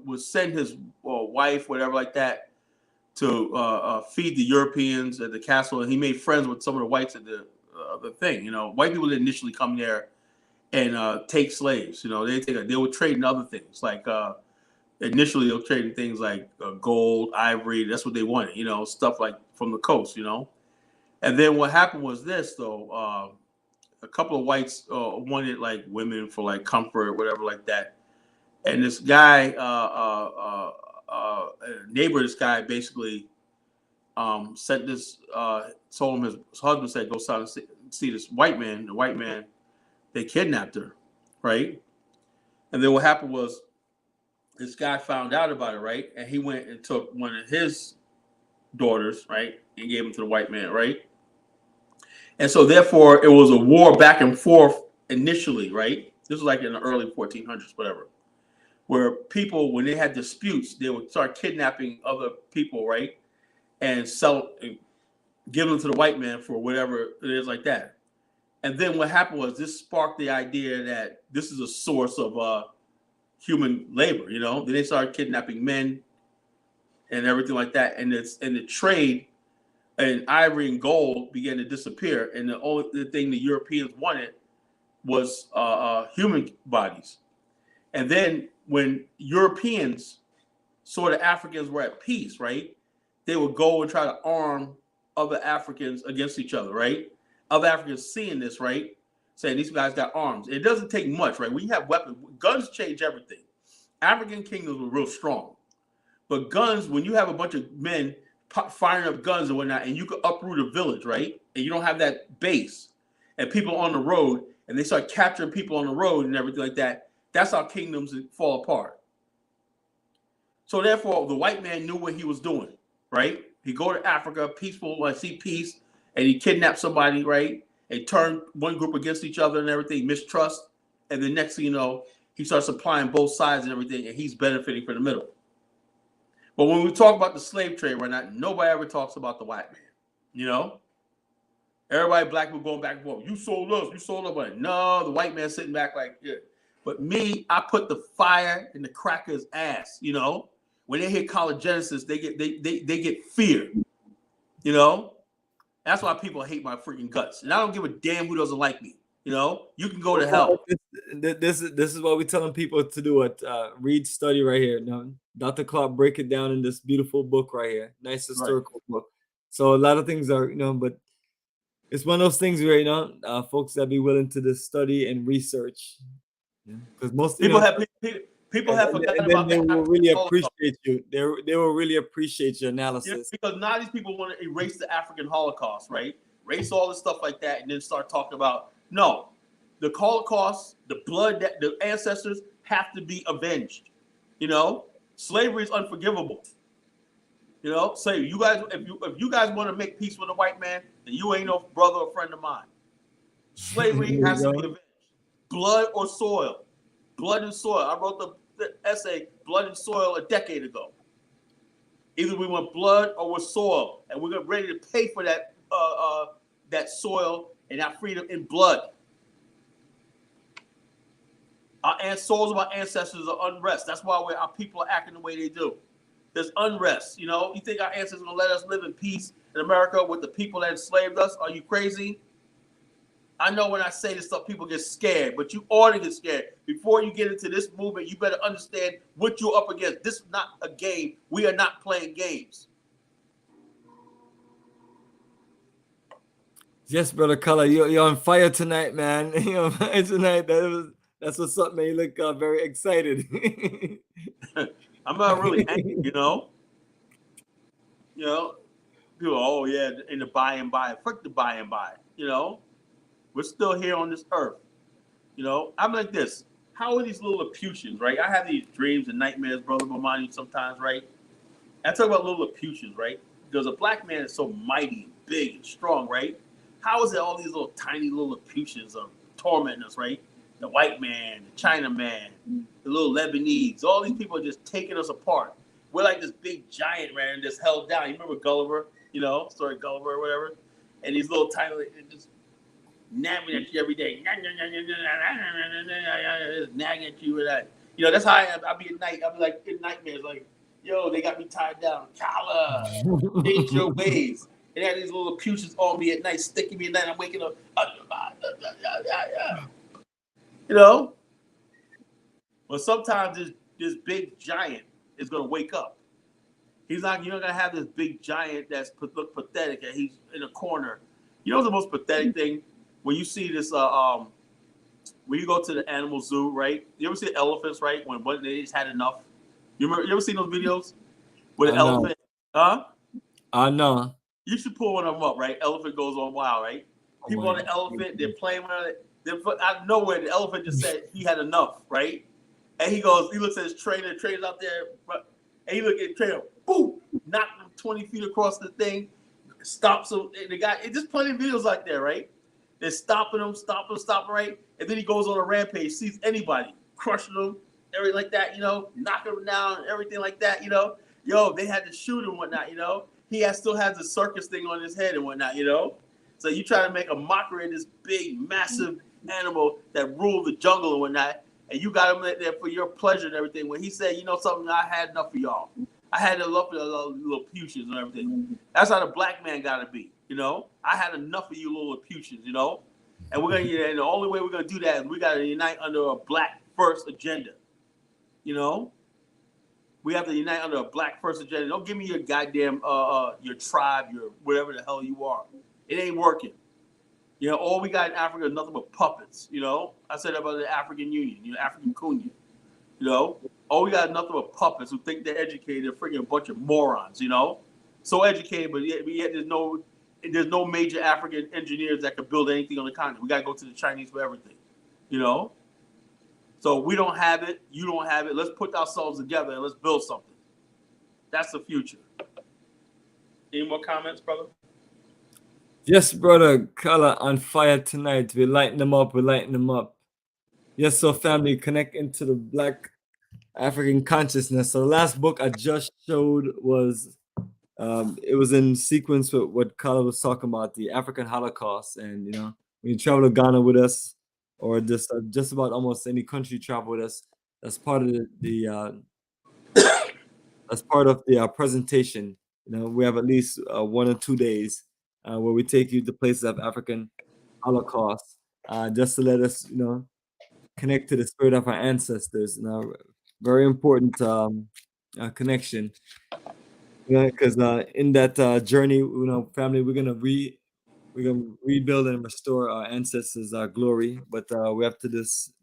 would send his wife, whatever like that, to feed the Europeans at the castle, and he made friends with some of the whites at the thing. You know, white people didn't initially come there and take slaves. You know, they would trade in other things like initially they were trading things like gold, ivory. That's what they wanted. You know, stuff like from the coast. You know, and then what happened was this though. A couple of whites wanted like women for like comfort, whatever like that. And this guy, neighbor, this guy basically said this, told him his husband said, go see this white man. The white man, they kidnapped her, right? And then what happened was this guy found out about it, right? And he went and took one of his daughters, right? And gave them to the white man, right? And so therefore it was a war back and forth initially, right? This was like in the early 1400s, whatever. Where people, when they had disputes, they would start kidnapping other people, right? And give them to the white man for whatever it is like that. And then what happened was this sparked the idea that this is a source of human labor, you know? Then they started kidnapping men and everything like that. And the trade in ivory and gold began to disappear. And the only thing the Europeans wanted was human bodies. And then when Europeans saw the Africans were at peace, right, they would go and try to arm other Africans against each other, right? Other Africans seeing this, right, saying these guys got arms. It doesn't take much, right? When you have weapons, guns change everything. African kingdoms were real strong. But guns, when you have a bunch of men firing up guns and whatnot, and you could uproot a village, right? And you don't have that base, and people on the road, and they start capturing people on the road and everything like that. That's how kingdoms fall apart. So therefore, the white man knew what he was doing, right? He go to Africa, peaceful, see peace, and he kidnapped somebody, right? And turn one group against each other and everything, mistrust, and the next thing you know, he starts supplying both sides and everything, and he's benefiting from the middle. But when we talk about the slave trade right now, nobody ever talks about the white man. You know, everybody, black people going back and forth. You sold us, you sold us. No, the white man sitting back like, yeah. But me, I put the fire in the cracker's ass. You know, when they hear Kala Genesis, they get fear. You know, that's why people hate my freaking guts, and I don't give a damn who doesn't like me. You know, you can go to hell. This is what we're telling people to do. It read, study right here. No, Dr. Clark break it down in this beautiful book right here. Nice historical book. So a lot of things are, but it's one of those things where folks that be willing to just study and research. Because most people have forgotten about they will really appreciate you. They will really appreciate your analysis. Because now these people want to erase the African Holocaust, right? Erase all this stuff like that, and then start talking about no, the Holocaust, the blood that the ancestors have to be avenged. You know, slavery is unforgivable. You know, say you guys, if you guys want to make peace with a white man, then you ain't no brother or friend of mine. Slavery has to be avenged. Blood or soil. Blood and soil. I wrote the essay, Blood and Soil, a decade ago. Either we want blood or we're soil, and we're ready to pay for that that soil and that freedom in blood. Our souls of our ancestors are unrest. That's why our people are acting the way they do. There's unrest. You know, you think our ancestors are gonna let us live in peace in America with the people that enslaved us? Are you crazy? I know when I say this stuff, people get scared, but you ought to get scared. Before you get into this movement, you better understand what you're up against. This is not a game. We are not playing games. Yes, brother Kala, you're on fire tonight, man. You're on fire tonight. That's what's up, man. You look very excited. I'm not really angry, you know. You know, people, oh yeah, in the by and by. Fuck the by and by, you know. We're still here on this earth. You know, I'm like this. How are these little Lilliputians, right? I have these dreams and nightmares, brother Bomani, sometimes, right? I talk about little Lilliputians, right? Because a black man is so mighty, big, and strong, right? How is it all these little tiny little Lilliputians are tormenting us, right? The white man, the China man, the little Lebanese, all these people are just taking us apart. We're like this big giant, man, just held down. You remember Gulliver, you know, story Gulliver or whatever? And these little tiny, just nagging at you every day. Just nagging at you with that. You know, that's how I am. I'll be at night. I'll be like in nightmares, like, yo, they got me tied down. Kala, change your ways. And they had these little Lilliputians on me at night, sticking me at night. I'm waking up. You know? But sometimes this big giant is going to wake up. You're not going to have this big giant that's look pathetic and he's in a corner. You know the most pathetic thing? When you see this, when you go to the animal zoo, right? You ever see elephants, right? When they just had enough. You ever seen those videos with an elephant? Huh? No. You should pull one of them up, right? Elephant goes on wild, right? People on the elephant, they're playing with it. Then out of nowhere, the elephant just said he had enough, right? And he looks at his trainer, the trainer's out there, and he look at the trainer, boom, knocked him 20 feet across the thing, stops him. And the guy, it's just plenty of videos like that, right? They're stopping him, right? And then he goes on a rampage, sees anybody, crushing them, everything like that, you know, knocking them down, everything like that, you know. Yo, they had to shoot him and whatnot, you know. He still has the circus thing on his head and whatnot, you know. So you try to make a mockery of this big, massive animal that ruled the jungle and whatnot, and you got him there for your pleasure and everything. When he said, you know something, I had enough of y'all. I had enough of the Lilliputians and everything. That's how the black man got to be, you know. I had enough of you Lilliputians, you know. And we're gonna, and the only way we're gonna do that is we got to unite under a black first agenda, you know. We have to unite under a black first agenda. Don't give me your goddamn your tribe, your whatever the hell you are. It ain't working. You know, all we got in Africa is nothing but puppets. You know, I said about the African Union, you know, African Union. You know, all we got is nothing but puppets who think they're educated, freaking bunch of morons. You know, so educated, but yet there's no major African engineers that could build anything on the continent. We got to go to the Chinese for everything, you know. So we don't have it. You don't have it. Let's put ourselves together and let's build something. That's the future. Any more comments, brother? Yes, brother. Kala on fire tonight. We lighten them up. We lighten them up. Yes, so family, connect into the Black African consciousness. So the last book I just showed was, it was in sequence with what Kala was talking about, the African Holocaust. And, you know, when you travel to Ghana with us, or just about almost any country you travel with us, that's part of the presentation. You know, we have at least 1 or 2 days where we take you to places of African Holocaust, just to let us, you know, connect to the spirit of our ancestors. You know, very important connection. You know, because in that journey, you know, family, we're gonna rebuild and restore our ancestors' glory, but we have to just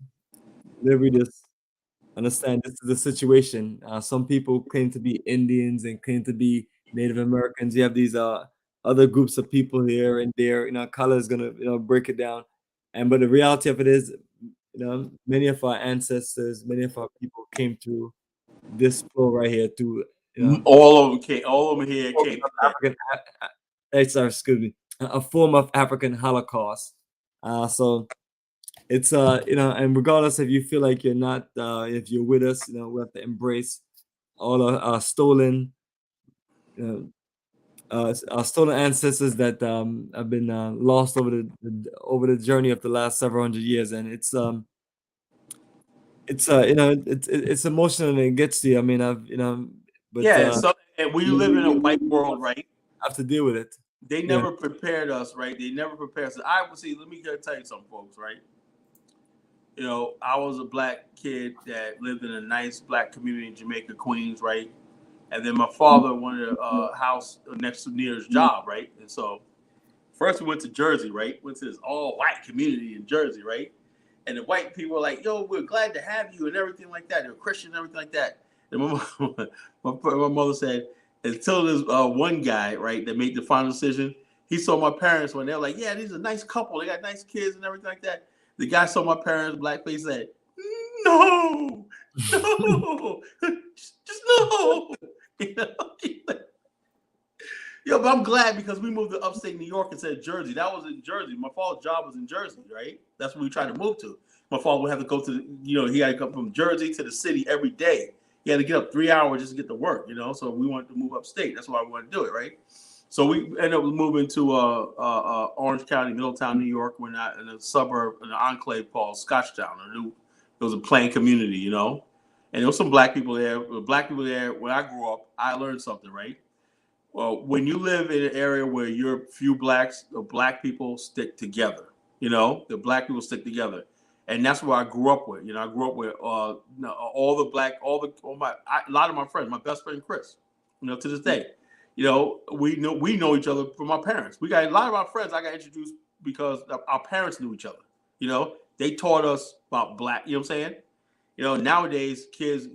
understand this is the situation. Some people claim to be Indians and claim to be Native Americans. You have these other groups of people here and there. You know, Kala is gonna, you know, break it down. But the reality of it is, you know, many of our ancestors, many of our people came through this flow right here through, you know, all of them here came. Excuse me, a form of African Holocaust. So it's you know, and regardless if you feel like you're not, if you're with us, you know, we have to embrace all our stolen, our stolen ancestors that have been lost over the journey of the last several hundred years. And it's you know, it's emotional and it gets to you. I mean, but yeah. So and we live in a white world, right? Have to deal with it. They never prepared us, right? They never prepared us. I would see. Let me tell you something, folks, right? You know, I was a black kid that lived in a nice black community in Jamaica, Queens, right? And then my father wanted a house next to near his job, right? And so first we went to Jersey, right? Went to this all white community in Jersey, right? And the white people were like, yo, we're glad to have you and everything like that. They were Christian and everything like that. And my mother said, until this one guy, right, that made the final decision, he saw my parents when they were like, yeah, these are a nice couple. They got nice kids and everything like that. The guy saw my parents, blackface, said, no, just no. You know? Yo, but I'm glad because we moved to upstate New York instead of Jersey. That was in Jersey. My father's job was in Jersey, right? That's where we tried to move to. My father would have to go to, you know, he had to come from Jersey to the city every day. He had to get up 3 hours just to get to work, you know. So we wanted to move upstate. That's why we wanted to do it, right? So we ended up moving to Orange County, Middletown, New York. We're not in a suburb, in an enclave called Scotchtown. It was a planned community, you know. And there was some black people there. Black people there. When I grew up, I learned something, right? Well, when you live in an area where you're few blacks, the black people stick together. You know, the black people stick together, and that's what I grew up with. You know, I grew up with a lot of my friends. My best friend Chris. You know, to this day, you know, we know each other from our parents. We got a lot of our friends. I got introduced because our parents knew each other. You know, they taught us about black. You know what I'm saying? You know, nowadays kids,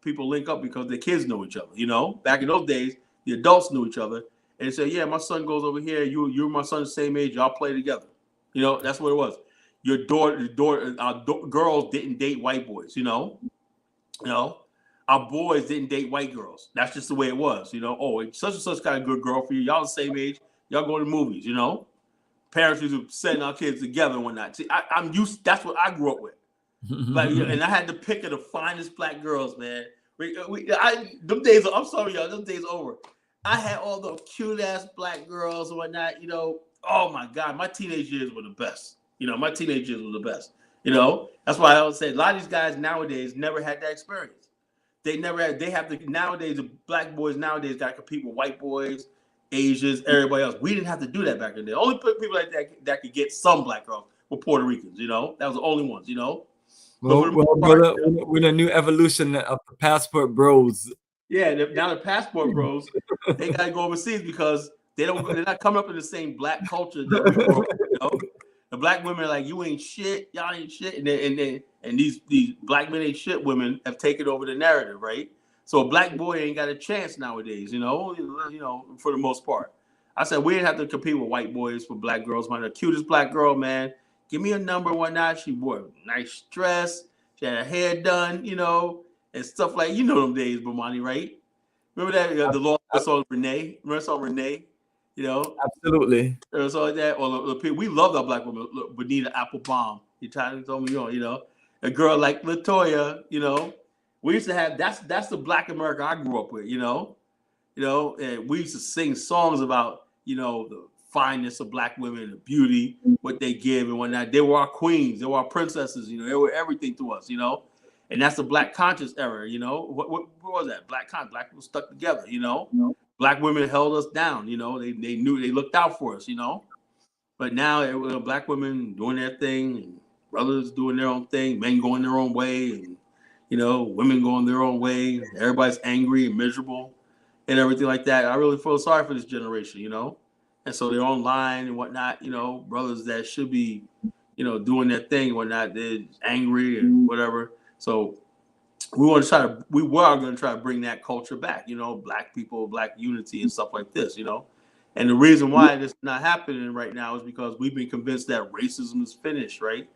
people link up because their kids know each other. You know, back in those days, the adults knew each other and say, yeah, my son goes over here. You're my son's the same age. Y'all play together. You know, that's what it was. Girls didn't date white boys, you know, our boys didn't date white girls. That's just the way it was, you know. Oh, such and such got a good girl for you. Y'all the same age. Y'all go to movies, you know. Parents used to send our kids together and whatnot. See, I'm used. That's what I grew up with. Like, and I had to pick of the finest black girls, man. Them days. I'm sorry, y'all. Them days over. I had all the cute ass black girls and whatnot. You know. Oh my God, my teenage years were the best. You know, my teenage years were the best. You know, that's why I always say a lot of these guys nowadays never had that experience. They never had. They have to nowadays. The black boys nowadays got to compete with white boys, Asians, everybody else. We didn't have to do that back in the day. Only people like that could get some black girls were Puerto Ricans. You know, that was the only ones. You know. Well, brother, we're the new evolution of the passport bros. Yeah, now the passport bros, they gotta go overseas because they're not coming up in the same black culture that we grew up with, you know? The black women are like, you ain't shit, y'all ain't shit, and these black men ain't shit women have taken over the narrative, right? So a black boy ain't got a chance nowadays, for the most part. I said we didn't have to compete with white boys for black girls. Man, the cutest black girl, man, give me a number and whatnot. She wore a nice dress. She had her hair done, and stuff like them days, Bomani, right? Remember that the Lord song Renee? Remember the song Renee? Absolutely. Or something like that. Or the people we loved our black women, Bonita Applebaum. You told me, a girl like Latoya, we used to have that's the black America I grew up with, and we used to sing songs about, the fineness of black women, the beauty, what they give and whatnot. They were our queens, they were our princesses, they were everything to us, and that's the black conscious era, what was that? Black people stuck together, Black women held us down, they knew they looked out for us, But now black women doing their thing, and brothers doing their own thing, men going their own way, and women going their own way. Everybody's angry and miserable and everything like that. I really feel sorry for this generation, And so they're online and whatnot, brothers that should be, doing their thing and whatnot, they're angry and whatever. So we were going to try to bring that culture back, black people, black unity and stuff like this, And the reason why this is not happening right now is because we've been convinced that racism is finished, right?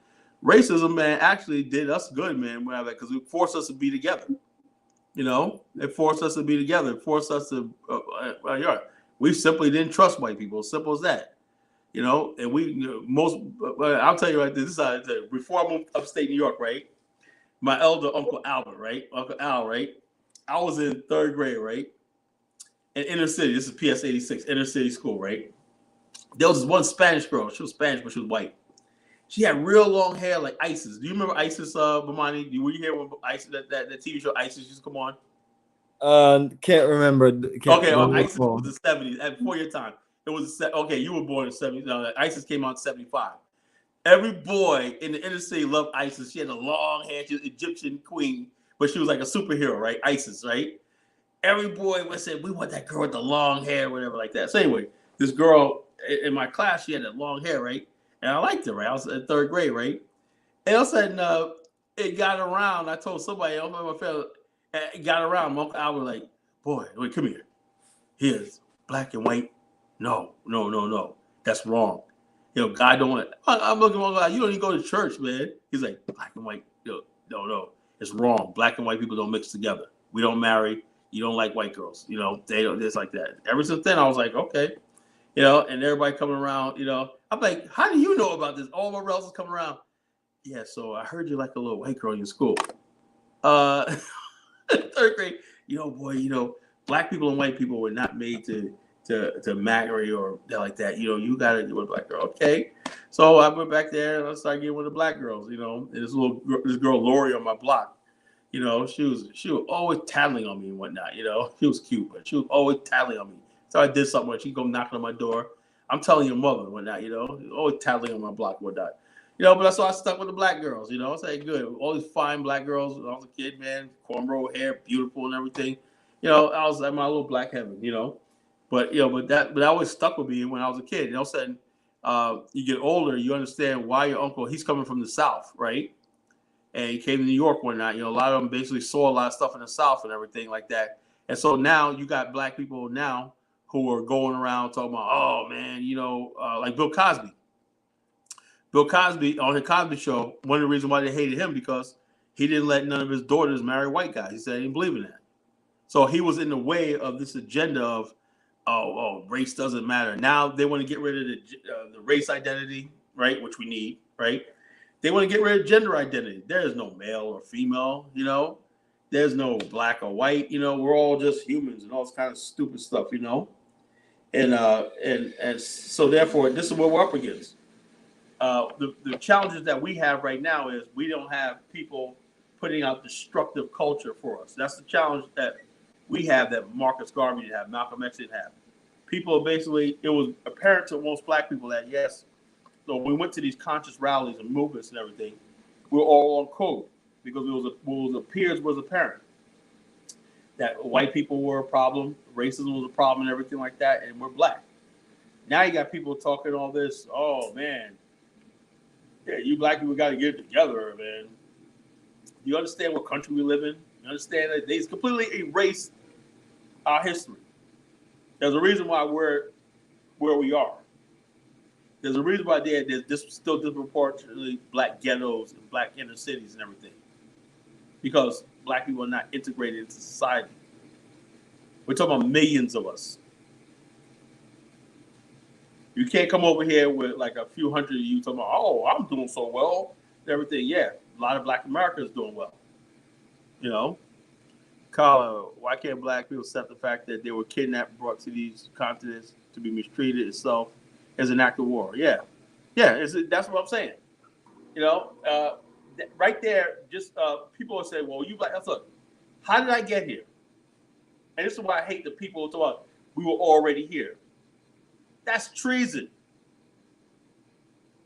Racism, man, actually did us good, man, because it forced us to be together. It forced us to be together. It forced us to, we simply didn't trust white people. Simple as that. And I'll tell you right this is how I tell you. Before I moved upstate New York, right? My elder Uncle Albert, right? Uncle Al, right? I was in 3rd grade, right? In inner city, this is PS 86, inner city school, right? There was this one Spanish girl. She was Spanish, but she was white. She had real long hair like Isis. Do you remember Isis, Bomani? Were you here when Isis, that TV show Isis used to come on? Can't remember. Isis was the 70s. Before your time. It was okay. You were born in the 70s. No, Isis came out in 75. Every boy in the inner city loved Isis. She had a long hair. She was Egyptian queen, but she was like a superhero, right? Isis, right? Every boy would say, "We want that girl with the long hair," whatever, like that. So anyway, this girl in my class, she had that long hair, right? And I liked her, right? I was in 3rd grade, right? And all of a sudden, it got around. I told somebody, I don't know my fellow, it got around. My Uncle Albert was like, "Boy, wait, come here. Here's black and white. No. That's wrong. God don't want it." I'm looking at my God. You don't even go to church, man. He's like, black and white. No. It's wrong. Black and white people don't mix together. We don't marry. You don't like white girls. They don't. It's like that. Ever since then, I was like, okay. And everybody coming around. I'm like, how do you know about this? All my relatives coming around. Yeah, so I heard you like a little white girl in your school. 3rd grade. Boy, black people and white people were not made to marry or like that. You got to do with a black girl. Okay. So I went back there and I started getting with the black girls, and this girl, Lori, on my block, she was always tattling on me and whatnot, She was cute, but she was always tattling on me. So I did something, she'd go knocking on my door. I'm telling your mother and whatnot, always tattling on my block and whatnot. But that's why I stuck with the black girls, I said, good. All these fine black girls when I was a kid, man, cornrow hair, beautiful and everything. I was at my little black heaven, But that always stuck with me when I was a kid. All of a sudden, you get older, you understand why your uncle, he's coming from the South, right? And he came to New York one night. A lot of them basically saw a lot of stuff in the South and everything like that. And so now you got black people now who are going around talking about, oh man, like Bill Cosby. Bill Cosby on the Cosby Show. One of the reasons why they hated him because he didn't let none of his daughters marry white guys. He said he didn't believe in that. So he was in the way of this agenda of, race doesn't matter. Now they want to get rid of the race identity, right? Which we need, right? They want to get rid of gender identity. There is no male or female, There's no black or white, We're all just humans and all this kind of stupid stuff, And so therefore, this is what we're up against. The challenges that we have right now is we don't have people putting out destructive culture for us. That's the challenge that we have that Marcus Garvey didn't have, Malcolm X didn't have. People basically, it was apparent to most black people that yes, so when we went to these conscious rallies and movements and everything, we were all on code because it was apparent that white people were a problem, racism was a problem and everything like that, and we're black. Now you got people talking all this, oh man, yeah, you black people got to get it together, man. Do you understand what country we live in? You understand that they completely erased our history. There's a reason why we're where we are. There's a reason why there's still disproportionately black ghettos and black inner cities and everything. Because black people are not integrated into society. We're talking about millions of us. You can't come over here with like a few hundred of you talking about, oh, I'm doing so well and everything. Yeah, a lot of black America is doing well. You know? Kala, why can't black people accept the fact that they were kidnapped, brought to these continents to be mistreated itself as an act of war? Yeah. Yeah, that's what I'm saying. You know, right there, just people will say, well, you black, look, how did I get here? And this is why I hate the people who talk about we were already here. That's treason.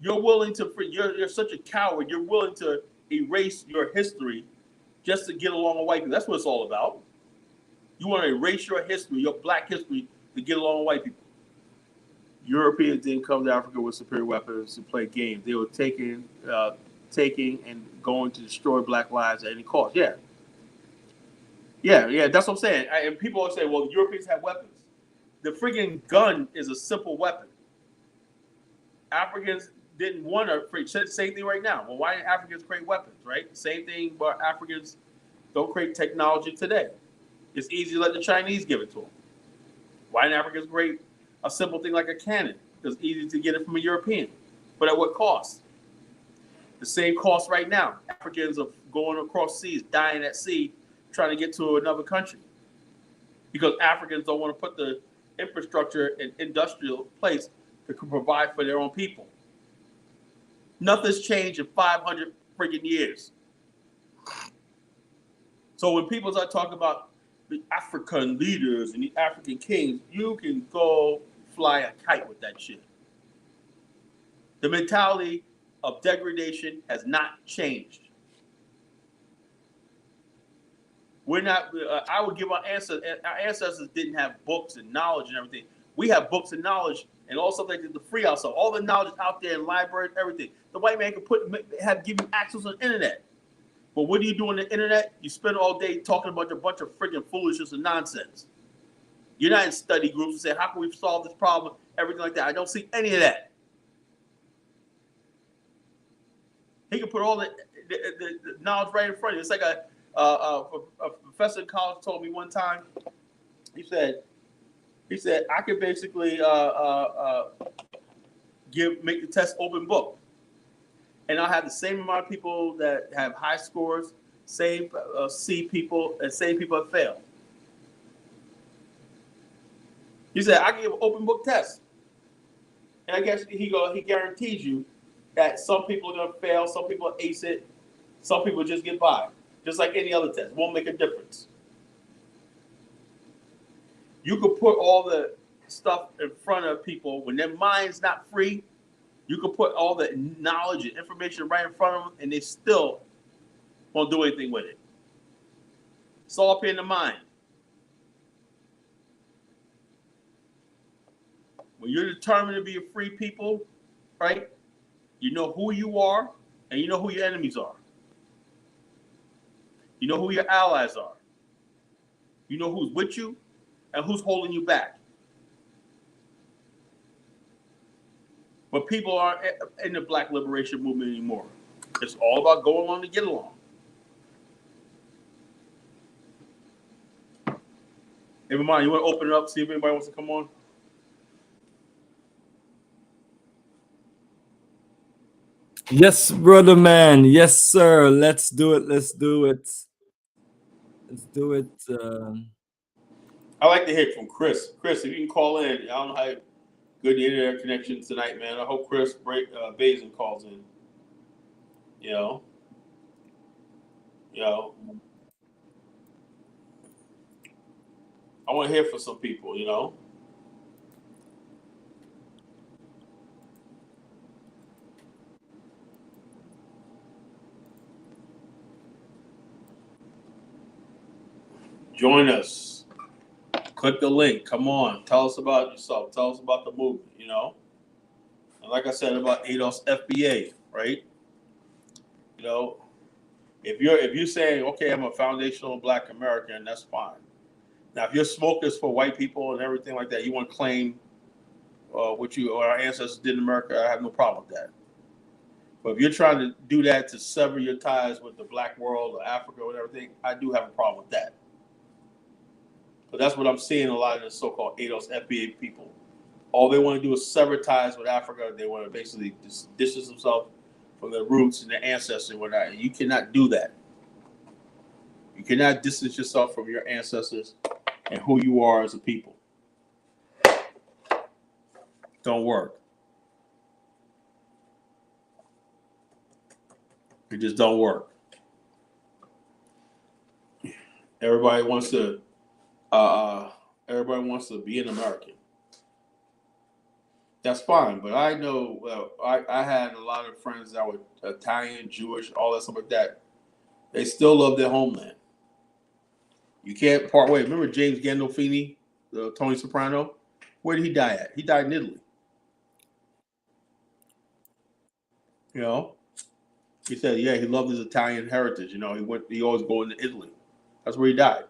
You're willing to, you're such a coward. You're willing to erase your history just to get along with white people. That's what it's all about. You want to erase your history, your black history, to get along with white people. Europeans didn't come to Africa with superior weapons to play games. They were taking and going to destroy black lives at any cost. Yeah. That's what I'm saying. And people always say, well, Europeans have weapons. The friggin' gun is a simple weapon. Africans didn't want to. Same thing right now. Well, why didn't Africans create weapons, right? Same thing, but Africans don't create technology today. It's easy to let the Chinese give it to them. Why didn't Africans create a simple thing like a cannon? Because it's easy to get it from a European. But at what cost? The same cost right now. Africans are going across seas, dying at sea, trying to get to another country. Because Africans don't want to put the infrastructure and industrial place to provide for their own people. Nothing's changed in 500 friggin' years. So when people start talking about the African leaders and the African kings, you can go fly a kite with that shit. The mentality of degradation has not changed. We're not, I would give our ancestors didn't have books and knowledge and everything. We have books and knowledge and all stuff like that to free ourselves. All the knowledge out there in libraries, everything. The white man can give you access on the internet. But what do you do on the internet? You spend all day talking about a bunch of friggin' foolishness and nonsense. You're not in study groups and say, how can we solve this problem? Everything like that. I don't see any of that. He can put all the knowledge right in front of you. It's like a professor in college told me one time. He said, I could basically make the test open book. And I'll have the same amount of people that have high scores, same C people, and same people that fail. He said, I can give an open book test. And I guess he guarantees you that some people are going to fail, some people ace it, some people just get by. Just like any other test. It won't make a difference. You could put all the stuff in front of people when their mind's not free. You could put all the knowledge and information right in front of them, and they still won't do anything with it. It's all up in the mind. When you're determined to be a free people, right? You know who you are, and you know who your enemies are. You know who your allies are. You know who's with you and who's holding you back. But people aren't in the Black liberation movement anymore. It's all about going along to get along. Hey, Bomani, you want to open it up, see if anybody wants to come on? Yes, brother man. Yes, sir. Let's do it. Let's do it. Let's do it. I like to hear from Chris. Chris, if you can call in, I don't know how good the internet connection tonight, man. I hope Chris Bazin calls in. You know. I want to hear from some people, you know. Join us. Click the link. Come on. Tell us about yourself. Tell us about the movement, you know. And like I said about ADOS FBA, right? You know, If you're saying, okay, I'm a foundational Black American, that's fine. Now, if your smoke is for white people and everything like that, you want to claim what you or our ancestors did in America, I have no problem with that. But if you're trying to do that to sever your ties with the Black world or Africa or everything, I do have a problem with that. But that's what I'm seeing a lot of the so-called ADOS FBA people. All they want to do is sever ties with Africa. They want to basically distance themselves from their roots and their ancestors and whatnot. And you cannot do that. You cannot distance yourself from your ancestors and who you are as a people. Don't work. It just don't work. Everybody wants to be an American. That's fine, but I know I had a lot of friends that were Italian, Jewish, all that stuff like that. They still love their homeland. You can't part ways. Remember James Gandolfini, Tony Soprano? Where did he die at? He died in Italy. You know, he said, yeah, he loved his Italian heritage. You know, he always go into Italy. That's where he died.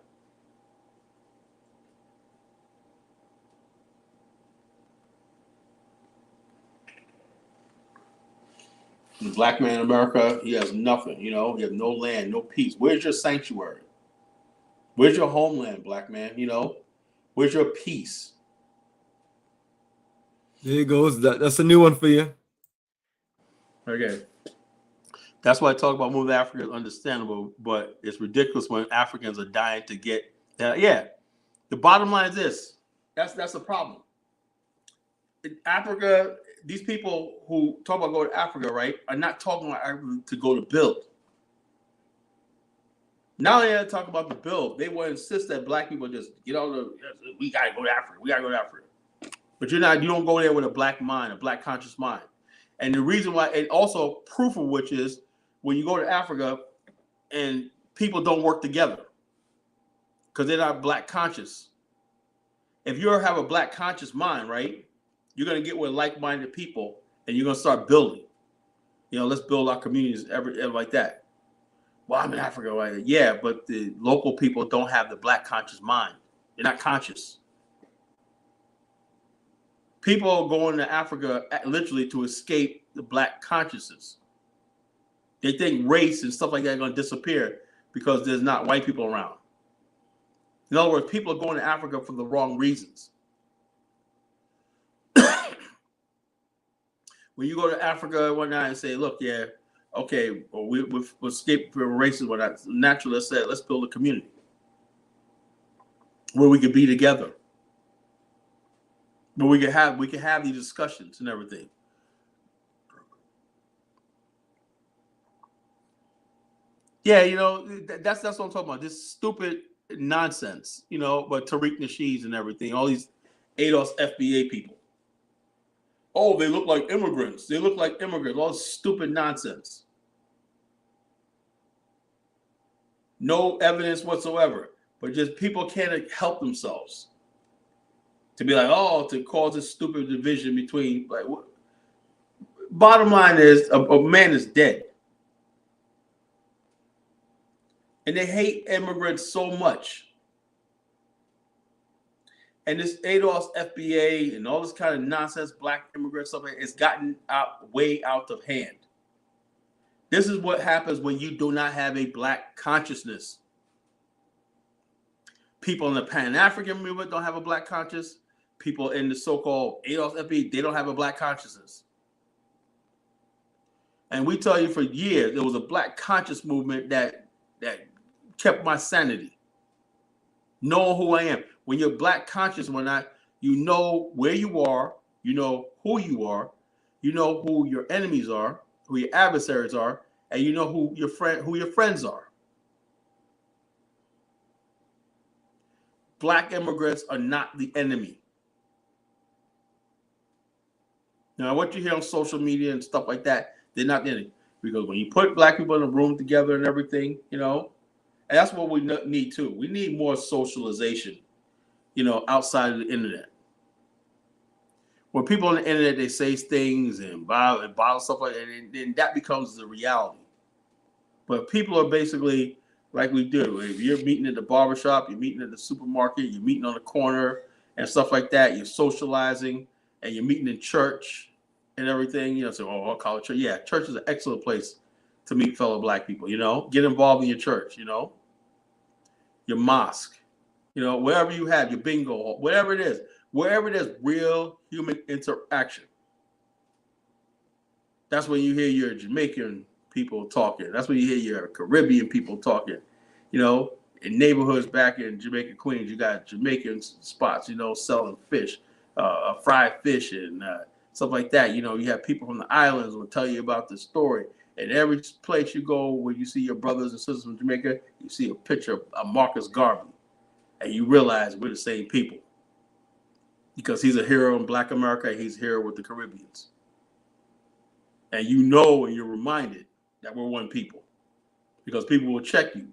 The Black man in America, he has nothing. You know, he has no land, no peace. Where's your sanctuary? Where's your homeland, Black man? You know, where's your peace? There you goes. That's a new one for you. Okay. That's why I talk about moving to Africa is understandable, but it's ridiculous when Africans are dying to get that. Yeah. The bottom line is this. That's the problem. In Africa, these people who talk about going to Africa, right, are not talking about Africa to go to build. Now they talk about the build. They want to insist that Black people just get on we gotta go to Africa. We gotta go to Africa. But you don't go there with a Black mind, a Black conscious mind. And the reason why, and also proof of which is when you go to Africa and people don't work together because they're not Black conscious. If you have a Black conscious mind, right, you're going to get with like-minded people and you're going to start building. You know, let's build our communities ever like that. Well, I'm in Africa, right? Yeah, but the local people don't have the Black conscious mind. They're not conscious. People are going to Africa literally to escape the Black consciousness. They think race and stuff like that are going to disappear because there's not white people around. In other words, people are going to Africa for the wrong reasons. When you go to Africa one night and say, look, yeah, okay, well, we'll escape from races, whatnot. Naturally, let's build a community where we could be together. But we can have these discussions and everything. Yeah, you know, that's what I'm talking about. This stupid nonsense, you know, but Tariq Nasheeds and everything, all these ADOS FBA people. Oh, they look like immigrants. They look like immigrants. All this stupid nonsense. No evidence whatsoever. But just people can't help themselves. To be like, to cause this stupid division between, like, what? Bottom line is, a man is dead. And they hate immigrants so much. And this ADOS FBA and all this kind of nonsense, Black immigrant stuff, it's gotten way out of hand. This is what happens when you do not have a Black consciousness. People in the Pan-African movement don't have a Black consciousness. People in the so-called ADOS FBA, they don't have a Black consciousness. And we tell you for years, there was a Black conscious movement that kept my sanity. Know who I am. When you're Black conscious, you know where you are, you know who you are, you know who your enemies are, who your adversaries are, and you know who your friends are. Black immigrants are not the enemy. Now, what you hear on social media and stuff like that, they're not the enemy. Because when you put Black people in a room together and everything, you know, and that's what we need too. We need more socialization, you know, outside of the internet. When people on the internet, they say things and bottle stuff like that, and then that becomes the reality. But people are basically like we do. If you're meeting at the barbershop, you're meeting at the supermarket, you're meeting on the corner and stuff like that, you're socializing and you're meeting in church and everything. You know, so I'll call it church. Yeah, church is an excellent place to meet fellow black people, you know. Get involved in your church, you know, your mosque, you know, wherever you have your bingo, whatever it is, wherever there's real human interaction. That's when you hear your Jamaican people talking. That's when you hear your Caribbean people talking. You know, in neighborhoods back in Jamaica, Queens, you got Jamaican spots, you know, selling fish, fried fish and stuff like that. You know, you have people from the islands will tell you about the story. And every place you go where you see your brothers and sisters from Jamaica, you see a picture of Marcus Garvey. And you realize we're the same people. Because he's a hero in Black America, he's a hero with the Caribbeans. And you know and you're reminded that we're one people. Because people will check you.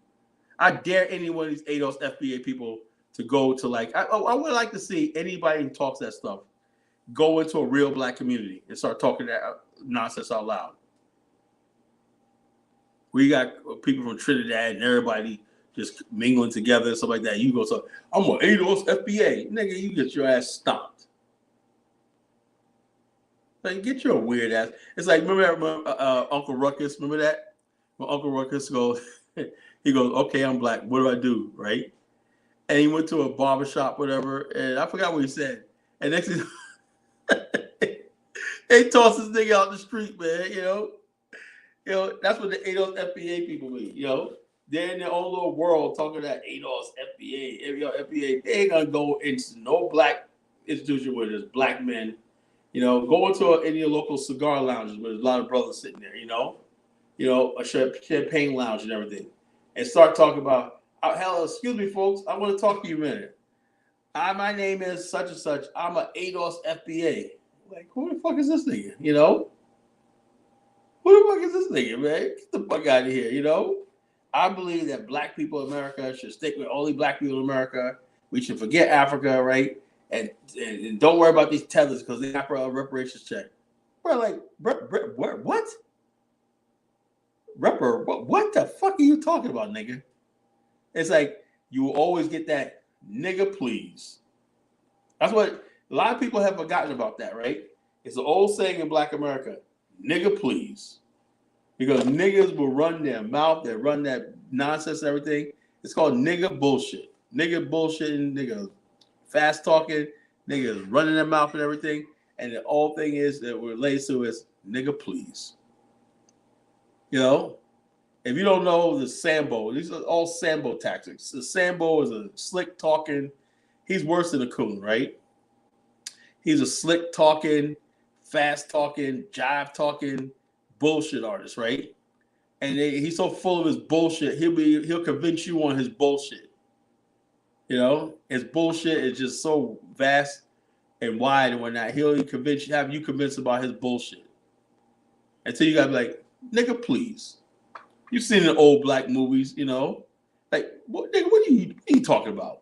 I dare any one of these ADOS FBA people to go to I would like to see anybody who talks that stuff go into a real black community and start talking that nonsense out loud. We got people from Trinidad and everybody just mingling together and stuff like that. You go, so I'm an ADOS FBA. Nigga, you get your ass stomped. Like, get your weird ass. It's like, remember Uncle Ruckus? Remember that? When Uncle Ruckus goes, he goes, okay, I'm black. What do I do? Right? And he went to a barbershop, whatever, and I forgot what he said. And next thing, they toss this nigga out the street, man. You know, that's what the ADOS FBA people mean. You know, they're in their own little world talking that ADOS FBA. They ain't gonna go into no black institution where there's black men. You know, go into any of your local cigar lounges where there's a lot of brothers sitting there. You know, a champagne lounge and everything, and start talking about, hell, excuse me, folks, I want to talk to you a minute. My name is such and such. I'm an ADOS FBA. Like, who the fuck is this nigga? You know? Who the fuck is this nigga, man? Get the fuck out of here, you know? I believe that black people in America should stick with only black people in America. We should forget Africa, right? And don't worry about these tethers because they got a reparations check. Bro, like, what? What the fuck are you talking about, nigga? It's like you will always get that nigga please. That's what a lot of people have forgotten about that, right? It's an old saying in Black America, nigga please. Because niggas will run their mouth, they run that nonsense and everything. It's called nigga bullshit. Nigga bullshitting, nigga fast talking, niggas running their mouth and everything. And the whole thing is that relates to is nigga please. You know? If you don't know the Sambo, these are all Sambo tactics. The Sambo is a slick talking, he's worse than a coon, right? He's a slick talking, fast talking, jive talking bullshit artist, right? And he's so full of his bullshit, he'll convince you on his bullshit. You know, his bullshit is just so vast and wide and whatnot. He'll have you convinced about his bullshit. Until you gotta be like, nigga, please. You've seen it in old black movies, you know, like what are you talking about?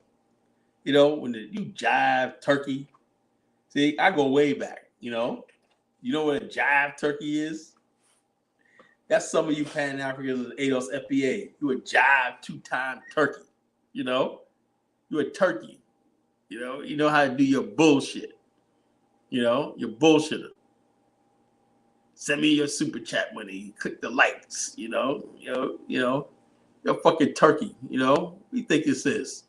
You know, when you jive turkey. See, I go way back. You know what a jive turkey is? That's some of you Pan-Africans in ADOS FBA. You a jive 2-time turkey. You know, you a turkey. You know how to do your bullshit. You know, your bullshitter. Send me your super chat money. Click the likes. You know, you're a fucking turkey. You know, what do you think this is?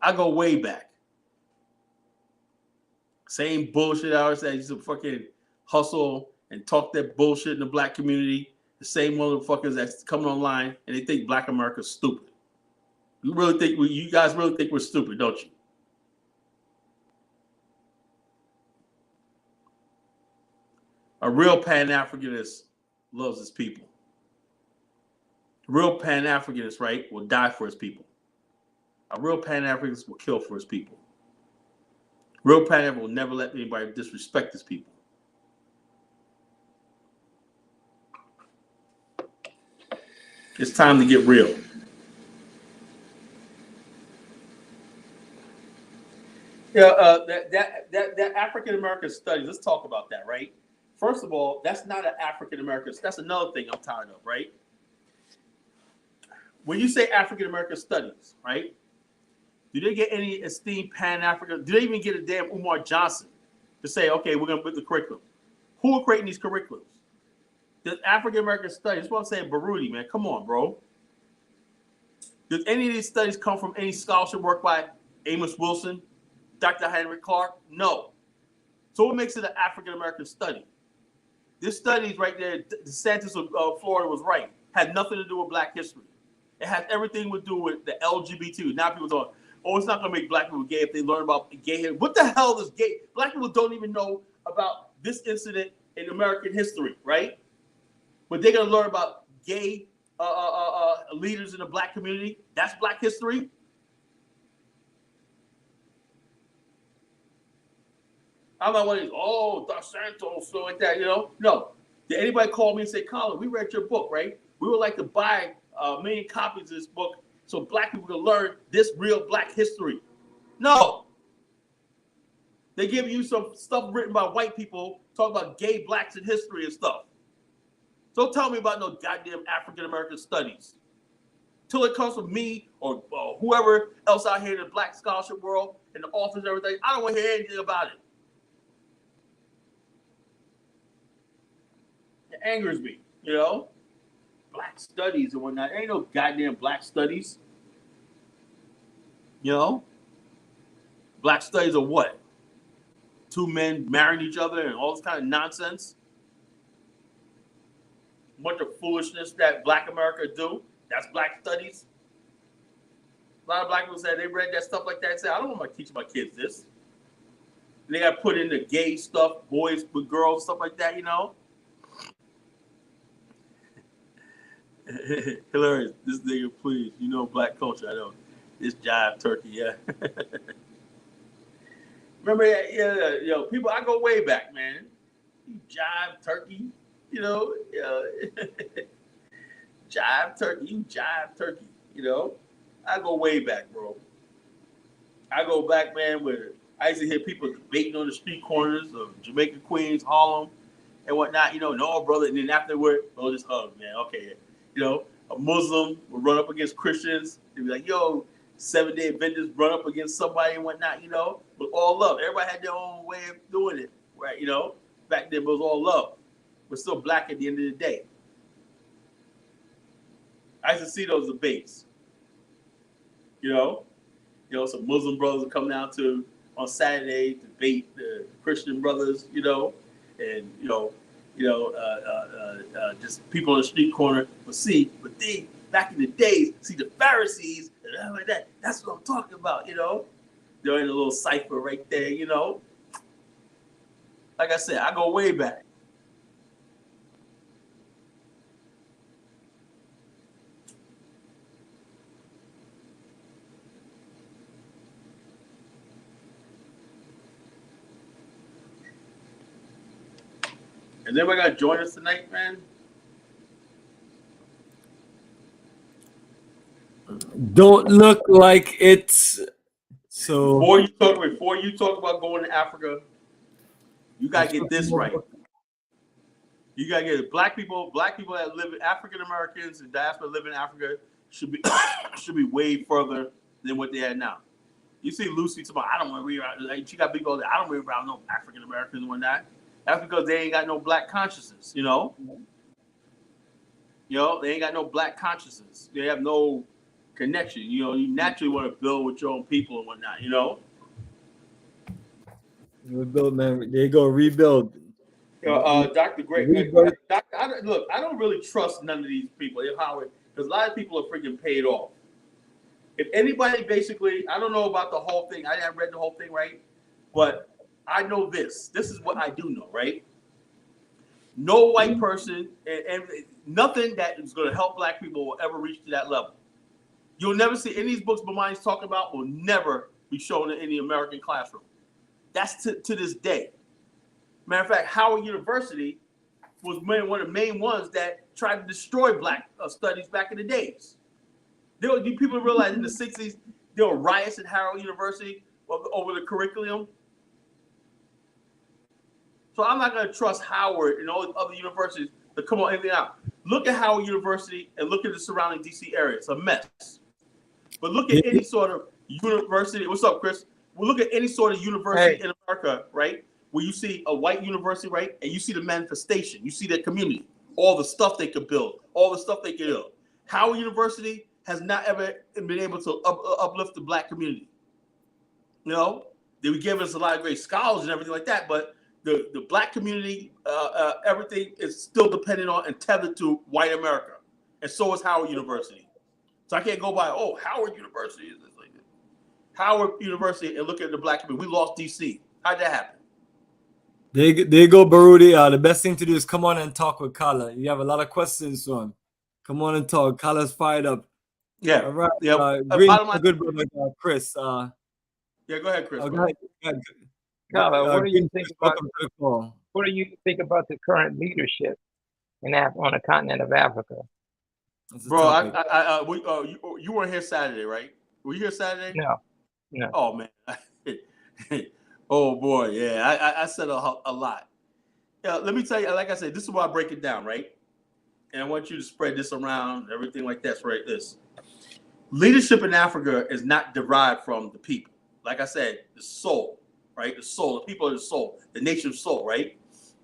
I go way back. Same bullshit hours that used to fucking hustle and talk that bullshit in the black community. The same motherfuckers that's coming online and they think Black America's stupid. You guys really think we're stupid, don't you? A real Pan-Africanist loves his people. A real Pan-Africanist, right, will die for his people. A real Pan-Africanist will kill for his people. Real Pan-African will never let anybody disrespect his people. It's time to get real. Yeah, that African American studies. Let's talk about that, right? First of all, that's not an African American. That's another thing I'm tired of, right? when you say African American studies, right? Do they get any esteemed Pan-African? Do they even get a damn Umar Johnson to say, okay, we're going to put the curriculum? Who are creating these curriculums? The African American studies. That's what I'm saying, Baruti, man. Come on, bro. Does any of these studies come from any scholarship work by Amos Wilson, Dr. Henry Clark? No. So what makes it an African American study? This studies right there, DeSantis of Florida was right. Had nothing to do with Black history. It has everything to do with the LGBT. Now people talk, oh, it's not going to make Black people gay if they learn about gay. What the hell is gay? Black people don't even know about this incident in American history, right? But they're going to learn about gay leaders in the Black community. That's Black history. I'm not one of these, oh, Dos Santos, so like that, you know? No. Did anybody call me and say, Colin, we read your book, right? We would like to buy a million copies of this book so Black people can learn this real Black history. No. They give you some stuff written by white people talking about gay Blacks in history and stuff. Don't tell me about no goddamn African American studies. Till it comes from me or whoever else out here in the Black scholarship world, in the office and everything, I don't want to hear anything about it. It angers me, you know? Black studies and whatnot. There ain't no goddamn Black studies. You know? Black studies are what? Two men marrying each other and all this kind of nonsense? A bunch of foolishness that Black America do. That's Black studies. A lot of Black people said they read that stuff like that and said, I don't want to teach my kids this. And they got to put in the gay stuff, boys with girls, stuff like that, you know? Hilarious. This nigga, please. You know Black culture. I know. This jive turkey, yeah. Remember that? Yeah, yo, people, I go way back, man. You jive turkey, you know? Jive turkey, you jive turkey, you know? I go way back, bro. I go back, man, where I used to hear people debating on the street corners of Jamaica, Queens, Harlem, and whatnot, you know, no, brother. And then afterward, oh, just hug, man. Okay. You know, a Muslim would run up against Christians. They'd be like, yo, 7-Day Adventists run up against somebody and whatnot, you know, with all love. Everybody had their own way of doing it, right? You know, back then it was all love. We're still Black at the end of the day. I used to see those debates. You know, some Muslim brothers would come down to on Saturday to debate the Christian brothers, you know, and just people on the street corner would see, but they back in the days see the Pharisees and stuff like that. That's what I'm talking about, you know. They're in a little cipher right there, you know. Like I said, I go way back. Is anybody gonna join us tonight, man? Don't look like it's so. Before you talk about going to Africa, you gotta get this right. You gotta get it. Black people that live, African Americans and diaspora live in Africa should be way further than what they are now. You see Lucy tomorrow. I don't want to read around. Like, she got big old. I don't read around no African Americans and whatnot. That's because they ain't got no Black consciousness. You know. You know, they ain't got no Black consciousness. They have no connection. You know, you naturally want to build with your own people and whatnot. You know. Rebuild, man. They go rebuild. Dr. Great. Look, I don't really trust none of these people, Howard, because a lot of people are freaking paid off. If anybody basically, I don't know about the whole thing. I haven't read the whole thing, right? But I know this. This is what I do know, right? No white person and nothing that is going to help Black people will ever reach to that level. You'll never see any of these books Bomani's talking about will never be shown in any American classroom. That's to this day. Matter of fact, Howard University was one of the main ones that tried to destroy Black studies back in the days. People realize in the 60s, there were riots at Howard University over the curriculum. So I'm not going to trust Howard and all the other universities to come on anything out. Look at Howard University and look at the surrounding DC area. It's a mess. But look at any sort of university. What's up, Chris? Well, look at any sort of university in America, right? Where you see a white university, right? And you see the manifestation. You see their community, all the stuff they could build, all the stuff they could build. Howard University has not ever been able to uplift the black community. You know, they would give us a lot of great scholars and everything like that, but the black community, everything is still dependent on and tethered to white America. And so is Howard University. So I can't go by, oh, Howard University is this like this. Howard University and look at the black community. We lost DC. How'd that happen? There you go, Barudi. The best thing to do is come on and talk with Kala. You have a lot of questions, son. Come on and talk. Kala's fired up. Yeah. All right. Yeah. Good brother, Chris. Yeah, go ahead, Chris. Go ahead. Kala, what do you think about? What do you think about the current leadership on the continent of Africa? Bro, you weren't here Saturday, right? Were you here Saturday? No. Oh man. Oh boy, yeah. I said a lot. Yeah, let me tell you. Like I said, this is why I break it down, right? And I want you to spread this around, everything like that. Right? This leadership in Africa is not derived from the people. Like I said, the soul, right? The soul, the people are the soul, the nation's soul, right?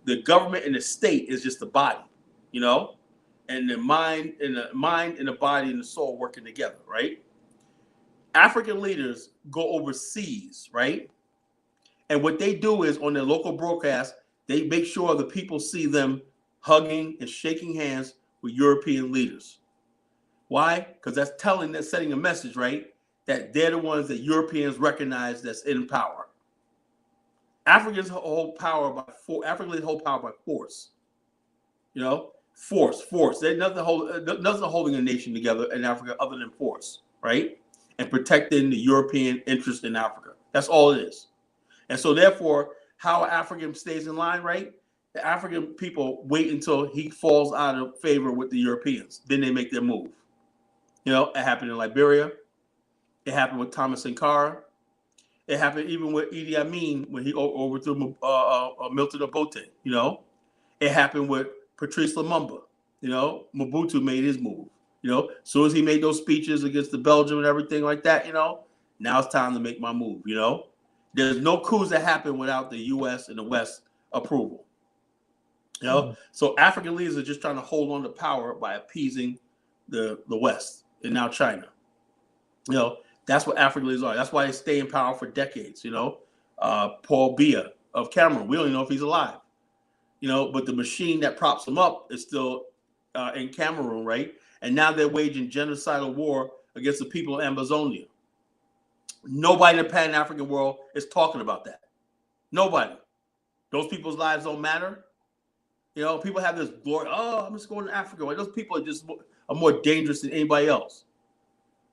The government and the state is just the body, you know, and the mind and the body and the soul working together, right? African leaders go overseas, right? And what they do is on their local broadcast, they make sure the people see them hugging and shaking hands with European leaders. Why? Because that's setting a message, right? That they're the ones that Europeans recognize that's in power. Africans hold power by force. Africans hold power by force. You know, force. There's nothing holding a nation together in Africa other than force, right? And protecting the European interest in Africa. That's all it is. And so therefore, how African stays in line, right? The African people wait until he falls out of favor with the Europeans. Then they make their move. You know, it happened in Liberia. It happened with Thomas Sankara. It happened even with Idi Amin when he overthrew Milton Obote. You know, it happened with Patrice Lumumba. You know, Mobutu made his move. You know, as soon as he made those speeches against the Belgium and everything like that, you know, now it's time to make my move. You know, there's no coups that happen without the U.S. and the West approval. You know, so African leaders are just trying to hold on to power by appeasing the West and now China. You know, that's what African leaders are. That's why they stay in power for decades. You know, Paul Biya of Cameroon, we don't even know if he's alive. You know, but the machine that props him up is still in Cameroon, right? And now they're waging genocidal war against the people of Amazonia. Nobody in the Pan-African world is talking about that. Nobody. Those people's lives don't matter. You know, people have this glory. Oh, I'm just going to Africa. Like, those people are more dangerous than anybody else.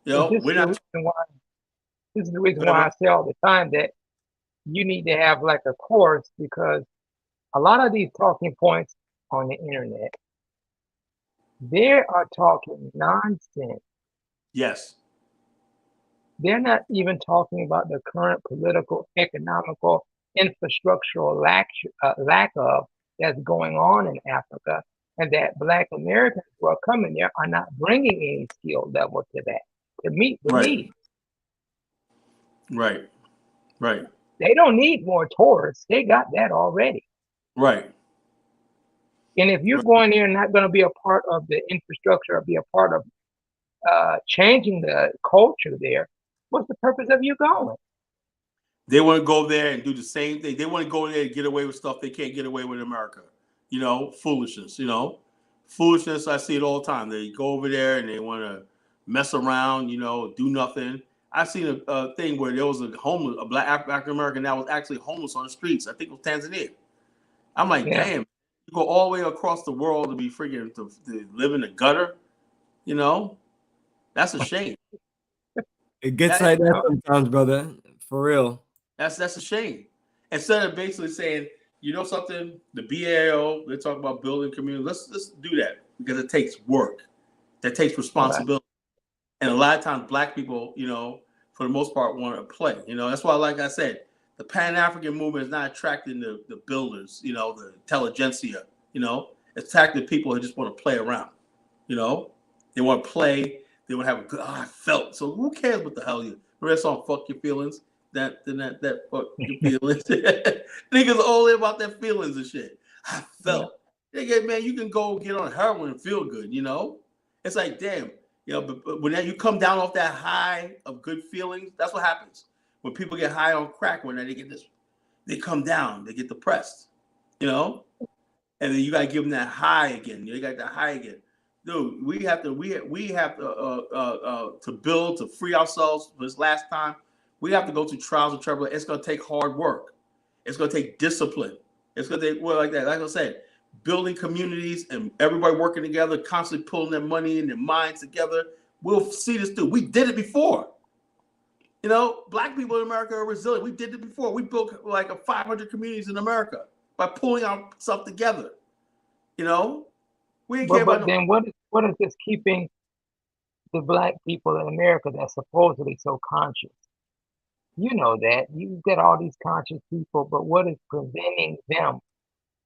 You know, this is the reason why I say all the time that you need to have like a course, because a lot of these talking points on the internet, they are talking nonsense. Yes. They're not even talking about the current political, economical, infrastructural lack of that's going on in Africa, and that Black Americans who are coming there are not bringing any skill level to that to meet the needs. Right. They don't need more tourists. They got that already. Right. And if you're going there and not going to be a part of the infrastructure or be a part of changing the culture there, what's the purpose of you going? They want to go there and do the same thing. They want to go there and get away with stuff they can't get away with in America. You know, foolishness, you know. Foolishness, I see it all the time. They go over there and they want to mess around, you know, do nothing. I've seen a thing where there was a Black African American that was actually homeless on the streets. I think it was Tanzania. I'm like, damn, you go all the way across the world to be freaking to live in the gutter, you know? That's a shame. It gets like that sometimes, brother. For real. That's a shame. Instead of basically saying, you know something, the BAIO, they talk about building community. Let's do that, because it takes work. That takes responsibility. And a lot of times Black people, you know, for the most part, want to play. You know, that's why, like I said, the Pan-African movement is not attracting the builders, you know, the intelligentsia, you know, it's attracting people who just want to play around. You know, they want to play. They want to have a good. I felt. So who cares what the hell you? Remember that song, "Fuck Your Feelings." That fuck your feelings. Niggas only about their feelings and shit. I felt. Yeah. Nigga, man, you can go get on heroin and feel good. You know, it's like damn. You know, but when you come down off that high of good feelings, that's what happens. When people get high on crack, when they get this, they come down, they get depressed. You know, and then you got to give them that high again. You got that high again, dude. We have to build to free ourselves. This last time, we have to go through trials and tribulations. It's going to take hard work. It's going to take discipline. It's going to take like that. Like I said, building communities and everybody working together, constantly pulling their money and their minds together. We'll see this through. We did it before. You know, black people in America are resilient. We did it before. We built like 500 communities in America by pulling ourselves together. You know, we didn't care about. But then what is this keeping the black people in America that's supposedly so conscious? You know that. You get all these conscious people, but what is preventing them?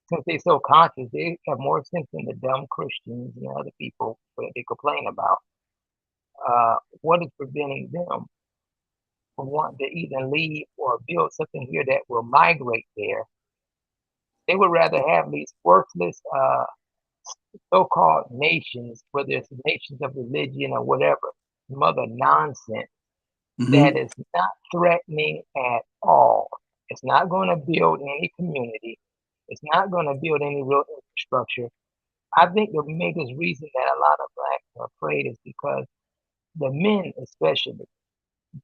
Since they're so conscious, they have more sense than the dumb Christians and other people that they complain about. What is preventing them from wanting to even leave or build something here that will migrate there? They would rather have these worthless so-called nations, whether it's nations of religion or whatever, some other nonsense that is not threatening at all. It's not going to build any community. It's not going to build any real infrastructure. I think the biggest reason that a lot of blacks are afraid is because the men especially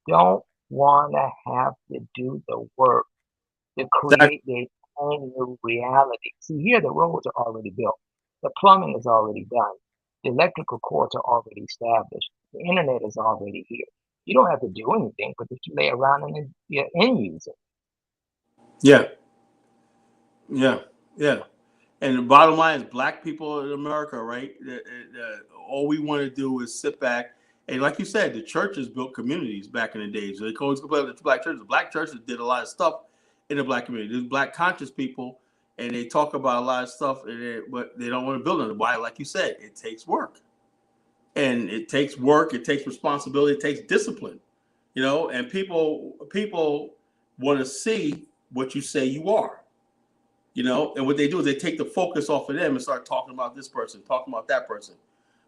don't want to have to do the work to create their own new reality. See, here the roads are already built. The plumbing is already done. The electrical cords are already established. The internet is already here. You don't have to do anything but just lay around and use it. Yeah. And the bottom line is black people in America, right? All we want to do is sit back. And like you said, the churches built communities back in the days. So they always complain about the black churches. The black churches did a lot of stuff in the black community. There's black conscious people, and they talk about a lot of stuff, but they don't want to build on it. Why? Like you said, it takes work. And it takes work, it takes responsibility, it takes discipline. You know, and people want to see what you say you are. You know, and what they do is they take the focus off of them and start talking about this person, talking about that person.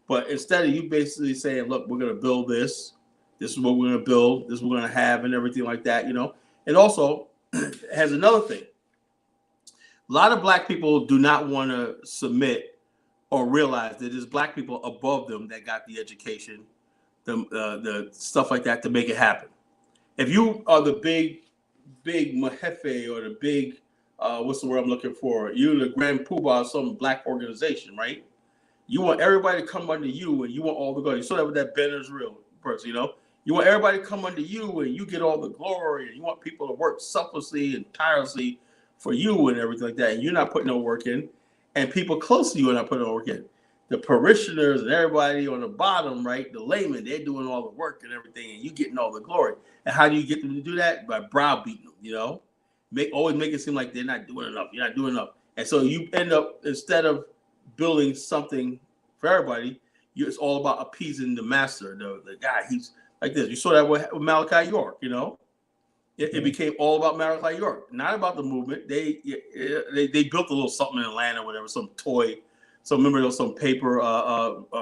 But instead of you basically saying, look, we're going to build this. This is what we're going to build. This is what we're going to have and everything like that, you know. And also has another thing. A lot of black people do not want to submit or realize that there's black people above them that got the education, the stuff like that to make it happen. If you are the big majefe or the big what's the word I'm looking for? You're the grand poobah of some black organization, right? You want everybody to come under you, and you want all the glory. You saw that with that Ben Israel person, you know. You want everybody to come under you, and you get all the glory, and you want people to work selflessly and tirelessly for you and everything like that. And you're not putting no work in, and people close to you are not putting no work in. The parishioners and everybody on the bottom, right? The laymen, they're doing all the work and everything, and you getting all the glory. And how do you get them to do that? By browbeating them, you know. Always make it seem like they're not doing enough. You're not doing enough. And so you end up, instead of building something for everybody, it's all about appeasing the master, the guy. He's like this. You saw that with Malachi York, you know. It became all about Malachi York, not about the movement. They built a little something in Atlanta, whatever, some toy. So remember those some paper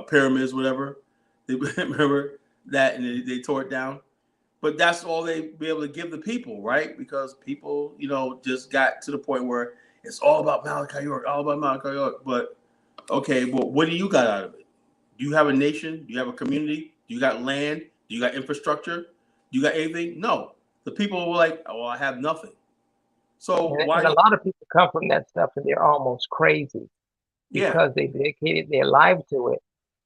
pyramids, whatever. They remember that, and they tore it down. But that's all they be able to give the people, right? Because people, you know, just got to the point where it's all about Malachi York, all about Malachi York. But okay, well, what do you got out of it? Do you have a nation? Do you have a community? Do you got land? Do you got infrastructure? Do you got anything? No. The people were like, "Oh, I have nothing." So and why? And a lot of people come from that stuff, and they're almost crazy because they dedicated their life to it.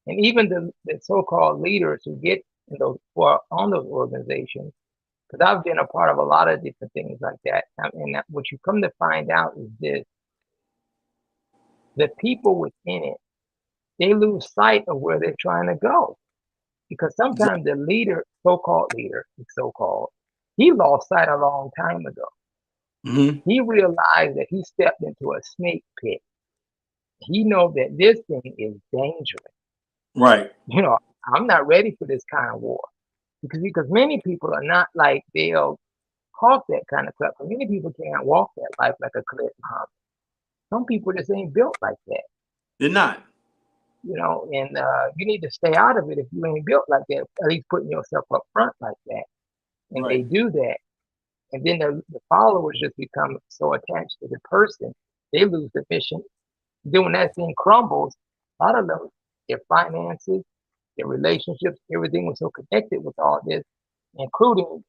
And even the so-called leaders who get in those on those organizations, because I've been a part of a lot of different things like that. And what you come to find out is this: the people within it, they lose sight of where they're trying to go. Because sometimes the leader, so-called leader, he lost sight a long time ago. Mm-hmm. He realized that he stepped into a snake pit. He knows that this thing is dangerous. Right. You know, I'm not ready for this kind of war because many people are not like they'll talk that kind of stuff. Many people can't walk that life like a Khalid Muhammad. Some people just ain't built like that. They're not. You know, and you need to stay out of it if you ain't built like that. At least putting yourself up front like that, and they Right. do that, and then the followers just become so attached to the person, they lose the mission. Then when that thing crumbles, a lot of them, their finances, their relationships, everything was so connected with all this, including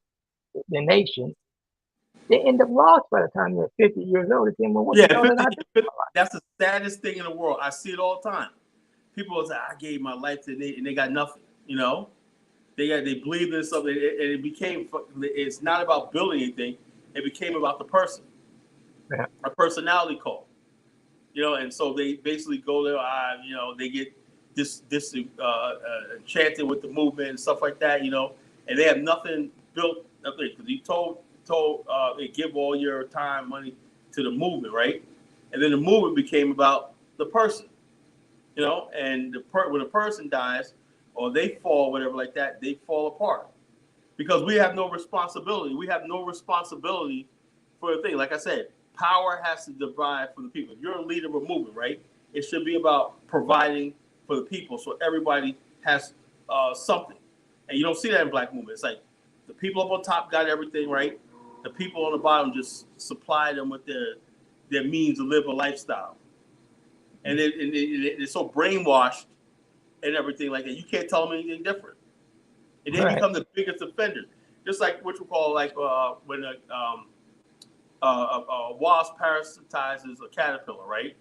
the nation. They end up lost by the time they're 50 years old. They say, well, what the Yeah, hell did I do? 50, that's the saddest thing in the world. I see it all the time. People will say, I gave my life to it, and they got nothing. You know, they believed in something, and it became. It's not about building anything. It became about the person, Yeah. a personality cult. You know, and so they basically go there. You know, they get this enchanted with the movement and stuff like that. You know, and they have nothing built up there because he told they give all your time, money to the movement, right? And then the movement became about the person. You know, and when a person dies or they fall, whatever like that, they fall apart because we have no responsibility. We have no responsibility for the thing. Like I said, power has to divide from the people. If you're a leader of a movement, right? It should be about providing for the people, so everybody has something. And you don't see that in black movement. It's like the people up on top got everything, right? The people on the bottom just supply them with their means to live a lifestyle. And it's so brainwashed and everything like that. You can't tell them anything different. And they Right. become the biggest offenders. Just like what you call like when a wasp parasitizes a caterpillar, right?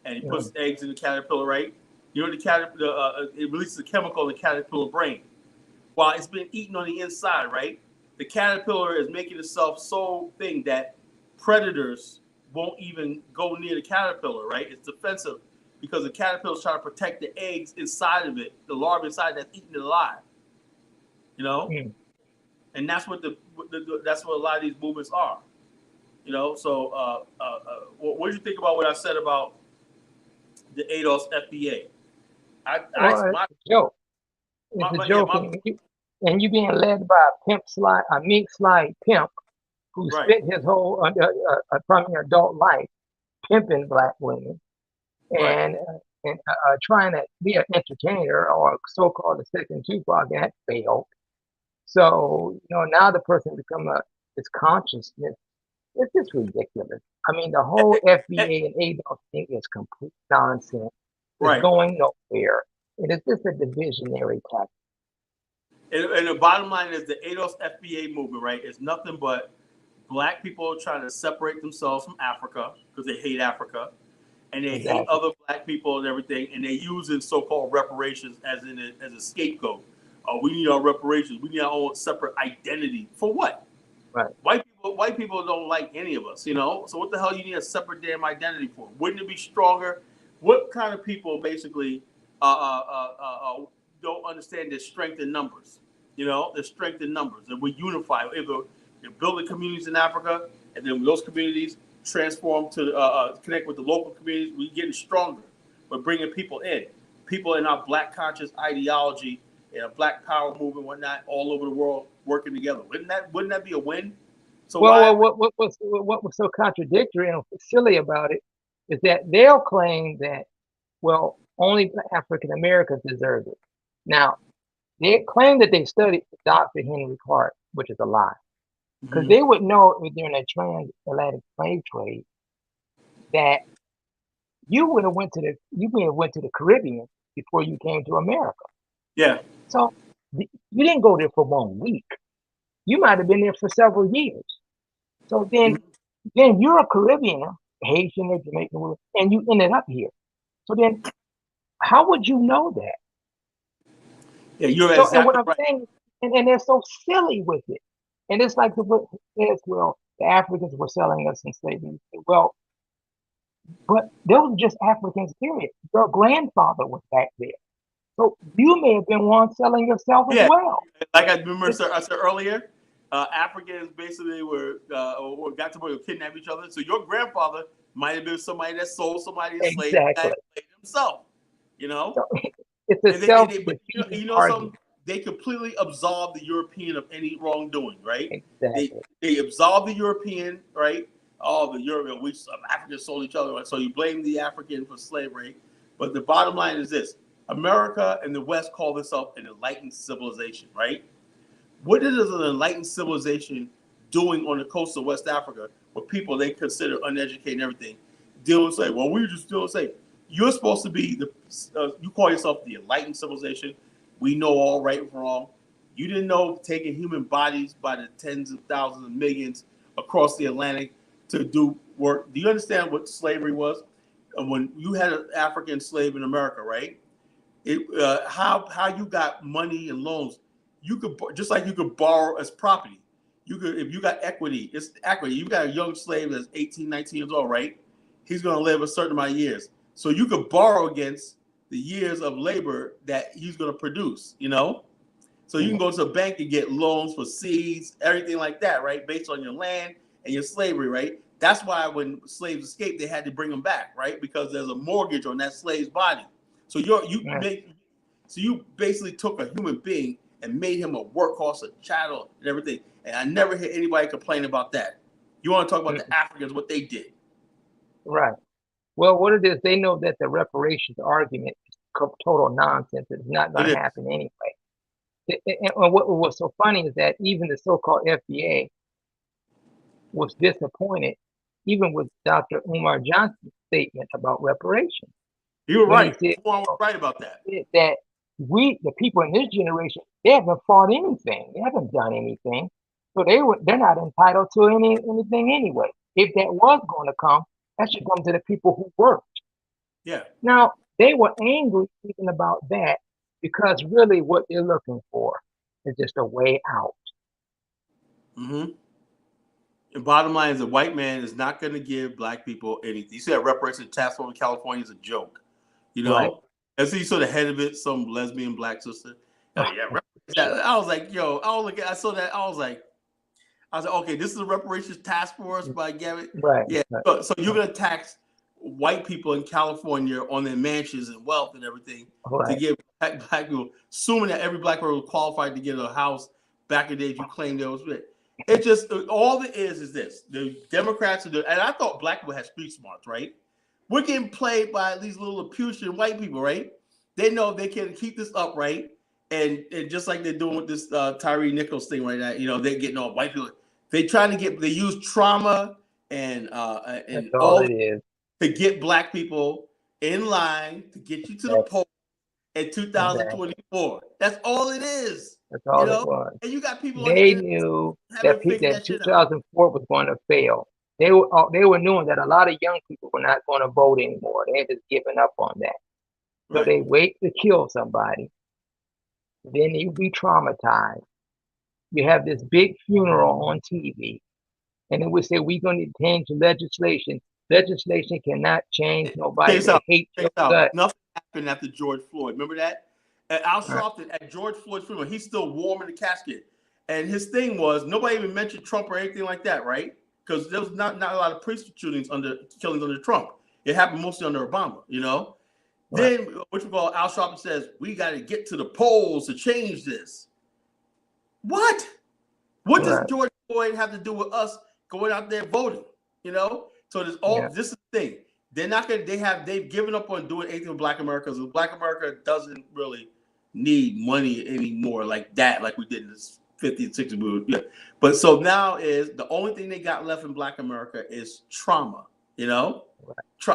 And he puts eggs in the caterpillar, right? You know, the caterpillar it releases a chemical in the caterpillar brain. While it's been eaten on the inside, right? The caterpillar is making itself so thin that predators won't even go near the caterpillar, right? It's defensive because the caterpillar is trying to protect the eggs inside of it, the larvae inside that's eating it alive. You know, and that's what that's what a lot of these movements are. You know, so what did you think about what I said about the ADOS FBA? Well, it's a joke. It's a joke, and you being led by a mink slide pimp who right, spent his whole from your adult life pimping black women right. and trying to be an entertainer or so-called a second Tupac, and that failed. So you know now the person become this consciousness. It's just ridiculous. I mean, the whole FBA and ADOS thing is complete nonsense. It's Right. going nowhere. It is just a divisionary tactic. And the bottom line is the ADOS FBA movement, right? Is nothing but black people trying to separate themselves from Africa because they hate Africa, and they hate Exactly. other black people and everything, and they using so-called reparations as a scapegoat. Oh, we need our reparations. We need our own separate identity for what? Right. White people don't like any of us, you know. So what the hell you need a separate damn identity for? Wouldn't it be stronger? What kind of people basically don't understand their strength in numbers? You know, their strength in numbers, and we unify. If you're building communities in Africa, and then those communities transform to connect with the local communities, we're getting stronger. We're bringing people in our black conscious ideology and a black power movement, whatnot, all over the world working together. Wouldn't that be a win? So Well, what was so contradictory and silly about it is that they'll claim that only African Americans deserve it. Now they claim that they studied Dr. Henry Clark, which is a lie, because they would know during the transatlantic slave trade that you would have went to the Caribbean before you came to America. Yeah. So you didn't go there for 1 week. You might have been there for several years. So then you're a Caribbean, Haitian or Jamaican, and you ended up here. So then how would you know that? Yeah, you're So, and what exactly I'm right. saying, and they're so silly with it. And it's like the Africans were selling us in slavery. Well, but those were just Africans, period. Your grandfather was back there. So you may have been one selling yourself as Yeah, well. like I remember I said earlier, Africans basically were got to kidnap each other. So your grandfather might have been somebody that sold somebody a slave Exactly. that himself. You know. So, It's a You self-defeating know something? argument. They completely absolve the European of any wrongdoing, right? Exactly. They absolve the European, right? Oh, the European, we Africans sold each other, right? So you blame the African for slavery. But the bottom line is this: America and the West call themselves an enlightened civilization, right? What is an enlightened civilization doing on the coast of West Africa with people they consider uneducated and everything? Dealing say, well, we just still say you're supposed to be you call yourself the enlightened civilization. We know all right and wrong. You didn't know taking human bodies by the tens of thousands and millions across the Atlantic to do work. Do you understand what slavery was? When you had an African slave in America, right? How you got money and loans, you could just like you could borrow as property. You could, if you got equity, it's equity. You got a young slave that's 18, 19 years old, right? He's going to live a certain amount of years. So you could borrow against the years of labor that he's going to produce, you know? So you can go to a bank and get loans for seeds, everything like that, right? Based on your land and your slavery, right? That's why when slaves escaped, they had to bring them back, right? Because there's a mortgage on that slave's body. So you basically took a human being and made him a workhorse, a chattel, and everything. And I never hear anybody complain about that. You want to talk about the Africans, what they did? Right. Well, what it is, they know that the reparations argument is total nonsense. It's not going to happen anyway. And what was so funny is that even the so-called FBA was disappointed, even with Dr. Umar Johnson's statement about reparations. You were right. He said, was right about that. That the people in this generation, they haven't fought anything. They haven't done anything. So they're not entitled to anything anyway. If that was going to come, that should come to the people who worked. Yeah. Now, they were angry even about that because really what they're looking for is just a way out. Mm-hmm. The bottom line is the white man is not going to give black people anything. You see that reparations task force in California is a joke. You know? Right. And so you saw the head of it, some lesbian black sister. Oh, yeah. I was like, yo, I saw that. I was like, okay, this is a reparations task force by Gavin. Right. Yeah. So you're going to tax white people in California on their mansions and wealth and everything to give black people, assuming that every black person was qualified to get a house back in the days you claimed there was rich. It just, all it is this. The Democrats are doing, and I thought black people had street smarts, right? We're getting played by these little Lilliputian white people, right? They know they can keep this up, right? And just like they're doing with this Tyree Nichols thing right now, you know, they're getting all white people. They use trauma and all it is to get black people in line to get you to the poll in 2024. That's all it is. That's all it was. And you got people. They knew that 2004 was going to fail. They were knowing that a lot of young people were not going to vote anymore. They had just given up on that. So they wait to kill somebody. Then you be traumatized. You have this big funeral on TV. And then we say we're going to change legislation. Legislation cannot change nobody. Nothing happened after George Floyd. Remember that? At Al Sharpton, at George Floyd's funeral, he's still warm in the casket. And his thing was, nobody even mentioned Trump or anything like that, right? Because there was not a lot of police killings under Trump. It happened mostly under Obama, you know? Then, which we call Al Sharpton says, we got to get to the polls to change this. What? What does George Floyd have to do with us going out there voting? You know? So there's this is the thing. They're not gonna. They've given up on doing anything with Black America because Black America doesn't really need money anymore like that, like we did in the 50s and 60s. Yeah. But so now is the only thing they got left in Black America is trauma, you know,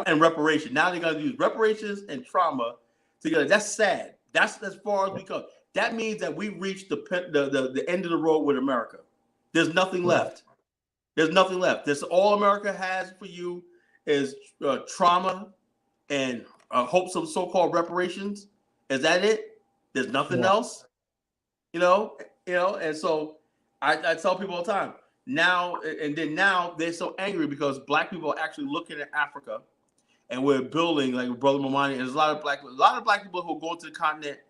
and reparation. Now they're gonna use reparations and trauma together. That's sad. That's as far as we come. That means that we reached the end of the road with America. There's nothing left. There's nothing left. This all America has for you is trauma and hopes of so-called reparations. Is that it? There's nothing else. You know. And so I tell people all the time now, and then now they're so angry because Black people are actually looking at Africa, and we're building like Brother Bomani. And there's a lot of Black people who go to the continent,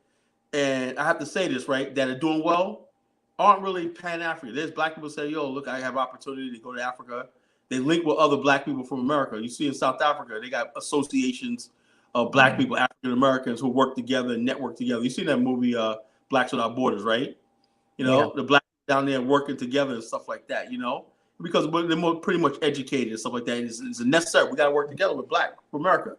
and I have to say this right, that are doing well. Aren't really Pan-African. There's Black people say, yo, look, I have opportunity to go to Africa. They link with other Black people from America. You see in South Africa, they got associations of Black people, African Americans who work together and network together. You seen that movie, Blacks Without Borders, right? You know, the blacks down there working together and stuff like that, you know, because they're pretty much educated and stuff like that. It's necessary. We got to work together with for America.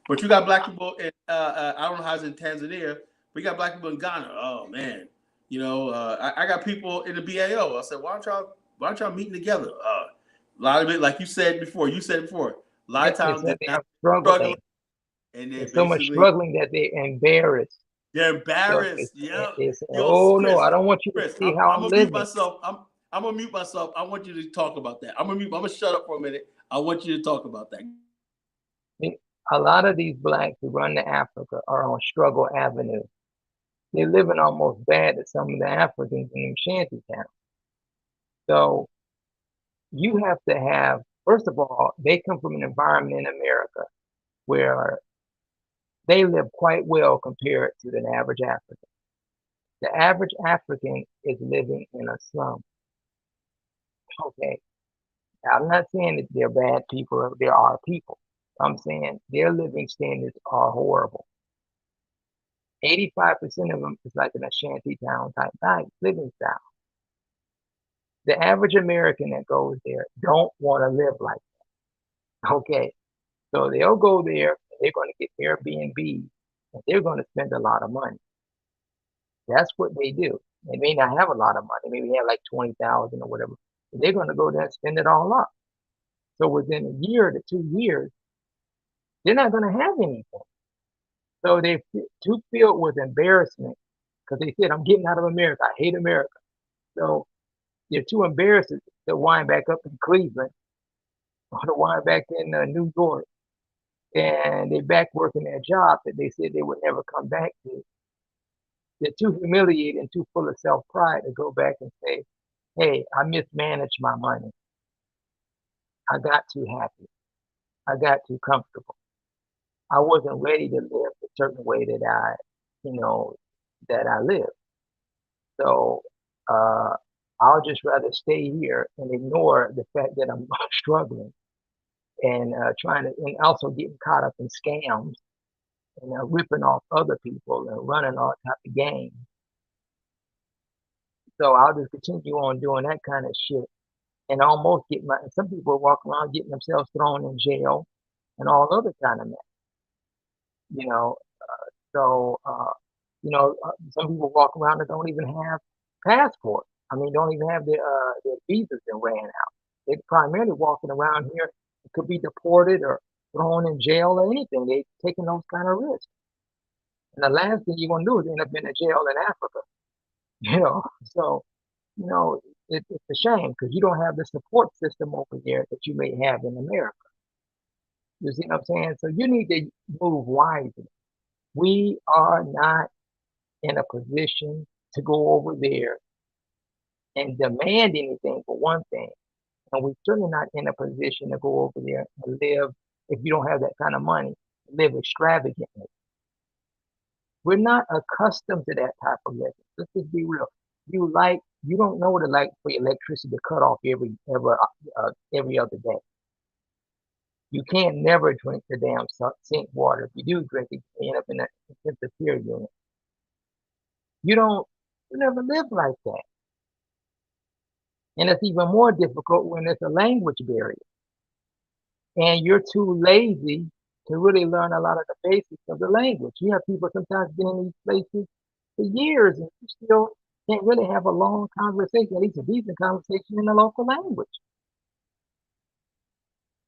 But you got black people in, I don't know how it's in Tanzania, but you got black people in Ghana. Oh, man. You know, I got people in the BAO. I said, why don't y'all meeting together? A lot of it, like you said before, a lot of times they're struggling. and there's so much struggling that they're embarrassed. They're embarrassed. So Yeah. oh, Chris, no, I don't want you to see how I'm gonna living. mute myself. I'm gonna mute myself. I want you to talk about that. I'm gonna shut up for a minute. I want you to talk about that. A lot of these blacks who run to Africa are on Struggle Avenue. They're living almost bad as some of the Africans in shanty towns. So you have to have, first of all, they come from an environment in America where they live quite well compared to the average African. The average African is living in a slum. Okay. I'm not saying that they're bad people or there are people. I'm saying their living standards are horrible. 85% of them is like in a shanty town type living style. The average American that goes there don't want to live like that. Okay. So they'll go there and they're going to get Airbnb and they're going to spend a lot of money. That's what they do. They may not have a lot of money. Maybe they have like 20,000 or whatever. But they're going to go there and spend it all up. So within a year to 2 years, they're not going to have anything. So they're too filled with embarrassment because they said, I'm getting out of America. I hate America. So they're too embarrassed to wind back up in Cleveland or to wind back in New York. And they're back working their job that they said they would never come back to. They're too humiliated and too full of self-pride to go back and say, hey, I mismanaged my money. I got too happy. I got too comfortable. I wasn't ready to live a certain way that I live. So I'll just rather stay here and ignore the fact that I'm struggling and and also getting caught up in scams and ripping off other people and running all type of games. So I'll just continue on doing that kind of shit and almost some people walk around getting themselves thrown in jail and all other kind of mess. Some people walk around that don't even have passports. I mean, don't even have their visas that ran out. They're primarily walking around here. It could be deported or thrown in jail or anything. They're taking those kind of risks. And the last thing you're going to do is end up in a jail in Africa. So, it's a shame because you don't have the support system over there that you may have in America. You see what I'm saying? So you need to move wisely. We are not in a position to go over there and demand anything for one thing. And we're certainly not in a position to go over there and live, if you don't have that kind of money, live extravagantly. We're not accustomed to that type of living. Let's just be real. You don't know what it's like for electricity to cut off every other day. You can't never drink the damn sink water. If you do drink it, you end up in an intensive care unit. You never live like that. And it's even more difficult when it's a language barrier. And you're too lazy to really learn a lot of the basics of the language. You have people sometimes been in these places for years and you still can't really have a long conversation, at least a decent conversation in the local language.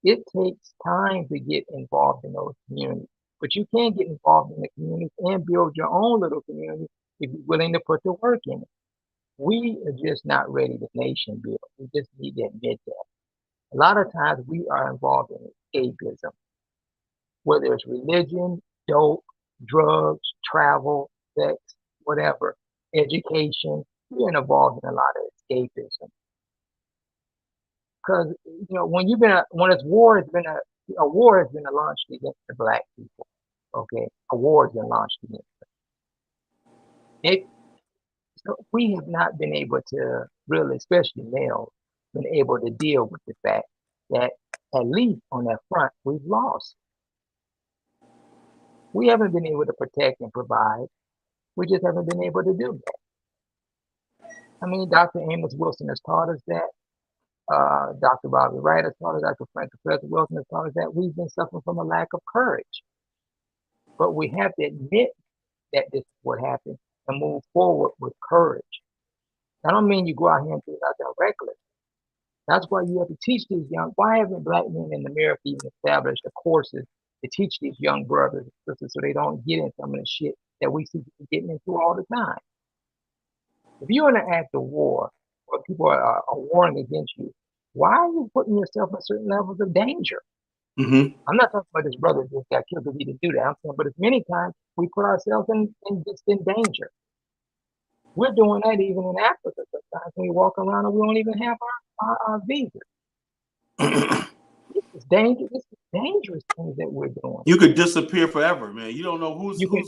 It takes time to get involved in those communities, but you can get involved in the communities and build your own little community if you're willing to put the work in it. We are just not ready to nation build. We just need to admit that. A lot of times we are involved in escapism, whether it's religion, dope, drugs, travel, sex, whatever, education. We're involved in a lot of escapism. Because when war has been launched against the black people. Okay, a war has been launched against them. So we have not been able to really, especially males, been able to deal with the fact that at least on that front we've lost. We haven't been able to protect and provide. We just haven't been able to do that. I mean, Dr. Amos Wilson has taught us that. Dr. Bobby Wright has taught us, Dr. Professor Wilson has taught us that we've been suffering from a lack of courage. But we have to admit that this is what happened and move forward with courage. I don't mean you go out here and do it out there reckless. That's why you have to teach these young. Why haven't black men in America even established the courses to teach these young brothers and sisters so they don't get in some of the shit that we see people getting into all the time? If you're in an act of war, or people are warring against you, why are you putting yourself in certain levels of danger? Mm-hmm. I'm not talking about this brother that just got killed because he didn't do that. I'm saying, but as many times we put ourselves in danger. We're doing that even in Africa sometimes when we walk around and we don't even have our visa. This is dangerous. This is dangerous things that we're doing. You could disappear forever, man. You don't know who's. You could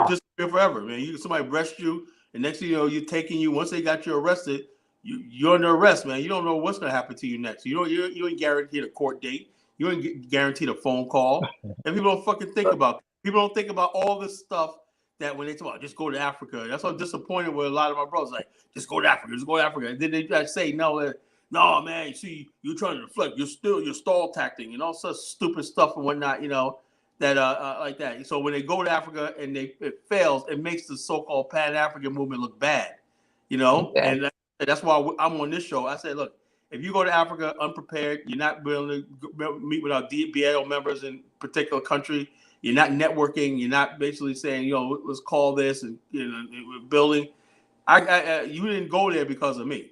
disappear forever, man. Somebody arrest you, and next thing you know, you're taking you. Once they got you arrested, you're under arrest, man. You don't know what's gonna happen to you next. You ain't guaranteed a court date. You ain't guaranteed a phone call. And people don't fucking think about. People don't think about all this stuff that when they talk about just go to Africa. That's why I'm disappointed with a lot of my brothers. Like, just go to Africa, just go to Africa. And then they try to say, no, man, see, you're trying to reflect. You're stall tacting and all such stupid stuff and whatnot, that like that. So when they go to Africa and it fails, it makes the so-called Pan-African movement look bad, Exactly. And that's why I'm on this show. I said, look, if you go to Africa unprepared, you're not willing to meet with our BAIO members in particular country, you're not networking, you're not basically saying, let's call this and building. You didn't go there because of me,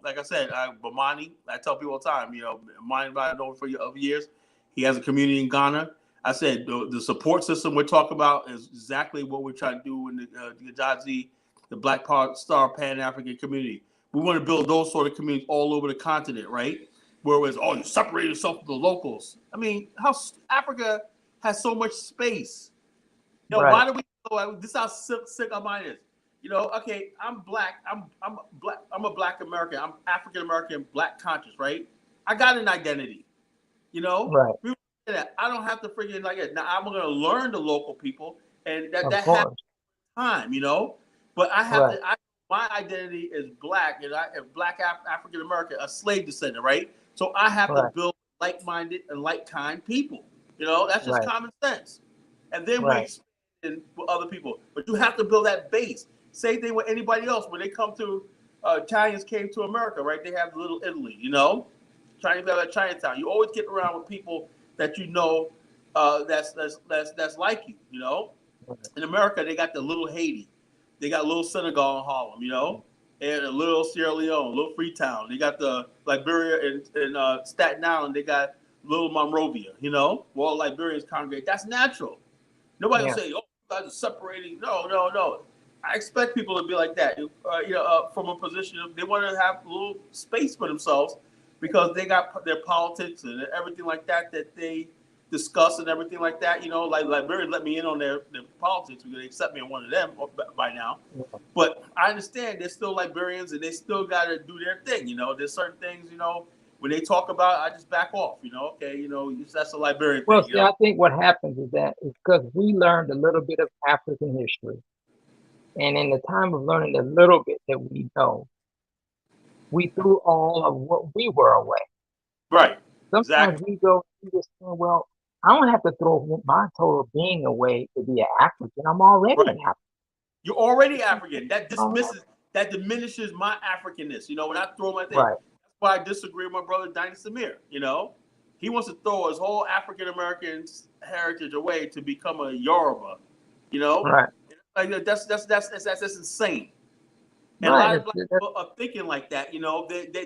Like I said, Bomani, I tell people all the time, Bomani, I've known for years. He has a community in Ghana. I said the support system we're talking about is exactly what we're trying to do in the Gazazi, the Black Star Pan-African community. We want to build those sort of communities all over the continent, right? Whereas, you separate yourself from the locals. I mean, Africa has so much space. Right. Why do we? This is how sick our mind is. Okay, I'm black. I'm black. I'm a Black American. I'm African American, Black conscious, right? I got an identity. Right. People say that. I don't have to freaking like it. Now I'm gonna learn the local people, and that happens time, But I have to. My identity is Black, and I am Black African American, a slave descendant, right? So I have to build like-minded and like-kind people. That's just common sense. And then we expand with other people. But you have to build that base. Same thing with anybody else. When they come to Italians came to America, right? They have Little Italy, Chinese have Chinatown. You always get around with people that that's like you, In America, they got the Little Haiti. They got a little Senegal in Harlem, and a little Sierra Leone, a little Freetown. They got the Liberia and Staten Island. They got little Monrovia, where all Liberians congregate. That's natural. Nobody will say, you guys are separating. No. I expect people to be like that, from a position of they want to have a little space for themselves because they got their politics and everything like that they discuss and everything like that. Like Liberians let me in on their politics because they accept me in one of them by now. But I understand they're still Liberians and they still got to do their thing. There's certain things, when they talk about it, I just back off, okay, that's a Liberian thing. Well, see, I think what happens is that it's because we learned a little bit of African history. And in the time of learning the little bit that we know, we threw all of what we were away. Right. Sometimes we just say, well, I don't have to throw my total being away to be an African. I'm already an African. You're already African. That diminishes my Africanness. When I throw my thing. Right. That's why I disagree with my brother Diney Samir. He wants to throw his whole African American heritage away to become a Yoruba. Right. Like that's insane. And right. a lot of black people are thinking like that.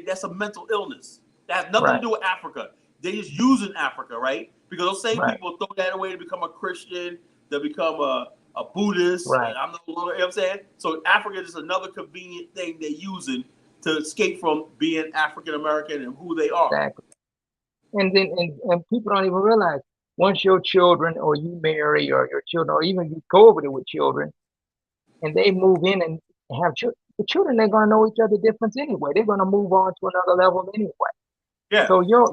That's a mental illness. That has nothing to do with Africa. They just using Africa, right? Because those same people throw that away to become a Christian, to become a Buddhist. Right. I'm not, you know what I'm saying? So Africa is another convenient thing they're using to escape from being African American and who they are. Exactly. And then and people don't even realize once your children or you marry or your children or even you go over there with children and they move in and have children, the children, they're going to know each other's difference anyway. They're going to move on to another level anyway. Yeah. So your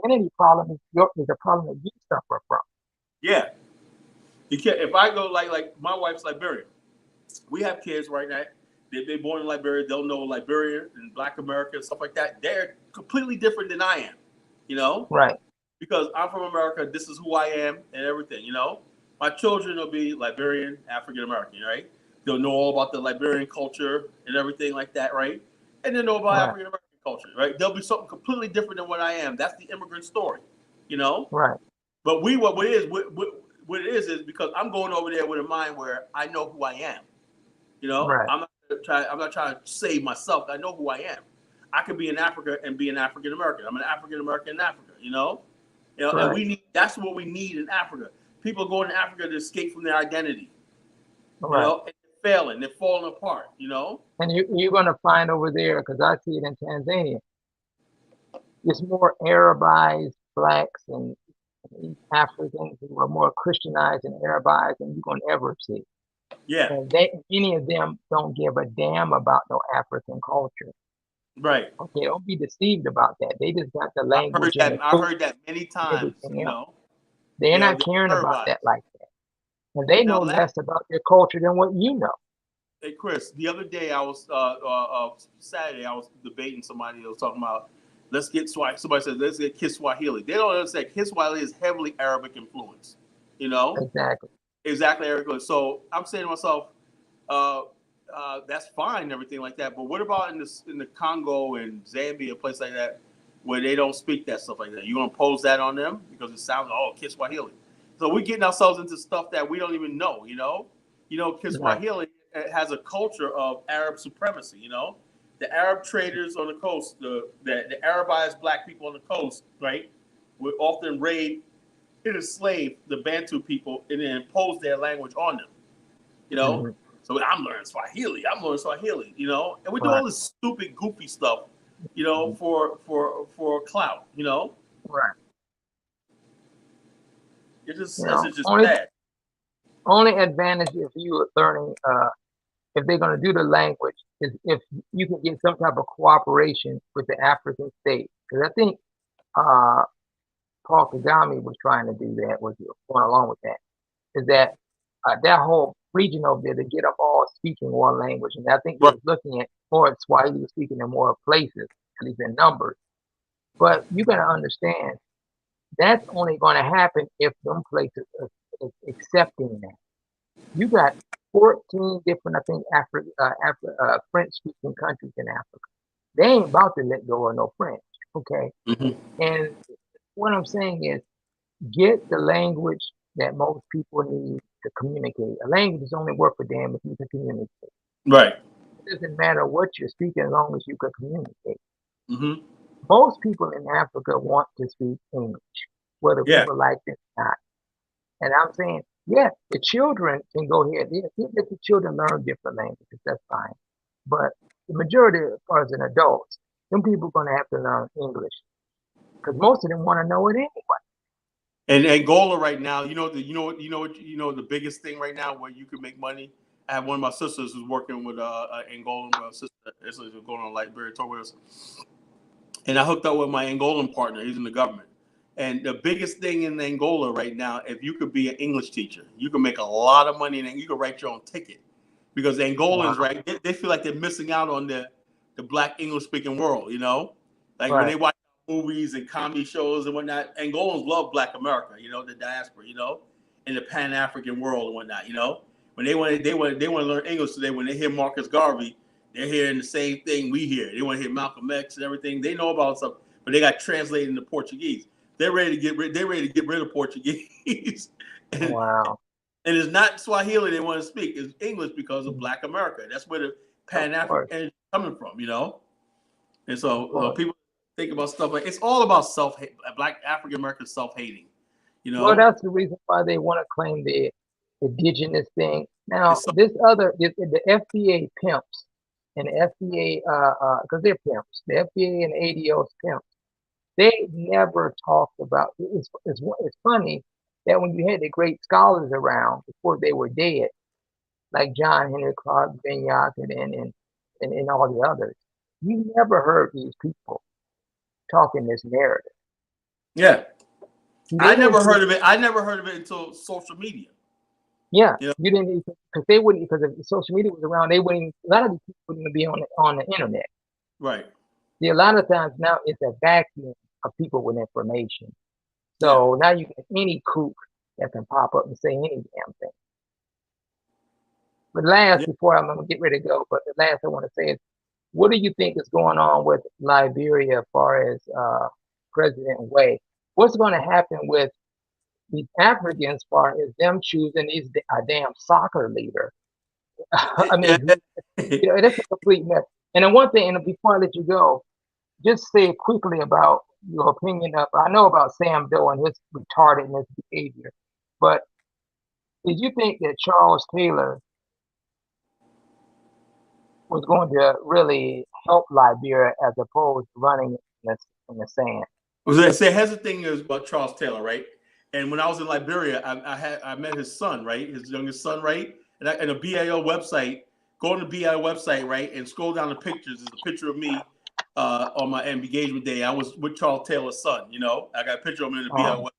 identity problem is a problem that you suffer from. Yeah. You can't. If I go like my wife's Liberian, we have kids right now. They're born in Liberia. They'll know Liberia and Black America and stuff like that. They're completely different than I am, you know. Right. Because I'm from America. This is who I am and everything, you know. My children will be Liberian, African American, right? They'll know all about the Liberian culture and everything like that, right? And they know about Right. African American culture, right? They'll be something completely different than what I am. That's the immigrant story, you know. Right. But what it is because I'm going over there with a mind where I know who I am. You know, Right. I'm not trying to save myself. I know who I am. I could be in Africa and be an African American. I'm an African American in Africa. You know, Right. and that's what we need in Africa. People going to Africa to escape from their identity. Right. You know, and they're failing, they're falling apart. You know, And you're going to find over there, because I see it in Tanzania, it's more Arabized blacks and East Africans who are more Christianized and Arabized than you're going to ever see. yeah, And many of them don't give a damn about no African culture. right. Okay, don't be deceived about that. They just got the language and the I food heard that many and times. everything You else. know, They're not they caring heard about about that it. like that. And they Now, know less about their culture than what you know. hey Chris, the other day I was Saturday I was debating somebody that was talking about let's get Swahili. Somebody said let's get Kiswahili. They don't understand Kiswahili is heavily Arabic influence. You know, Exactly. exactly Arabic. So I'm saying to myself, that's fine and everything like that. But what about in the Congo and Zambia, a place like that, where they don't speak that stuff like that? You gonna impose that on them because it sounds Kiswahili? So we're getting ourselves into stuff that we don't even know. Right. Kiswahili has a culture of Arab supremacy. You know, the Arab traders on the coast, the Arabized black people on the coast, right, would often raid and enslave the Bantu people and then impose their language on them. You know, Mhm. so I'm learning Swahili. You know, and we do Right. all this stupid, goofy stuff. You know, Mhm. for clout. You know, Right. it's You know, just bad. only advantage if you are learning, if they're going to do the language, is if you can get some type of cooperation with the African state. Because I think uh, Paul Kagame was trying to do that, was going along with that. Is that that whole region over there to get them all speaking one language. And I think they Right. was looking at more Swahili speaking in more places, at least in numbers. But you got to understand, that's only going to happen if them places are accepting that. You got 14 different, I think, French-speaking countries in Africa. They ain't about to let go of no French, okay? Mm-hmm. And what I'm saying is, get the language that most people need to communicate. A language is only worth a damn if you can communicate. Right. It doesn't matter what you're speaking as long as you can communicate. Mm-hmm. Most people in Africa want to speak English, whether Yeah. people like it or not. And I'm saying, yeah, the children can go ahead. Let the children learn different languages. That's fine. But the majority of us as adults, them people are going to have to learn English because most of them want to know it anyway. And Angola right now, the biggest thing right now where you can make money. I have one of my sisters who's working with Angolan sister. It's going on Liberia tour with us, and I hooked up with my Angolan partner. He's in the government. And the biggest thing in Angola right now, if you could be an English teacher, you can make a lot of money and you can write your own ticket. Because Angolans, Wow. right, they feel like they're missing out on the black English speaking world, you know? Like when Right. they watch movies and comedy shows and whatnot, Angolans love black America, the diaspora, and the Pan-African world and whatnot, When they want to learn English today, when they hear Marcus Garvey, they're hearing the same thing we hear. They want to hear Malcolm X and everything. They know about stuff, but they got translated into Portuguese. They're ready to get rid of Portuguese. and, Wow. and it's not Swahili they want to speak. It's English because of Black America. That's where the Pan-African energy is coming from, And so people think about stuff like it's all about self-hate. Black African Americans self-hating, Well, that's the reason why they want to claim the indigenous thing. Now, the FBA pimps and the FBA, because they're pimps, the FBA and the ADO's pimps, they never talked about. It's funny that when you had the great scholars around before they were dead, like John Henry Clark, Vignac, and all the others, you never heard these people talking this narrative. Yeah. See, I never heard of it. I never heard of it until social media. Yeah, You know, you didn't even, because they wouldn't, because if social media was around, they wouldn't. A lot of these people wouldn't even be on the internet. right? See, a lot of times now it's a vacuum of people with information. Yeah, So now you get any kook that can pop up and say any damn thing. But last, yeah. before I'm gonna get ready to go, but the last I want to say is, what do you think is going on with Liberia as far as President Way? What's going to happen with these Africans as far as them choosing these a damn soccer leader? I Yeah. mean, that's a complete mess. And then one thing, and before I let you go, just say quickly about your opinion of, I know about Sam Doe and his retardedness behavior, but did you think that Charles Taylor was going to really help Liberia as opposed to running in the sand? Was I say, here's the thing is about Charles Taylor, right? And when I was in Liberia, I met his son, right? His youngest son, right? And a BAO website, go on the BAO website, right, and scroll down the pictures. There's a picture of me on my engagement day. I was with Charles Taylor's son. You know, I got a picture of him in the BAO website.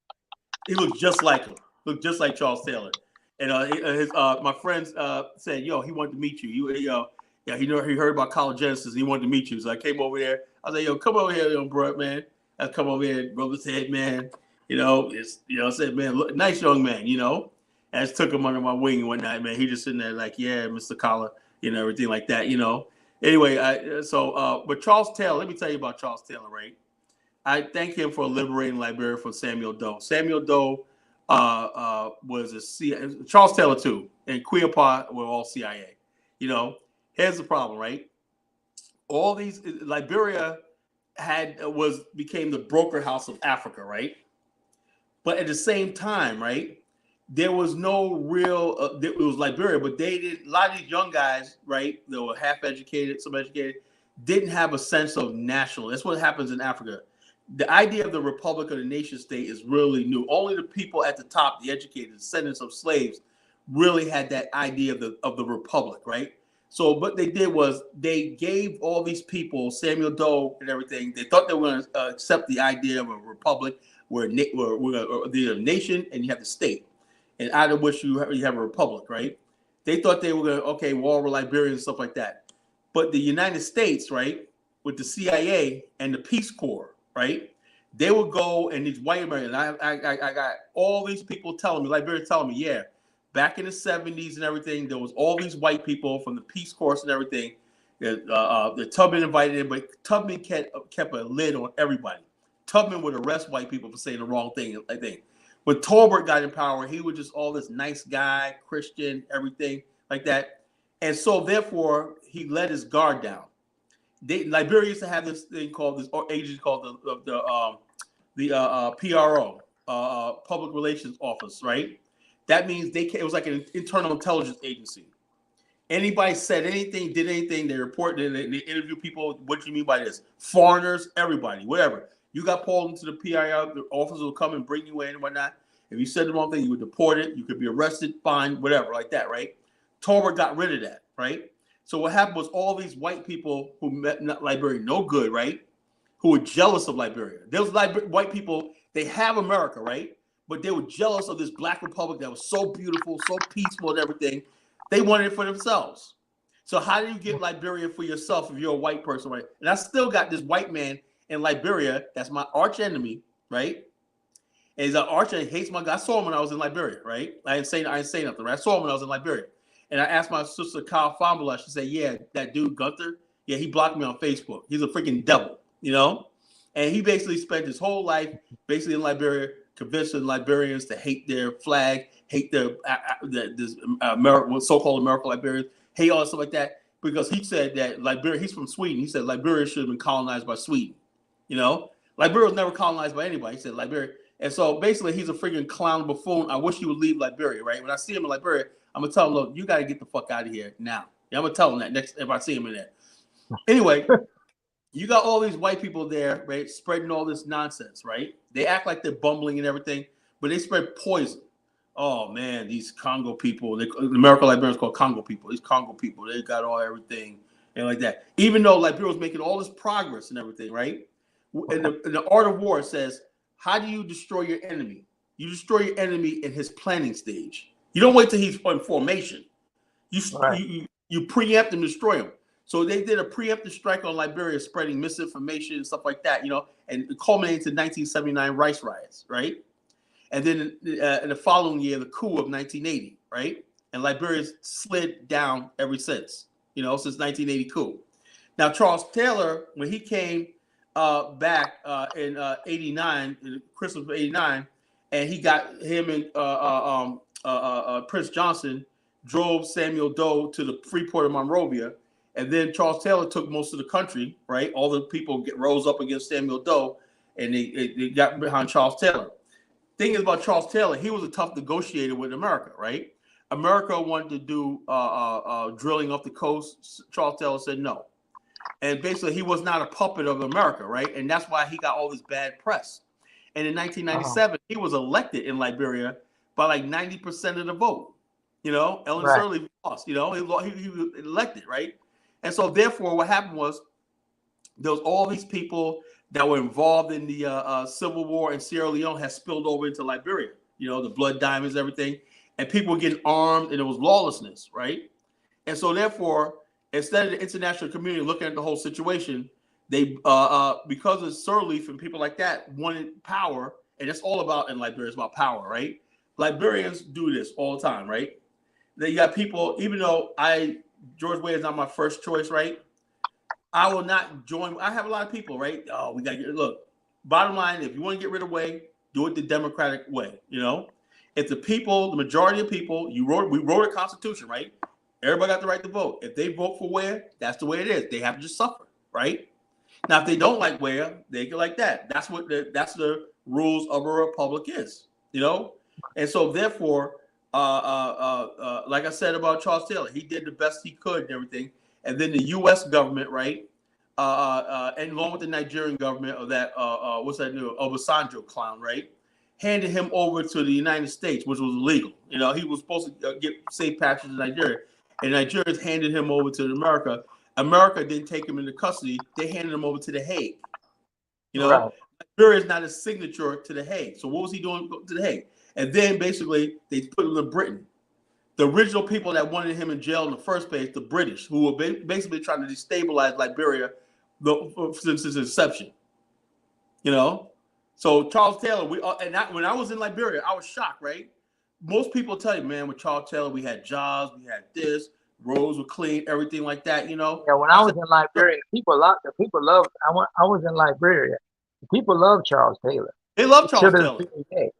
He looked just like him. Looked just like Charles Taylor. And my friends said, "Yo, he wanted to meet you. Yeah, he heard about Kala Genesis. And he wanted to meet you." So I came over there. I was like, "Yo, come over here, young bro, man. I come over here, rub his head, man. I said, man, look, nice young man, I just took him under my wing one night, man. He just sitting there like, yeah, Mr. Kala, everything like that, Anyway, but Charles Taylor, let me tell you about Charles Taylor, right? I thank him for liberating Liberia from Samuel Doe. Samuel Doe was a CIA, Charles Taylor too, and Queerpa were all CIA. Here's the problem, right? All these Liberia became the broker house of Africa, right? But at the same time, right, there was no real. It was Liberia, but they did. A lot of these young guys, right, that were half educated, some educated, didn't have a sense of national. That's what happens in Africa. The idea of the republic or the nation state is really new. Only the people at the top, the educated, descendants of slaves, really had that idea of the republic, right? So what they did was they gave all these people, Samuel Doe and everything, they thought they were going to accept the idea of a republic where the nation and you have the state, and out of which you have a republic, right? They thought they were going to, okay, war with Liberians and stuff like that. But the United States, right, with the CIA and the Peace Corps, right, they would go and these white Americans, I got all these people telling me, Liberians telling me, yeah, back in the 70s and everything, there was all these white people from the Peace Corps and everything. The Tubman invited in, but Tubman kept a lid on everybody. Tubman would arrest white people for saying the wrong thing, I think. When Tolbert got in power, he was just all this nice guy, Christian, everything like that. And so, therefore, he let his guard down. Liberia used to have this thing called this agency called the PRO, Public Relations Office, right? That means it was like an internal intelligence agency. Anybody said anything, did anything, they reported, they interview people. What do you mean by this? Foreigners, everybody, whatever. You got pulled into the PIR, the officers will come and bring you in and whatnot. If you said the wrong thing, you were deported. You could be arrested, fined, whatever, like that, right? Tolbert got rid of that, right? So what happened was all these white people who met Liberia no good, right? Who were jealous of Liberia. There was white people, they have America, right? But they were jealous of this black republic that was so beautiful, so peaceful and everything. They wanted it for themselves. So how do you get Liberia for yourself if you're a white person, right? And I still got this white man in Liberia that's my arch enemy, right? And he's an arch enemy, hates my guy. I saw him when I was in Liberia, right? I didn't say nothing, right? I saw him when I was in Liberia. And I asked my sister Kyle Fambula, she said, yeah, that dude Gunther, yeah, he blocked me on Facebook. He's a freaking devil, And he basically spent his whole life basically in Liberia, convincing Liberians to hate their flag, hate their so-called American Liberians, hate all stuff like that, because he said that Liberia, he's from Sweden. He said Liberia should have been colonized by Sweden. Liberia was never colonized by anybody. He said Liberia. And so basically he's a freaking clown buffoon. I wish he would leave Liberia, right? When I see him in Liberia, I'm gonna tell him, look, you got to get the fuck out of here now. Yeah, I'm gonna tell him that next if I see him in there. Anyway, you got all these white people there, right, spreading all this nonsense, right? They act like they're bumbling and everything, but they spread poison. Oh man, these Congo people, the American Liberians called Congo people. These Congo people, they got everything and like that. Even though Liberia was making all this progress and everything, right? In the art of war, it says, how do you destroy your enemy? You destroy your enemy in his planning stage. You don't wait till he's in formation. You Right. you preempt and destroy him. So they did a preemptive strike on Liberia, spreading misinformation and stuff like that, and it culminated in 1979 rice riots, right? And then in the following year, the coup of 1980, right? And Liberia's slid down ever since, since 1980 coup. Now, Charles Taylor, when he came back in 89, in Christmas of 89, and he got him and Prince Johnson drove Samuel Doe to the Freeport of Monrovia. And then Charles Taylor took most of the country, right? All the people rose up against Samuel Doe, and they got behind Charles Taylor. Thing is about Charles Taylor, he was a tough negotiator with America, right? America wanted to do drilling off the coast. Charles Taylor said no. And basically, he was not a puppet of America, right? And that's why he got all this bad press. And in 1997, he was elected in Liberia by like 90% of the vote. Ellen Right. Sirleaf lost. He was elected, right? And so, therefore, what happened was there was all these people that were involved in the Civil War in Sierra Leone had spilled over into Liberia. The blood diamonds, everything, and people were getting armed, and it was lawlessness, right? And so, therefore, instead of the international community looking at the whole situation, they, because of Sirleaf and people like that, wanted power, and it's all about in Liberia, it's about power, right? Liberians do this all the time, right? You got people, even though George Weah is not my first choice, right? I will not join. I have a lot of people, right? Oh, we got to look. Bottom line, if you want to get rid of Weah, do it the democratic way. If the people, the majority of people, we wrote a constitution, right? Everybody got the right to vote. If they vote for Weah, that's the way it is. They have to just suffer, right? Now, if they don't like Weah, they get like that. That's the rules of a republic is, And so, therefore, like I said about Charles Taylor, he did the best he could and everything. And then the U.S. government, right, and along with the Nigerian government of that, what's that new Obasanjo clown, right, handed him over to the United States, which was illegal. He was supposed to get safe passage to Nigeria, and Nigerians handed him over to America. America didn't take him into custody; they handed him over to The Hague. Right. Nigeria is not a signature to The Hague. So what was he doing to The Hague? And then basically they put him in Britain. The original people that wanted him in jail in the first place, the British, who were basically trying to destabilize Liberia since its inception. So Charles Taylor, when I was in Liberia, I was shocked, right? Most people tell you, man, with Charles Taylor, we had jobs, we had this, roads were clean, everything like that. Yeah, when I was in Liberia, the people loved. I was in Liberia. The people loved Charles Taylor. They love To Charles this Taylor. day.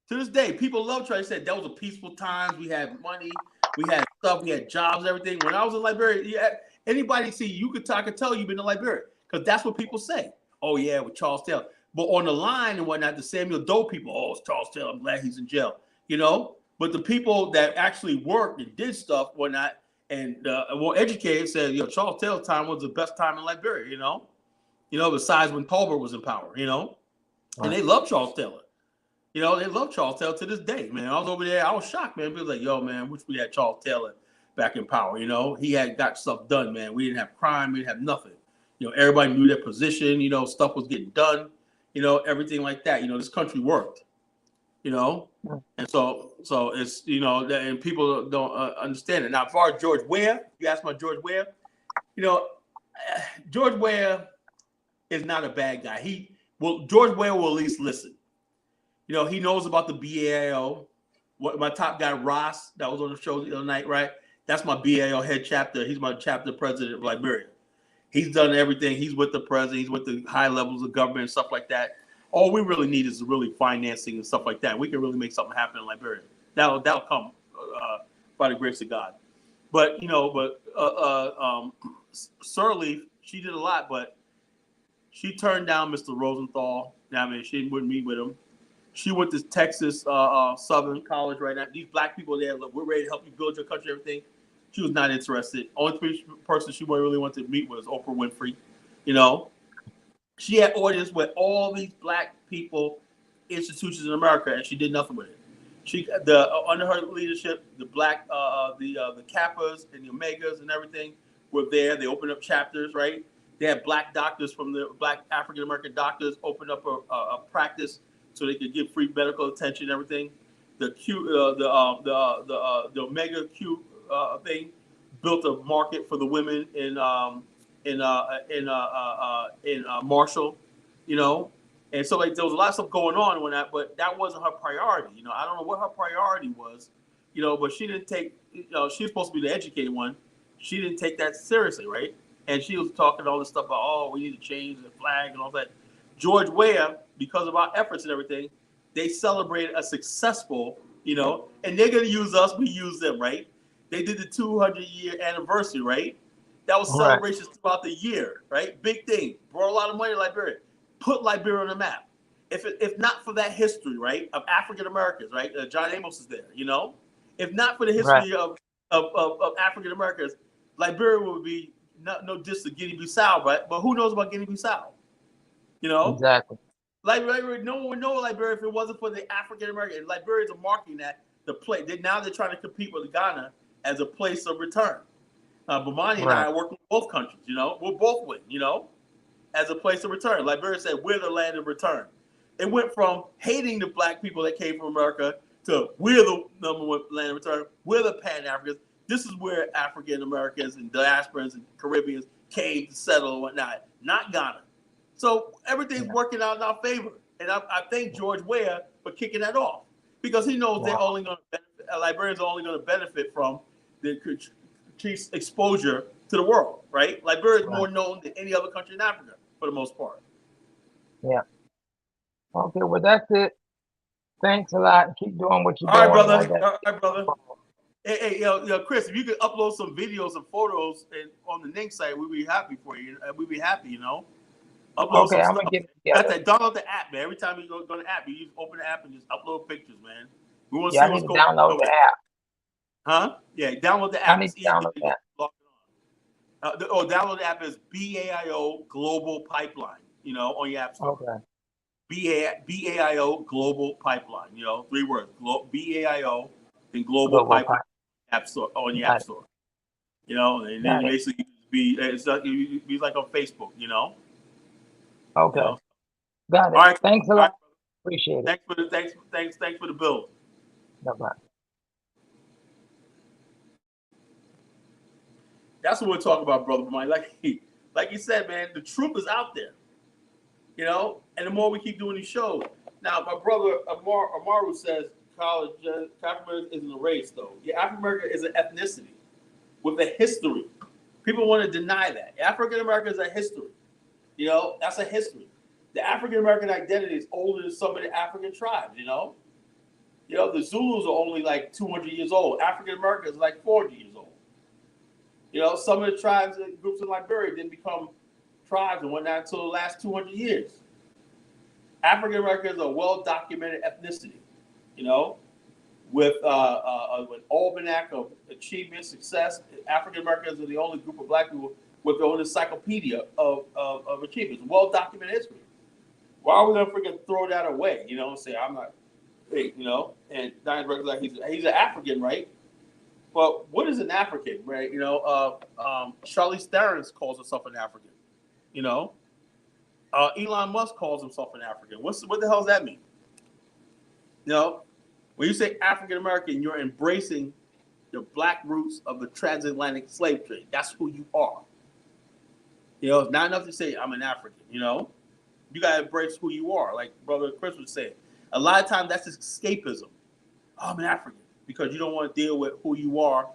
To this day, people love Charles. They said that was a peaceful times. We had money, we had stuff, we had jobs, everything. When I was in Liberia, anybody see you could talk and tell you've been to Liberia because that's what people say. Oh yeah, with Charles Taylor. But on the line and whatnot, the Samuel Doe people, oh, it's Charles Taylor. I'm glad he's in jail. But the people that actually worked and did stuff, whatnot, and were educated said, Charles Taylor's time was the best time in Liberia. Besides when Tolbert was in power. And they love Charles Taylor. They love Charles Taylor to this day, man. I was over there. I was shocked, man. People like, yo, man, wish we had Charles Taylor back in power. He had got stuff done, man. We didn't have crime. We didn't have nothing. Everybody knew their position. Stuff was getting done. Everything like that. This country worked. And so it's, and people don't understand it. Now, as far as George Weah, you asked about George Weah. George Weah is not a bad guy. George Weah will at least listen. He knows about the BAIO. What my top guy Ross that was on the show the other night, right? That's my BAIO head chapter. He's my chapter president of Liberia. He's done everything. He's with the president. He's with the high levels of government and stuff like that. All we really need is really financing and stuff like that. We can really make something happen in Liberia. That'll come by the grace of God. But Sirleaf, she did a lot, but she turned down Mr. Rosenthal. She wouldn't meet with him. She went to Texas Southern College right now. These black people there, look, we're ready to help you build your country, everything. She was not interested. Only person she really wanted to meet was Oprah Winfrey. She had audience with all these black people, institutions in America, and she did nothing with it. Under her leadership, the black, the Kappas and the Omegas and everything were there. They opened up chapters, right? They had black doctors from the black African American doctors open up a practice so they could give free medical attention and everything. the Omega Q thing built a market for the women in Marshall, you know, and so like there was a lot of stuff going on when that, but that wasn't her priority. You know, I don't know what her priority was, you know, but she didn't take, you know, she was supposed to be the educated one. She didn't take that seriously, right? And she was talking all this stuff about, oh, we need to change the flag and all that. George Weah, because of our efforts and everything, they celebrated a successful, you know, and they're going to use us, we use them, right? They did the 200-year anniversary, right? That was celebrations throughout the year, right? Big thing. Brought a lot of money to Liberia. Put Liberia on the map. If not for that history, right, of African Americans, right? John Amos is there, you know? If not for the history of African Americans, Liberia would be no diss to Guinea-Bissau, right? But who knows about Guinea-Bissau? You know? Exactly. Liberia, no one would know Liberia if it wasn't for the African American. Liberians are marking that the place. Now they're trying to compete with Ghana as a place of return. Bomani and I are working with both countries, you know? We'll both win, you know? As a place of return. Liberia said, we're the land of return. It went from hating the black people that came from America to we're the number one land of return. We're the Pan-Africans. This is where African Americans and diasporans and Caribbeans came to settle and whatnot, not Ghana. So everything's working out in our favor. And I thank George Weah for kicking that off because he knows they're only going to benefit, Liberians are only going to benefit from the increased exposure to the world, right? Liberia is more known than any other country in Africa for the most part. Yeah. Okay, well, that's it. Thanks a lot. Keep doing what you're doing. All right, brother. Hey, yo, Chris, if you could upload some videos and photos on the Ning site, we'd be happy for you. We'd be happy, you know. Upload some I'm stuff. gonna get it together. Download the app, man. Every time you go to the app, you just open the app and just upload pictures, man. We want to see what's going on. Download the app. Huh? Yeah, download the app. I need to download the app. Download the app is BAIO Global Pipeline, you know, on your app store. Okay. BAIO Global Pipeline, you know, 3 words. BAIO and Global Pipeline app store on your app store. You know, and then basically it's like on Facebook, you know. Okay. You know? Got it. All right. Thanks a lot. Appreciate it. Thanks for the build. Bye-bye. That's what we're talking about, brother. Like you said, man, the truth is out there. You know, and the more we keep doing these shows. Now, my brother Amaru says Kala Genesis isn't a race, though. Yeah, African American is an ethnicity with a history. People want to deny that. African American is a history. You know, that's a history. The African American identity is older than some of the African tribes, you know? You know, the Zulus are only like 200 years old. African Americans are like 40 years old. You know, some of the tribes and groups in Liberia didn't become tribes and whatnot until the last 200 years. African Americans are a well-documented ethnicity, you know, with an almanac of achievement, success. African Americans are the only group of black people with their own encyclopedia of achievements, well-documented history. Why are we going to freaking throw that away, you know, and say, I'm not, you know, and Diane Records like he's an African, right? But what is an African, right? You know, Charlize Theron calls herself an African, you know. Elon Musk calls himself an African. What the hell does that mean? You know, when you say African American, you're embracing the black roots of the transatlantic slave trade. That's who you are. You know, it's not enough to say I'm an African, you know. You gotta embrace who you are, like Brother Chris was saying. A lot of times that's escapism. Oh, I'm an African, because you don't want to deal with who you are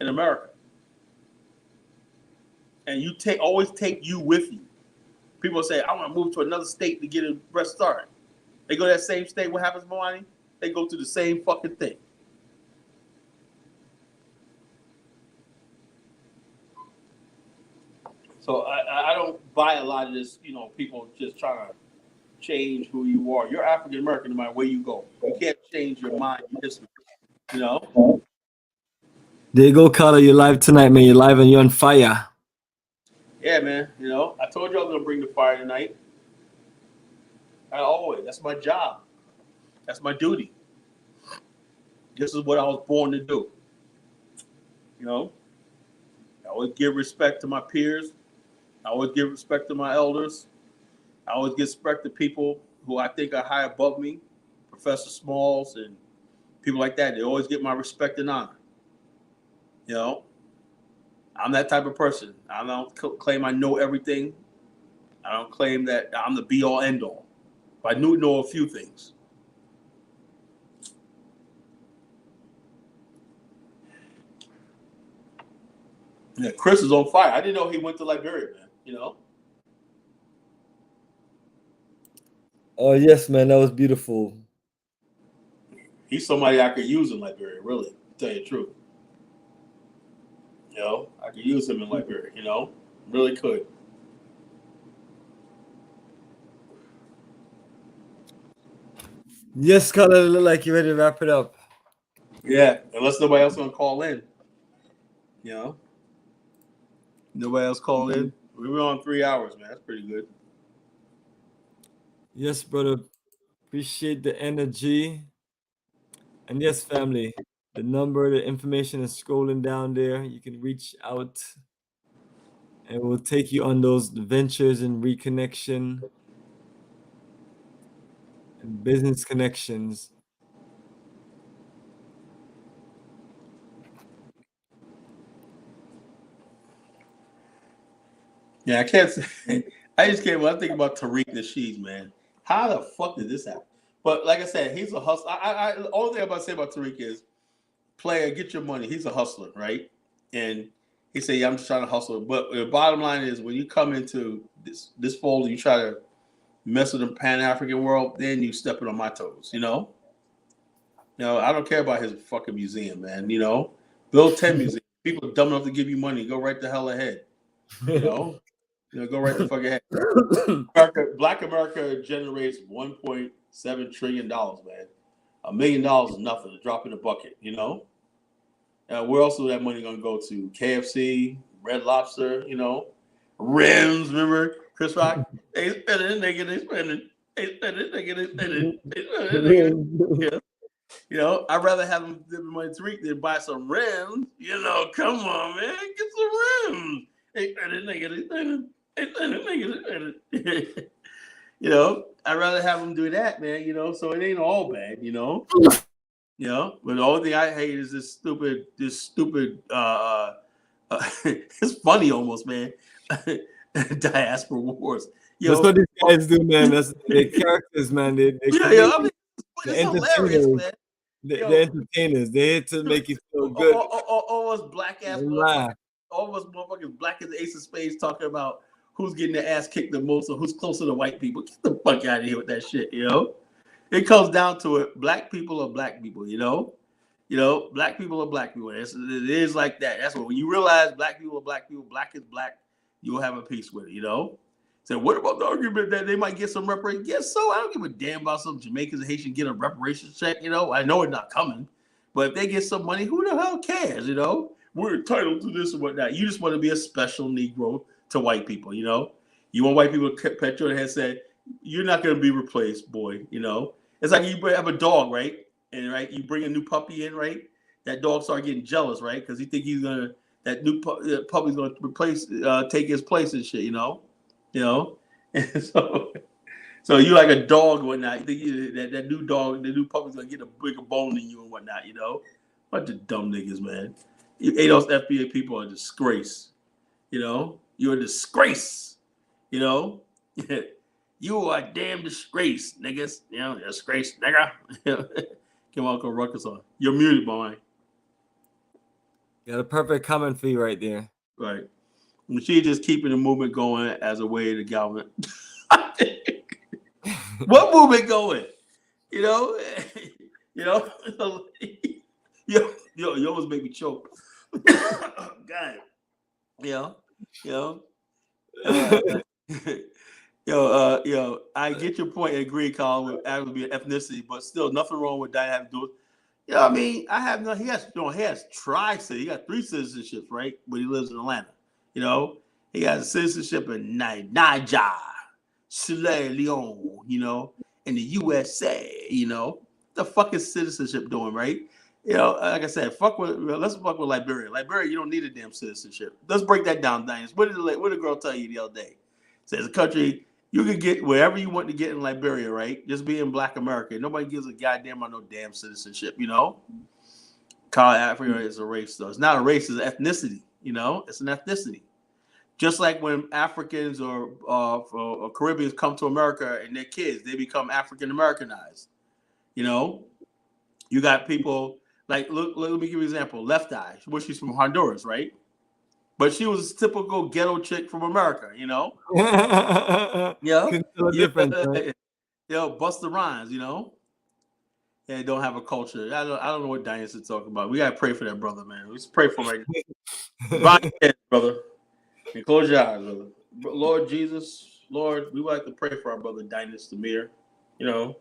in America. And you always take you with you. People say, I want to move to another state to get a fresh start. They go to that same state, what happens, Bomani? They go through the same fucking thing. So I don't buy a lot of this, you know, people just trying to change who you are. You're African American no matter where you go. You can't change your mind, your history, you know? There you go, Kala. You're live tonight, man. You're live and you're on fire. Yeah, man. You know, I told you I was going to bring the fire tonight. That's my job. That's my duty. This is what I was born to do. You know, I always give respect to my peers. I always give respect to my elders. I always give respect to people who I think are high above me Professor Smalls and people like that. They always get my respect and honor. You know, I'm that type of person. I don't claim I know everything. I don't claim that I'm the be-all, end-all. But I do know a few things. Yeah, Chris is on fire. I didn't know he went to Liberia, man. You know? Oh, yes, man. That was beautiful. He's somebody I could use in Liberia, really, to tell you the truth. You know, I could use him in Liberia, you know? Really could. Yes, Kala, look like you're ready to wrap it up. Yeah, unless nobody else gonna call in. You know? Nobody else called in. We were on 3 hours, man. That's pretty good. Yes, brother. Appreciate the energy. And yes, family, the number, the information is scrolling down there. You can reach out and we'll take you on those ventures and reconnection and business connections. Yeah, I can't say. I just can't. When I think about Tariq Nasheed, man, how the fuck did this happen? But like I said, he's a hustler. The only thing I'm about to say about Tariq is, player, get your money. He's a hustler, right? And he said, "Yeah, I'm just trying to hustle." But the bottom line is, when you come into this fold, you try to mess with the Pan-African world, then you stepping on my toes. You know. I don't care about his fucking museum, man. You know, build 10 museums. People are dumb enough to give you money. Go right the hell ahead. You know. Go right the fuck ahead. Black America generates $1.7 trillion, man. $1 million is nothing, a drop in the bucket, you know? Where else is that money going to go to? KFC, Red Lobster, you know? Rims, remember? Chris Rock? They spending, they spending. They spending, they spending. They spending, yeah. You know, I'd rather have them give me money to Tariq than buy some rims. You know, come on, man. Get some rims. They spending. You know, I'd rather have them do that, man. You know, so it ain't all bad. You know, but the only thing I hate is this stupid. It's funny almost, man. Diaspora wars. That's what these guys do, man. That's their characters, man. They I mean, it's hilarious, man. They're entertainers. They're here to make you feel good. All us black ass motherfuckers, all of us motherfuckers black as the ace of spades talking about who's getting their ass kicked the most or who's closer to white people. Get the fuck out of here with that shit, you know? It comes down to it. Black people are black people, you know? Black people are black people. It is like that. That's what when you realize black people, black is black, you'll have a peace with it, you know? So what about the argument that they might get some reparations? Yes, so I don't give a damn about some Jamaicans and Haitians getting a reparations check, you know? I know it's not coming. But if they get some money, who the hell cares, you know? We're entitled to this and whatnot. You just want to be a special Negro to white people, you know? You want white people to pat you on the head and say, you're not going to be replaced, boy, you know? It's like you have a dog, right? And you bring a new puppy in, right? That dog start getting jealous, right? Because he think that new puppy's going to take his place and shit, you know? And so you like a dog and whatnot. You think that new dog, the new puppy's going to get a bigger bone than you and whatnot, you know? Bunch of dumb niggas, man. Those FBA people are a disgrace, you know? You're a disgrace, you know? You are a damn disgrace, niggas. You know, disgrace, nigga. Come on, Ruckus on. You're muted, boy. Got a perfect comment for you right there. Right. She's just keeping the movement going as a way to government. What movement going? You know? You almost make me choke. God. I get your point and agree, Colin, with be an ethnicity, but still nothing wrong with that having to do it. I mean, he has tri-city. He got 3 citizenships, right? But he lives in Atlanta. You know, he has a citizenship in Niger, Sierra Leone, you know, in the USA, you know. The fuck is citizenship doing, right? You know, like I said, let's fuck with Liberia. Liberia, you don't need a damn citizenship. Let's break that down, Diane. What did the girl tell you the other day? Says a country, You can get wherever you want to get in Liberia, right? Just being Black American. Nobody gives a goddamn about no damn citizenship, you know? Kala Africa is a race, though. It's not a race, it's an ethnicity, you know? It's an ethnicity. Just like when Africans or Caribbeans come to America and they're kids, they become African Americanized. You know, you got people like, look, let me give you an example. Left Eye, well, she's from Honduras, right? But she was a typical ghetto chick from America, you know? Yeah. Can tell a Yeah. difference, right? You know, Busta Rhymes, you know? They don't have a culture. I don't know what Diane's talking about. We gotta pray for that brother, man. Let's pray for him right now. Bow your head, brother. And close your eyes, brother. Lord Jesus, Lord, we would like to pray for our brother Dinas Demir. You know,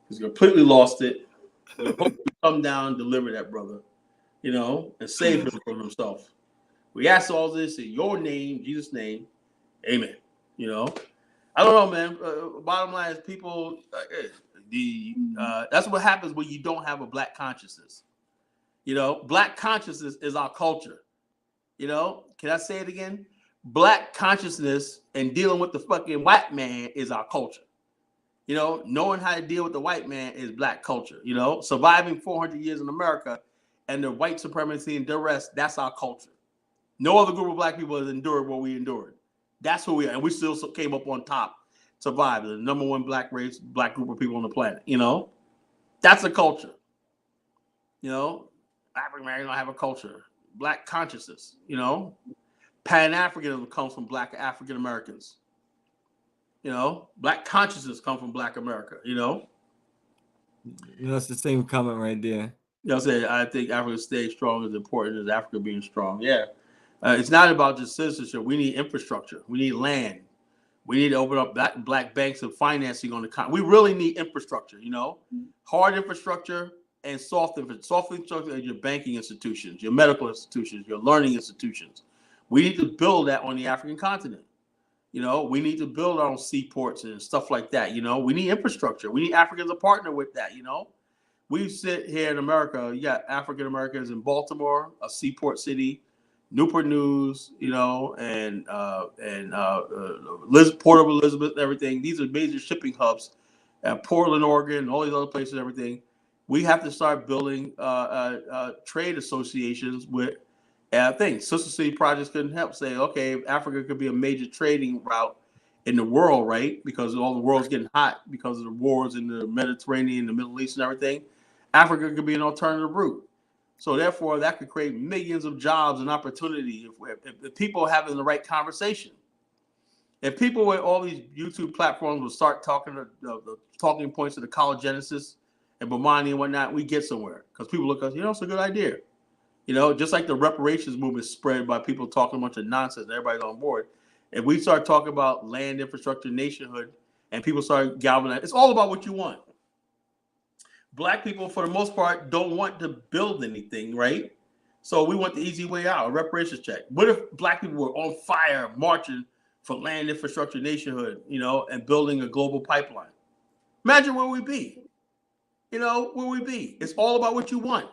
he's completely lost it. We hope you come down and deliver that brother, you know, and save him from himself. We ask all this in your name, Jesus' name. Amen. You know, I don't know, man. Bottom line is people, that's what happens when you don't have a Black consciousness. You know, Black consciousness is our culture. You know, can I say it again? Black consciousness and dealing with the fucking white man is our culture. You know, knowing how to deal with the white man is Black culture. You know, surviving 400 years in America and the white supremacy and duress, that's our culture. No other group of Black people has endured what we endured. That's who we are. And we still came up on top, survived. The number one Black race, Black group of people on the planet. You know, that's a culture. You know, African Americans don't have a culture. Black consciousness, you know. Pan-Africanism comes from Black African Americans. You know, Black consciousness comes from Black America, you know. That's the same comment right there. You know what I'm saying? I think Africa staying strong is important as Africa being strong. Yeah. It's not about just citizenship. We need infrastructure. We need land. We need to open up black banks and financing on the continent. We really need infrastructure, you know. Hard infrastructure and soft infrastructure. Soft infrastructure is your banking institutions, your medical institutions, your learning institutions. We need to build that on the African continent. You know, we need to build our own seaports and stuff like that. You know, we need infrastructure. We need Africans to partner with that. You know, we sit here in America. You got African Americans in Baltimore, a seaport city, Newport News. You know, and Port of Elizabeth, and everything. These are major shipping hubs. Portland, Oregon, all these other places, and everything. We have to start building trade associations with. I think Sister City projects couldn't help say, okay, Africa could be a major trading route in the world, right? Because all the world's getting hot because of the wars in the Mediterranean, the Middle East, and everything. Africa could be an alternative route. So therefore, that could create millions of jobs and opportunity if people are having the right conversation. If people with all these YouTube platforms will start talking the talking points of the Kala Genesis and Bomani and whatnot, we get somewhere because people look at us, you know, it's a good idea. You know, just like the reparations movement spread by people talking a bunch of nonsense, everybody's on board. If we start talking about land infrastructure, nationhood, and people start galvanizing, it's all about what you want. Black people, for the most part, don't want to build anything, right? So we want the easy way out, a reparations check. What if Black people were on fire marching for land infrastructure, nationhood, you know, and building a global pipeline? Imagine where we'd be. You know, where we'd be. It's all about what you want.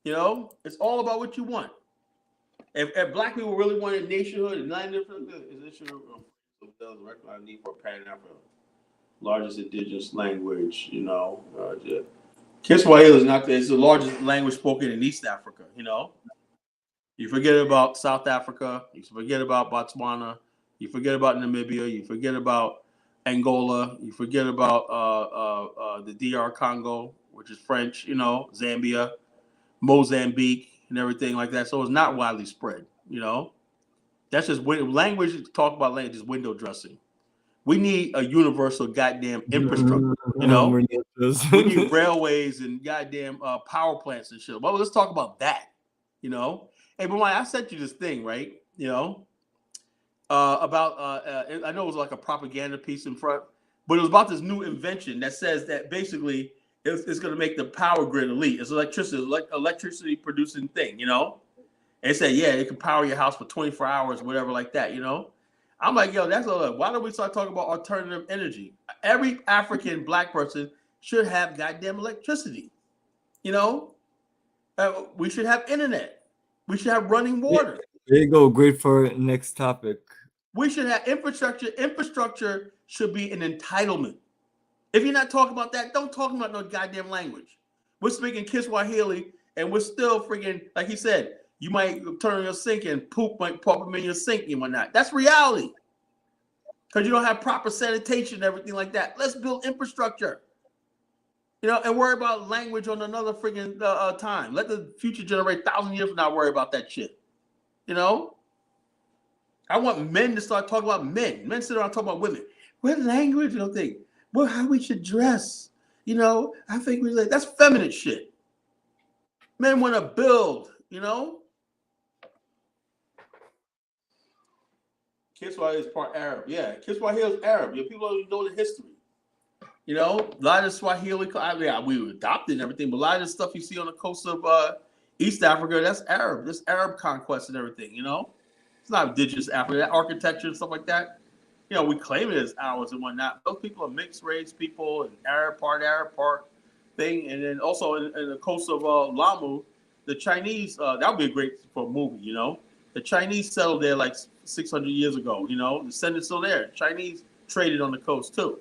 You know, it's all about what you want. If Black people really wanted nationhood and land different, is this your recognize need for Pan-African, largest indigenous language? You know, Kiswahili is not. It's the largest language spoken in East Africa. You know, you forget about South Africa, you forget about Botswana, you forget about Namibia, you forget about Angola, you forget about the DR Congo, which is French. You know, Zambia. Mozambique and everything like that. So it's not widely spread, you know. That's just language. Talk about language is window dressing. We need a universal goddamn infrastructure, you know. We need railways and goddamn power plants and shit. Well, let's talk about that, you know. Hey, but I sent you this thing, right? You know, about I know it was like a propaganda piece in front, but it was about this new invention that says that basically it's going to make the power grid elite. It's electricity producing thing, you know. And say, yeah, it can power your house for 24 hours, whatever, like that, you know. I'm like, yo, that's a why don't we start talking about alternative energy? Every African Black person should have goddamn electricity, you know. We should have internet. We should have running water. There you go. Great for next topic. We should have infrastructure. Infrastructure should be an entitlement. If you're not talking about that, don't talk about no goddamn language. We're speaking Kiswahili, and we're still freaking, like he said, you might turn on your sink and poop might pop up in your sink and whatnot. That's reality. Because you don't have proper sanitation and everything like that. Let's build infrastructure. You know, and worry about language on another freaking time. Let the future generate 1,000 years from now worry about that shit. You know? I want men to start talking about men. Men sit around talking about women. What language do you think? Well, how we should dress. You know, I think that's feminine shit. Men want to build, you know? Kiswahili is part Arab. Yeah, Kiswahili is Arab. You know, people don't know the history. You know, a lot of Swahili, we were adopted and everything, but a lot of the stuff you see on the coast of East Africa, that's Arab. That's Arab conquest and everything, you know? It's not indigenous Africa. That architecture and stuff like that, you know, we claim it as ours and whatnot. Those people are mixed race people and Arab part thing. And then also in the coast of Lamu, the Chinese, that would be great for a movie, you know? The Chinese settled there like 600 years ago, you know? The descendants still there. Chinese traded on the coast too.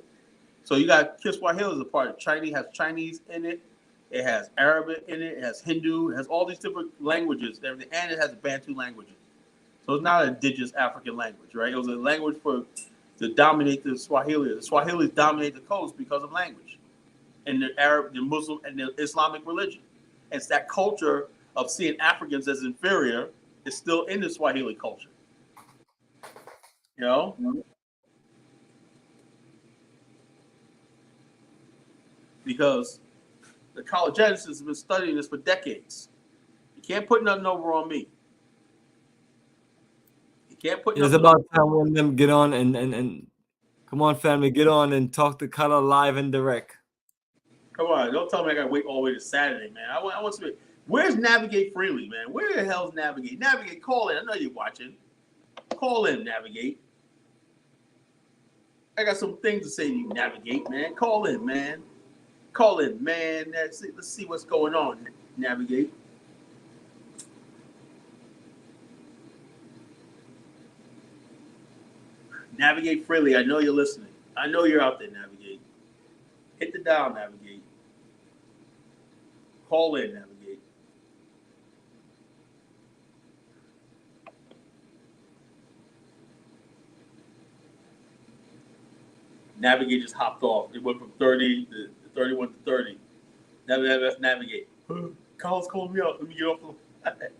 So you got Kiswahili as a part of Chinese, has Chinese in it. It has Arabic in it. It has Hindu. It has all these different languages and everything. And it has Bantu languages. So it's not an indigenous African language, right? It was a language to dominate the Swahili. The Swahilis dominate the coast because of language and the Arab, the Muslim, and the Islamic religion. And it's that culture of seeing Africans as inferior is still in the Swahili culture. You know? Because the Kala Genesis has been studying this for decades. You can't put nothing over on me. You can't put It's nothing about time when them get on and come on, family, get on and talk to Kala live and direct. Come on, don't tell me I gotta wait all the way to Saturday, man. I want to. Where's Navigate Freely, man? Where the hell's Navigate? Navigate, call in. I know you're watching. Call in, Navigate. I got some things to say to you, Navigate, man. Call in, man. Call in, man. Let's see what's going on, Navigate. Navigate Freely. I know you're listening. I know you're out there, Navigate. Hit the dial, Navigate. Call in, Navigate. Navigate just hopped off. It went from 30 to 31 to 30. Navigate. Carl's calling me up. Let me get off the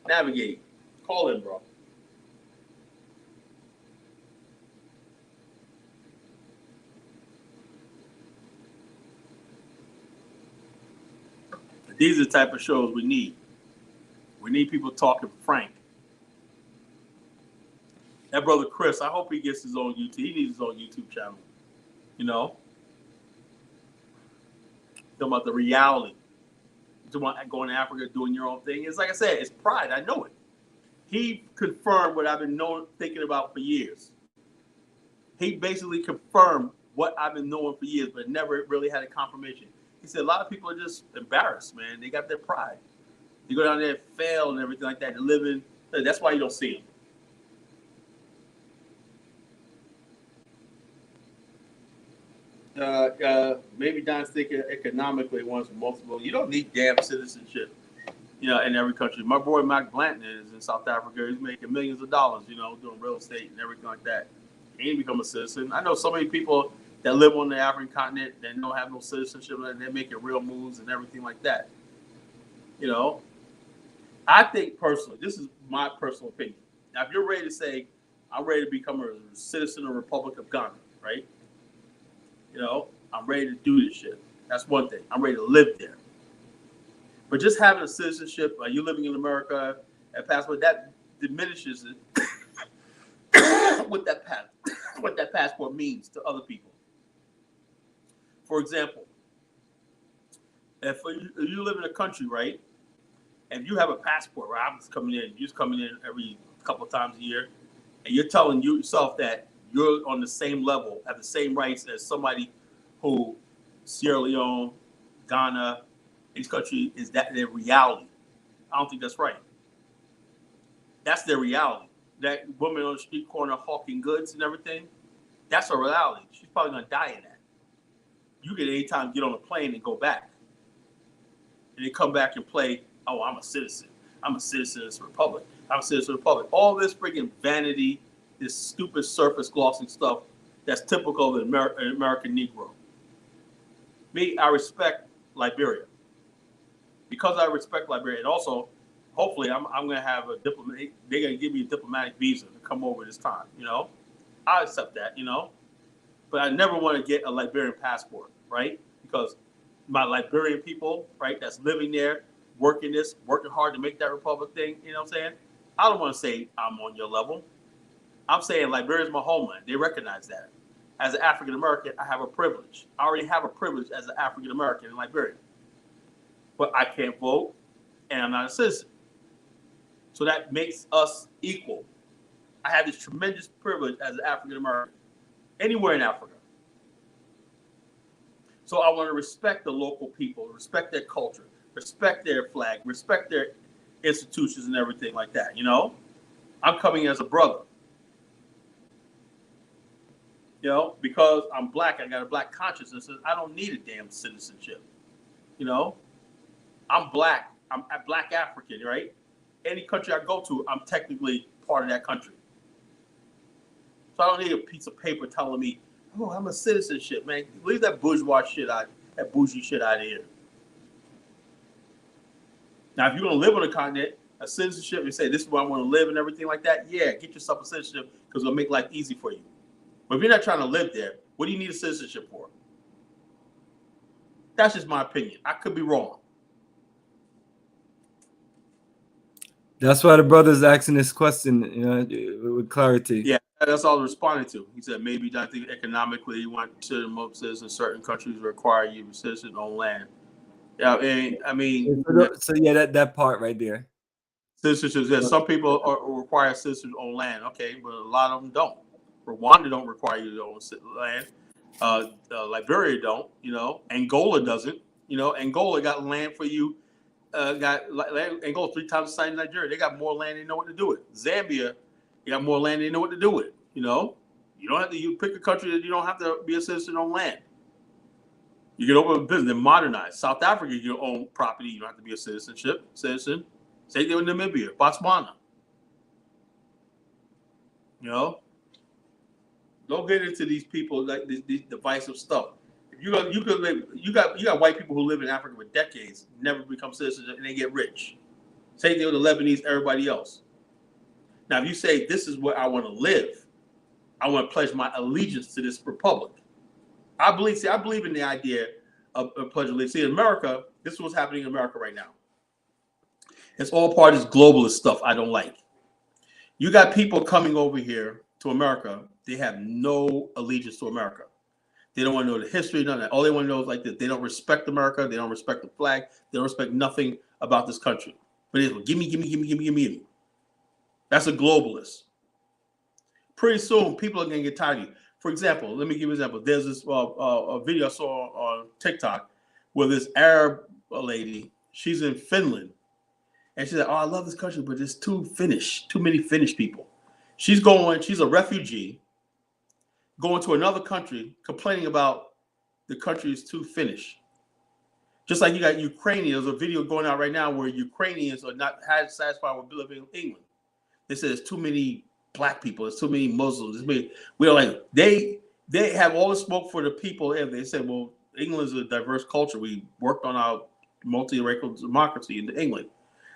Navigate. Call in, bro. These are the type of shows we need. We need people talking frank. That brother Chris, I hope he gets his own YouTube. He needs his own YouTube channel. You know? Talking about the reality. Talking about going to Africa, doing your own thing. It's like I said, it's pride. I know it. He confirmed what I've been thinking about for years. He basically confirmed what I've been knowing for years, but never really had a confirmation. He said a lot of people are just embarrassed, man. They got their pride. You go down there and fail and everything like that. They're living. That's why you don't see them. Maybe Don's thinking economically wants multiple. You don't need damn citizenship, you know, in every country. My boy Mike Blanton is in South Africa. He's making millions of dollars, you know, doing real estate and everything like that. He ain't become a citizen. I know so many people that live on the African continent that don't have no citizenship and they're making real moves and everything like that. You know, I think personally, this is my personal opinion. Now, if you're ready to say, I'm ready to become a citizen of the Republic of Ghana, right? You know, I'm ready to do this shit. That's one thing. I'm ready to live there. But just having a citizenship, like you living in America, a passport, that diminishes it what that passport means to other people. For example, if you live in a country, right, and you have a passport, right, I'm just coming in, you're just coming in every couple of times a year, and you're telling yourself that you're on the same level, have the same rights as somebody who Sierra Leone, Ghana, each country, is that their reality? I don't think that's right. That's their reality. that woman on the street corner hawking goods and everything, that's a reality. She's probably gonna die in that. You can anytime get on a plane and go back, and then come back and play. Oh, I'm a citizen. I'm a citizen of this republic. I'm a citizen of the republic. All this freaking vanity, this stupid surface glossing stuff that's typical of the American Negro. Me, I respect Liberia. Because I respect Liberia, and also, hopefully, I'm going to have a diplomatic. They're going to give me a diplomatic visa to come over this time. You know, I accept that. You know, but I never want to get a Liberian passport, right? Because my Liberian people, right, that's living there, working hard to make that republic thing. You know what I'm saying? I don't want to say I'm on your level. I'm saying Liberia is my homeland. They recognize that. As an African American, I have a privilege. I already have a privilege as an African American in Liberia. But I can't vote, and I'm not a citizen. So that makes us equal. I have this tremendous privilege as an African American, anywhere in Africa. So I want to respect the local people, respect their culture, respect their flag, respect their institutions and everything like that, you know? I'm coming as a brother. You know, because I'm black, I got a black consciousness, I don't need a damn citizenship, you know? I'm black. I'm a black African, right? Any country I go to, I'm technically part of that country. So I don't need a piece of paper telling me, oh, I'm a citizenship, man. Leave that bourgeois shit out, that bougie shit out of here. Now, if you're going to live on a continent, a citizenship, you say, this is where I want to live and everything like that, yeah, get yourself a citizenship because it'll make life easy for you. But if you're not trying to live there, what do you need a citizenship for? That's just my opinion. I could be wrong. That's why the brother's asking this question, you know, with clarity. Yeah, that's all I was responding to. He said maybe I think economically you want citizens in certain countries require you to be citizens on land. Yeah, I mean, so yeah, that part right there. Citizenship. Yeah, some people require citizens on land. Okay, but a lot of them don't. Rwanda don't require you to own land. Liberia don't. You know, Angola doesn't. You know, Angola got land for you. Angola 3 times the size of Nigeria. They got more land. They know what to do with. Zambia, they got more land. They know what to do with. You know, you don't have to. You pick a country that you don't have to be a citizen on land. You can open a business and modernize. South Africa, you can own property. You don't have to be a citizen. Same thing with Namibia, Botswana. You know, don't get into these people like these divisive stuff. If you got white people who live in Africa for decades, never become citizens, and they get rich. Same thing with the Lebanese, everybody else. Now, if you say this is where I want to live, I want to pledge my allegiance to this republic. I believe in the idea of pledge allegiance. See, in America, this is what's happening in America right now. It's all part of this globalist stuff I don't like. You got people coming over here to America. They have no allegiance to America. They don't want to know the history, none of that. All they want to know is like this. They don't respect America. They don't respect the flag. They don't respect nothing about this country. But it's give me. That's a globalist. Pretty soon, people are going to get tired of you. For example, let me give you an example. There's this a video I saw on TikTok where this Arab lady, she's in Finland. And she said, oh, I love this country, but there's too many Finnish people. She's a refugee, going to another country, complaining about the country is too Finnish. Just like you got Ukrainians, there's a video going out right now where Ukrainians are not satisfied with living in England. They said there's too many black people, there's too many Muslims. We're like, they have all the smoke for the people. And they said, well, England is a diverse culture. We worked on our multi-racial democracy in England.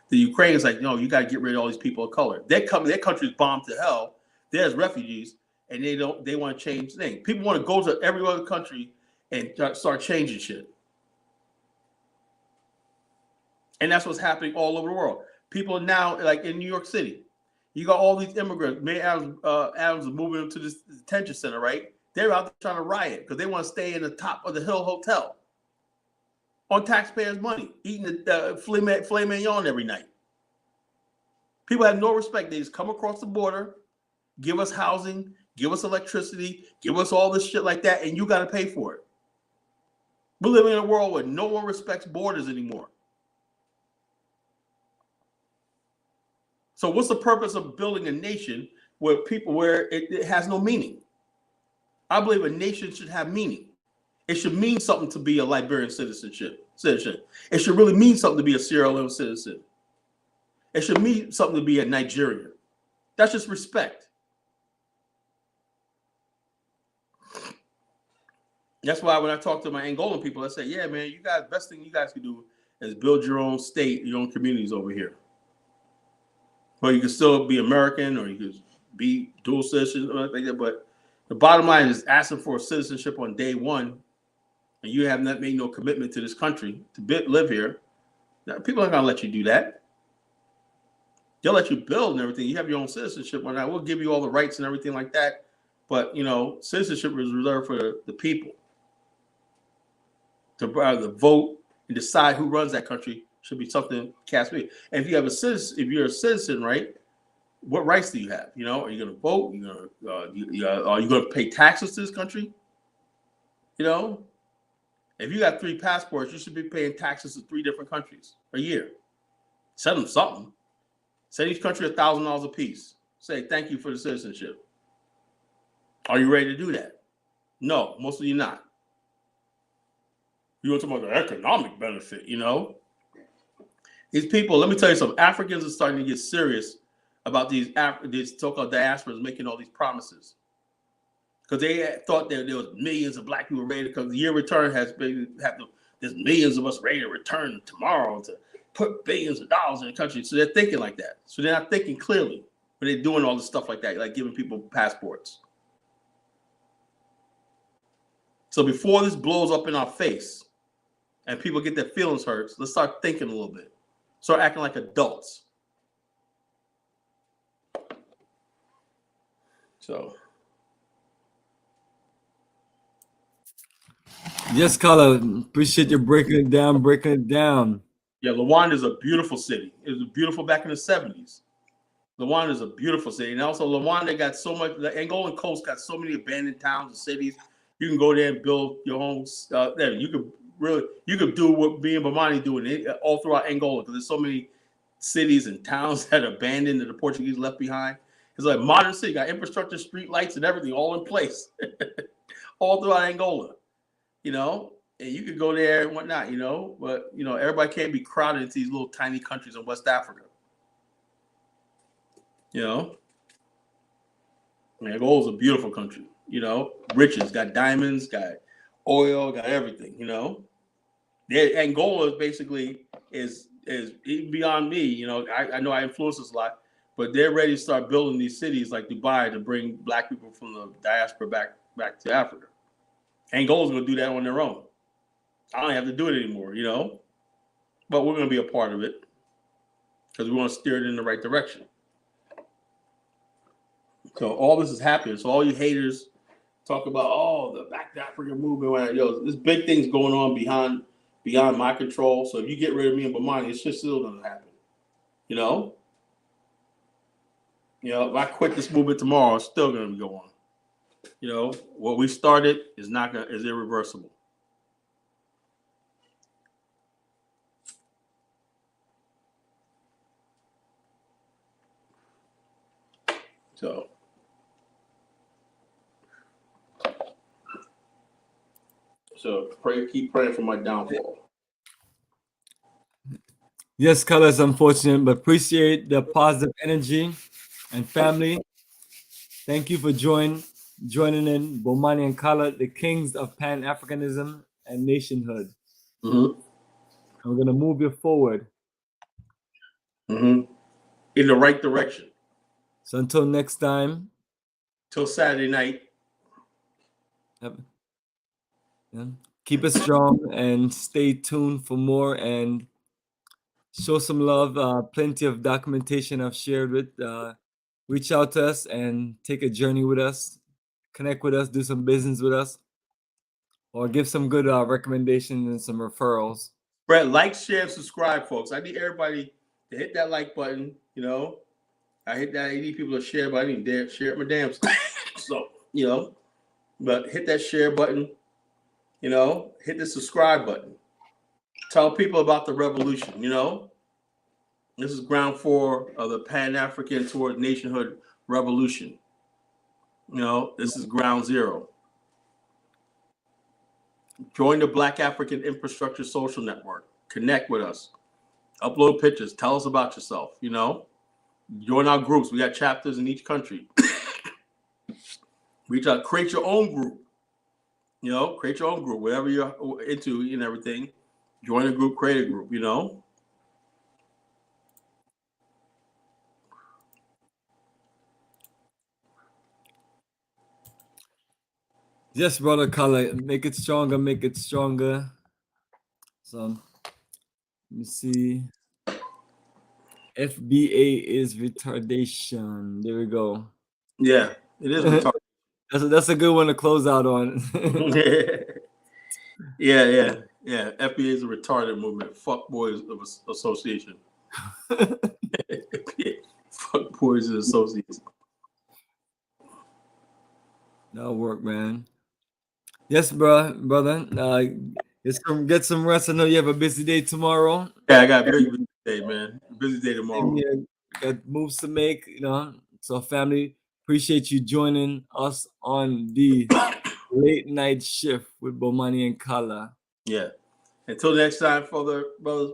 The Ukrainians like, no, you got to get rid of all these people of color. Their country's bombed to hell. There's refugees, and they want to change things. People want to go to every other country and start changing shit. And that's what's happening all over the world. People now, like in New York City, you got all these immigrants. Mayor Adams is moving them to this detention center, right? They're out there trying to riot because they want to stay in the top of the Hill Hotel on taxpayers' money, eating the filet mignon every night. People have no respect. They just come across the border, give us housing, give us electricity, give us all this shit like that, and you got to pay for it. We're living in a world where no one respects borders anymore. So what's the purpose of building a nation where it has no meaning? I believe a nation should have meaning. It should mean something to be a Liberian citizen. It should really mean something to be a Sierra Leone citizen. It should mean something to be a Nigerian. That's just respect. That's why when I talk to my Angolan people, I say, yeah, man, you guys, best thing you guys can do is build your own state, your own communities over here. But you can still be American or you can be dual citizen or like that. But the bottom line is asking for citizenship on day one, and you have not made no commitment to this country to live here. Now, people aren't gonna let you do that. They'll let you build and everything. You have your own citizenship, and I will give you all the rights and everything like that. But citizenship is reserved for the people to vote and decide who runs that country. Should be something cast me. And if you have a citizen, if you're a citizen, right? What rights do you have? Are you going to vote? Are you going to pay taxes to this country? If you got 3 passports, you should be paying taxes to 3 different countries a year. Send them something. Send each country $1,000 a piece. Say thank you for the citizenship. Are you ready to do that? No, most of you not. You want to talk about the economic benefit, These people, let me tell you something. Africans are starting to get serious about these so-called diasporas making all these promises. Because they thought that there was millions of black people ready to come. The year return has been, there's millions of us ready to return tomorrow to put billions of dollars in the country. So they're thinking like that. So they're not thinking clearly, but they're doing all this stuff like that, like giving people passports. So before this blows up in our face and people get their feelings hurt, let's start thinking a little bit. Start acting like adults. So. Yes, Kala, appreciate you breaking it down. Yeah, Luanda is a beautiful city. It was beautiful back in the 70s. Luanda is a beautiful city. And also Luanda got so much, the Angolan coast got so many abandoned towns and cities. You can go there and build your homes there. You could do what me and Bomani doing all throughout Angola, because there's so many cities and towns that are abandoned that the Portuguese left behind. It's like a modern city, got infrastructure, street lights, and everything all in place, all throughout Angola. And you could go there and whatnot, but everybody can't be crowded into these little tiny countries in West Africa. Angola's a beautiful country, riches, got diamonds, got oil, got everything, Angola basically is even beyond me, I know I influence this a lot, but they're ready to start building these cities like Dubai to bring black people from the diaspora back to Africa. Angola's going to do that on their own. I don't have to do it anymore, but we're going to be a part of it because we want to steer it in the right direction. So all this is happening. So all you haters talk about, the Back to Africa movement. There's big things going on beyond my control. So if you get rid of me and Bomani, it's just still going to happen. If I quit this movement tomorrow, it's still going to go on. What we started is irreversible. So keep praying for my downfall. Yes, Kala, is unfortunate, but appreciate the positive energy. And family, thank you for joining in Bomani and Kala, the kings of Pan-Africanism and nationhood. Mm-hmm. We're going to move you forward. Mm-hmm. In the right direction. So until next time. Till Saturday night. Keep it strong and stay tuned for more and show some love. Plenty of documentation I've shared with. Reach out to us and take a journey with us. Connect with us, do some business with us, or give some good recommendations and some referrals. Brett, like, share, and subscribe, folks. I need everybody to hit that like button. I need people to share, but I didn't dare share it my damn stuff. So, but hit that share button. Hit the subscribe button. Tell people about the revolution. This is ground four of the Pan-African toward nationhood revolution. You know, this is ground zero. Join the Black African Infrastructure Social Network. Connect with us. Upload pictures. Tell us about yourself. You know, join our groups. We got chapters in each country. Reach out. Create your own group. You know, create your own group. Whatever you're into and everything. Join a group. Create a group. You know. Yes, brother Kala, make it stronger, make it stronger. So let me see. FBA is retardation. There we go. Yeah, it is retarded. That's a good one to close out on. Yeah. FBA is a retarded movement. Fuck boys of association. Fuck boys of association. That'll work, man. Yes, brother. Get some rest. I know you have a busy day tomorrow. Yeah, I got a very busy day, man. Busy day tomorrow. Yeah, got moves to make, you know. So, family, appreciate you joining us on the late night shift with Bomani and Kala. Yeah. Until next time, brother, brothers.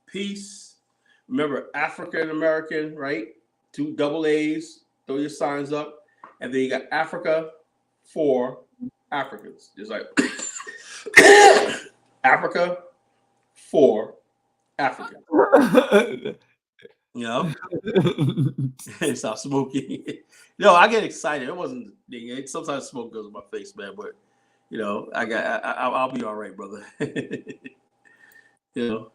Peace. Remember, African American, right? 2 double A's. Throw your signs up, and then you got Africa for Africans. Just like Africa for Africans. You know, stop smoking. I get excited. It wasn't. Sometimes smoke goes in my face, man. But you know, I'll be all right, brother. You know.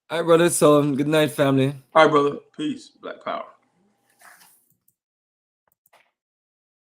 All right, brother. So, good night, family. All right, brother. Peace. Black power.